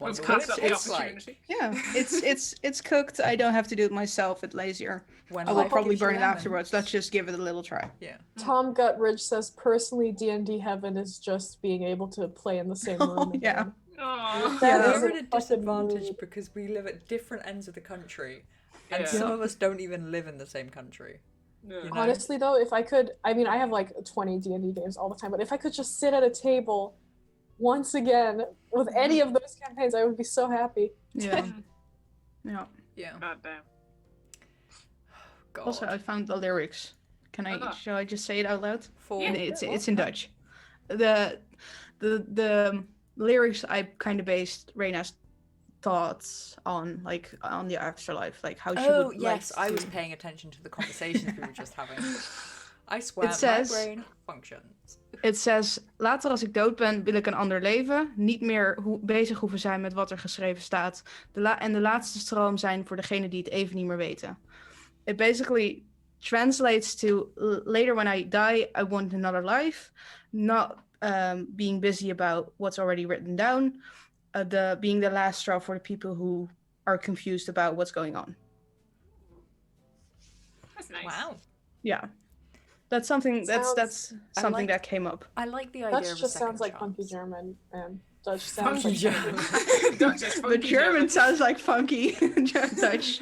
Let's pass up the opportunity. Yeah, it's cooked. I don't have to do it myself. It's lazier. I will probably burn it afterwards. Let's just give it a little try. Yeah. Tom Gutridge says, personally, D&D heaven is just being able to play in the same room again. Aww. We're at a disadvantage because we live at different ends of the country, and some of us don't even live in the same country. Yeah. You know? Honestly, though, if I could, I mean, I have like 20 D&D games all the time, but if I could just sit at a table once again with any of those campaigns, I would be so happy. Yeah. Yeah. God damn. God. Also, I found the lyrics. Shall I just say it out loud? It's in Dutch. The lyrics I kind of based Reina's thoughts on, like on the afterlife, like how she would. Yes, I was paying attention to the conversations we were just having. I swear, my brain functions. Het says, later als ik dood ben, wil ik een ander leven. Niet meer bezig hoeven zijn met wat er geschreven staat. En de laatste stroom zijn voor degenen die het even niet meer weten. It basically translates to, later when I die, I want another life. Not being busy about what's already written down. Being the last straw for the people who are confused about what's going on. That's nice. Wow. Yeah. That's something that came up. I like the idea of a That just sounds like chance. Punky German, man. Dutch sounds Funky like German. Dutch is The funky German sounds like funky. Dutch.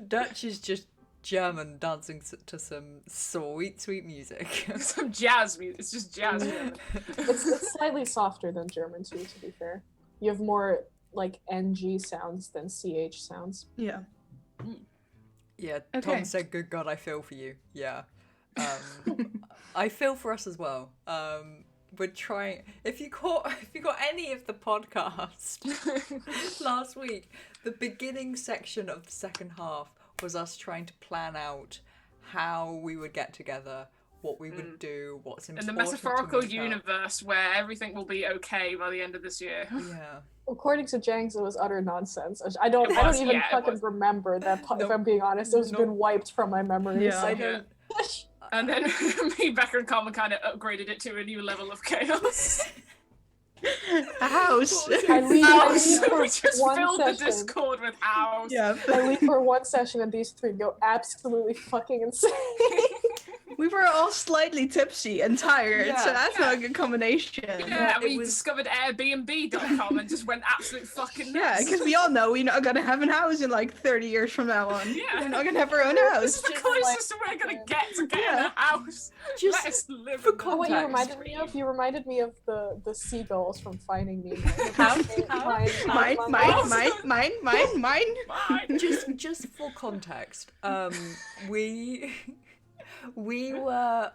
Dutch is just German dancing to some sweet, sweet music. Some jazz music. It's just jazz. German. It's slightly softer than German too, to be fair. You have more like NG sounds than CH sounds. Yeah. Yeah, Okay. Tom said, "Good God, I feel for you." Yeah, I feel for us as well. We're trying. If you got any of the podcast last week, the beginning section of the second half was us trying to plan out how we would get together, what we would do, what's In important. the metaphorical to meet up. universe where everything will be okay by the end of this year. Yeah. According to Jangs, it was utter nonsense. I don't even yeah, it fucking was. remember that. If Nope. I'm being honest, it was Nope. been wiped from my memories. Yeah. I Yeah. don't. And then me, Becca, and Carmen kind of upgraded it to a new level of chaos. A house. I leave House. for We just one filled the session. Discord with house. Yeah. I leave for one session and these three go absolutely fucking insane. We were all slightly tipsy and tired, Yeah. so that's not a good combination. Yeah, it we was- discovered Airbnb.com and just went absolute fucking Yeah, nuts. because we all know we're not gonna have a house in like 30 years from now on. Yeah. We're not gonna have our own This house. is the Just closest like- we're gonna get to getting Yeah. a house. Just Let us live for in the Oh, what you Context. reminded me of? You reminded me of the seagulls from Finding Nemo. Mine. Fine. just for context, we were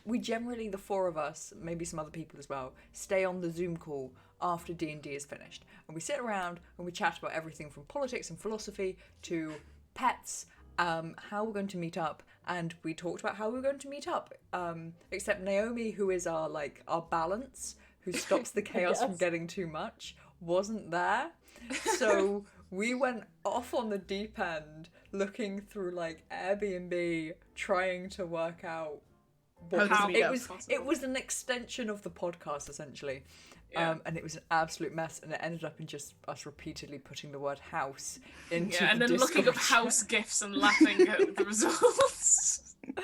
we generally, the four of us, maybe some other people as well, stay on the Zoom call after D&D is finished, and we sit around and we chat about everything from politics and philosophy to pets, how we're going to meet up, and we talked about how we're going to meet up, except Naomi, who is our balance, who stops the chaos from Yes. getting too much, wasn't there. So we went off on the deep end, looking through like Airbnb, trying to work out How to meet it up. was. It was an extension of the podcast essentially, Yeah. and it was an absolute mess. And it ended up in just us repeatedly putting the word house into Yeah, and the then looking up Discord house gifs and laughing at the results. chat.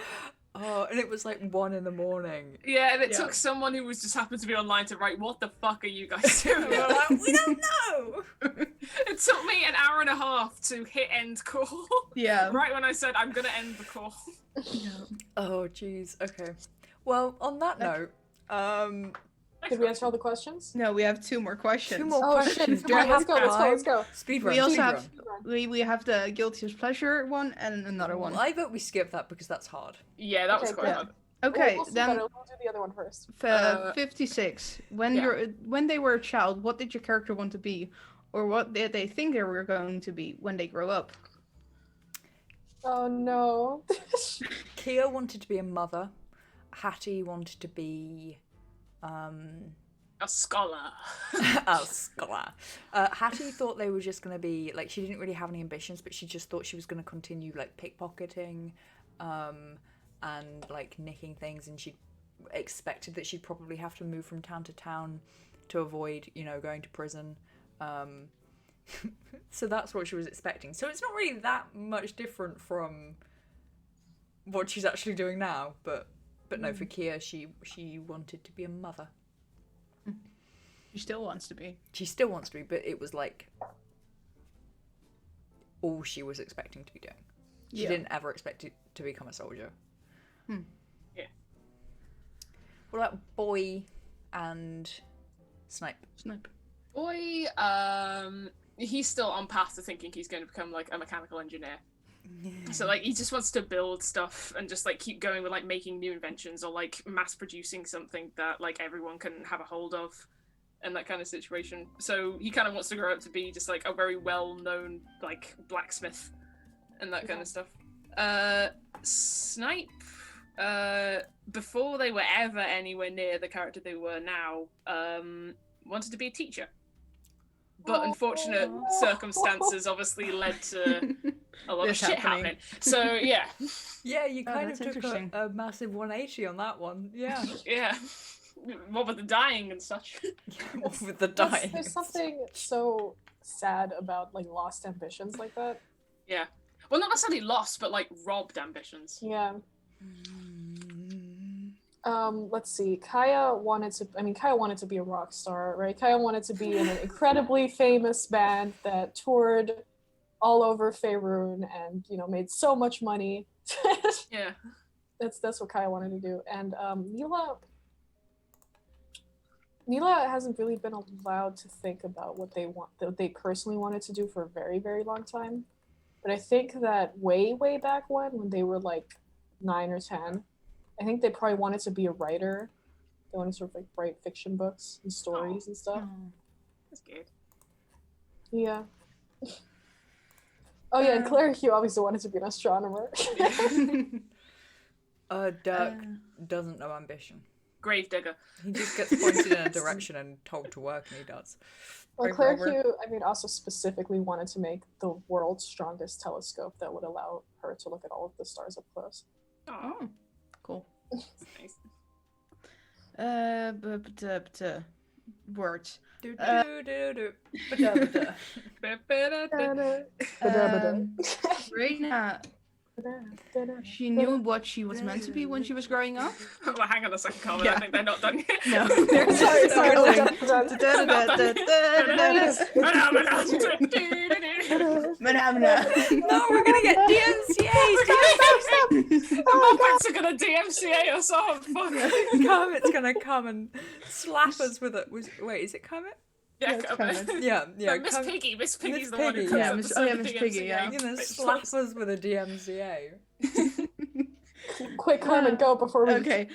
Oh, and it was like 1 a.m. Yeah, and it Yeah. took someone who was just happened to be online to write, "What the fuck are you guys doing?" We were like, we don't know. It took me an hour and a half to hit end call. Yeah. Right when I said I'm gonna end the call. Oh, jeez. Okay. Well, on that note, Did we answer all the questions? No, we have 2 more questions. 2 more Oh questions. shit! Do I Let's go. have Let's go. time? Let's go. Speed We run. also speed have run. we have the Guiltiest Pleasure one and another one. I vote we skip that because that's hard. Yeah, that was Okay, quite good. hard. Okay, We'll see then better. We'll do the other one first. 56. When yeah. when they were a child, what did your character want to be, or what did they think they were going to be when they grow up? Oh no. Kia wanted to be a mother. Hattie wanted to be A scholar. a scholar. Hattie thought they were just going to be like, she didn't really have any ambitions, but she just thought she was going to continue like pickpocketing and like nicking things, and she expected that she'd probably have to move from town to town to avoid, going to prison. So that's what she was expecting. So it's not really that much different from what she's actually doing now, but no, for Kia, she wanted to be a mother. She still wants to be. She still wants to be, but it was like all she was expecting to be doing. She Yeah. didn't ever expect it to become a soldier. Yeah. What about Boy and Snipe? Snipe. Boy, he's still on path to thinking he's going to become like a mechanical engineer. So like he just wants to build stuff and just like keep going with like making new inventions or like mass producing something that like everyone can have a hold of and that kind of situation. So he kind of wants to grow up to be just like a very well-known like blacksmith and that kind of stuff. Snipe, before they were ever anywhere near the character they were now, wanted to be a teacher. But unfortunate circumstances obviously led to a lot This of shit happening. happening. So yeah, Yeah, you Oh, kind of that's took interesting. a massive 180 on that one. Yeah. yeah. What with the dying and such. With the dying. There's something so sad about like lost ambitions like that. Yeah. Well, not necessarily lost, but like robbed ambitions. Yeah. Let's see. Kaya wanted to be a rock star, right? Kaya wanted to be in an incredibly famous band that toured all over Faerun and, made so much money. Yeah. That's what Kaya wanted to do. And Neela hasn't really been allowed to think about what they personally wanted to do for a very, very long time. But I think that way, way back when they were like 9 or 10, I think they probably wanted to be a writer. They wanted to sort of like write fiction books and stories and stuff. That's good. Yeah. Oh yeah, and Claire Hugh obviously wanted to be an astronomer. Dirk doesn't know ambition. Gravedigger. He just gets pointed in a direction and told to work, and he does. Well, Claire Hugh, also specifically wanted to make the world's strongest telescope that would allow her to look at all of the stars up close. Oh, cool. That's nice. Words. Reina, she knew what she was meant to be when she was growing up. Well, hang on a second, Carmen. Yeah. I think they're not done yet. No, they're sorry. No, we're gonna get DMCA. The Muppets are gonna DMCA us off. Kermit's gonna come and slap us with it. Wait, is it Kermit? Yeah, Kermit. Yeah. No, Miss Piggy. Miss Piggy's the one who Piggy, comes yeah. up Miss- with Miss the Piggy, yeah. You're gonna slap us with a DMCA. Quick, Carmen, go before we. Okay.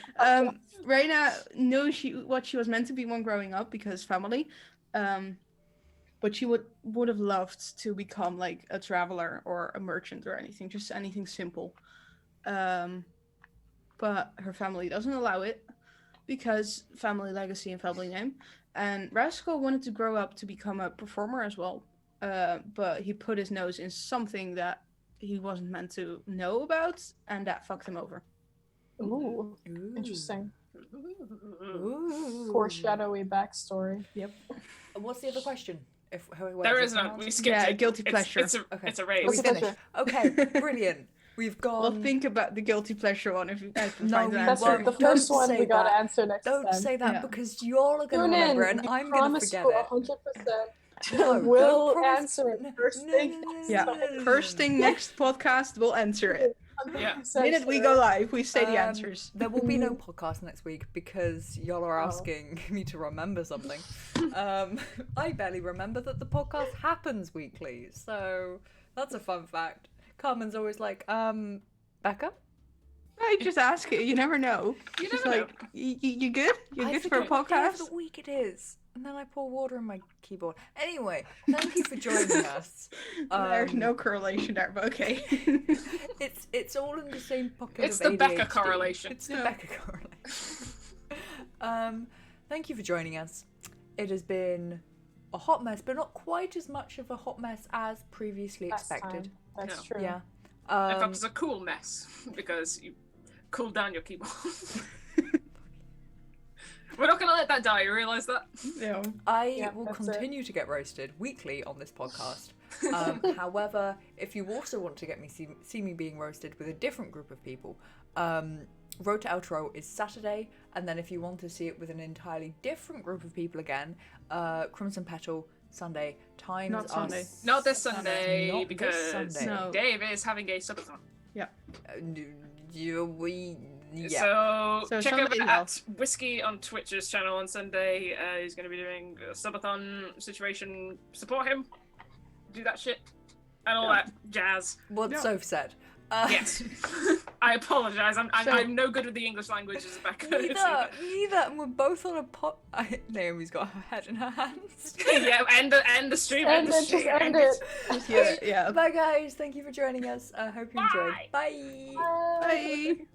Reina knew what she was meant to be when growing up because family. But she would have loved to become like a traveler or a merchant or anything, just anything simple. But her family doesn't allow it because family legacy and family name. And Rascal wanted to grow up to become a performer as well. But he put his nose in something that he wasn't meant to know about, and that fucked him over. Ooh, interesting. Ooh. Foreshadowy backstory. Yep. What's the other question? There is none. We skipped Yeah, it. guilty pleasure. It's a race. Are we Guilty finished? pleasure. Okay, brilliant. We've gone. Well, think about the guilty pleasure one if you can No, find we an That's won't. right. answer. The first Don't one say we gotta that. answer next Don't time. say that Yeah. because you're gonna Tune in. remember and We I'm gonna promise forget you it. 100%. No, we'll don't promise- answer it No, first no, thing. no, no, Yeah, no, no, no, first no. thing next podcast, we'll answer it. Yeah. The minute we go live, we say the Um, answers. There will be no podcast next week because y'all are Oh. asking me to remember something. I barely remember that the podcast happens weekly, so that's a fun fact. Carmen's always like, Becca? I just ask you. You never know. You Just never like, you good? You I good for a forget what day of podcast? the week it is. And then I pour water in my keyboard. Anyway, thank you for joining us. There's no correlation there, but okay. It's all in the same pocket. It's of the Becca ADHD. correlation. It's the Yeah. Becca correlation. Thank you for joining us. It has been a hot mess, but not quite as much of a hot mess as previously Last expected. time. That's No. true. Yeah. In fact, it's a cool mess because you cooled down your keyboard. We're not gonna let that die. You realise that? No. I Yeah, will that's continue to get roasted weekly on this podcast. However, if you also want to get me see me being roasted with a different group of people, Road to Outro is Saturday, and then if you want to see it with an entirely different group of people again, Crimson Petal Sunday. Times Not are Sunday. Not this Sunday Not this because Sunday. No. Dave is having a subathon. Yeah. So check Sunday over as at Whiskey on Twitch's channel on Sunday. He's going to be doing a subathon situation. Support him. Do that shit. And all that jazz. What Yeah. Soph said. Yes. I apologise. I'm So- no good with the English language as Becca. Neither, and we're both on a pot. Naomi's got her head in her hands. Yeah, end the stream. End the it, stream, just end it. Yeah, yeah. Bye guys, thank you for joining us. I hope you enjoyed. Bye. Bye. Bye.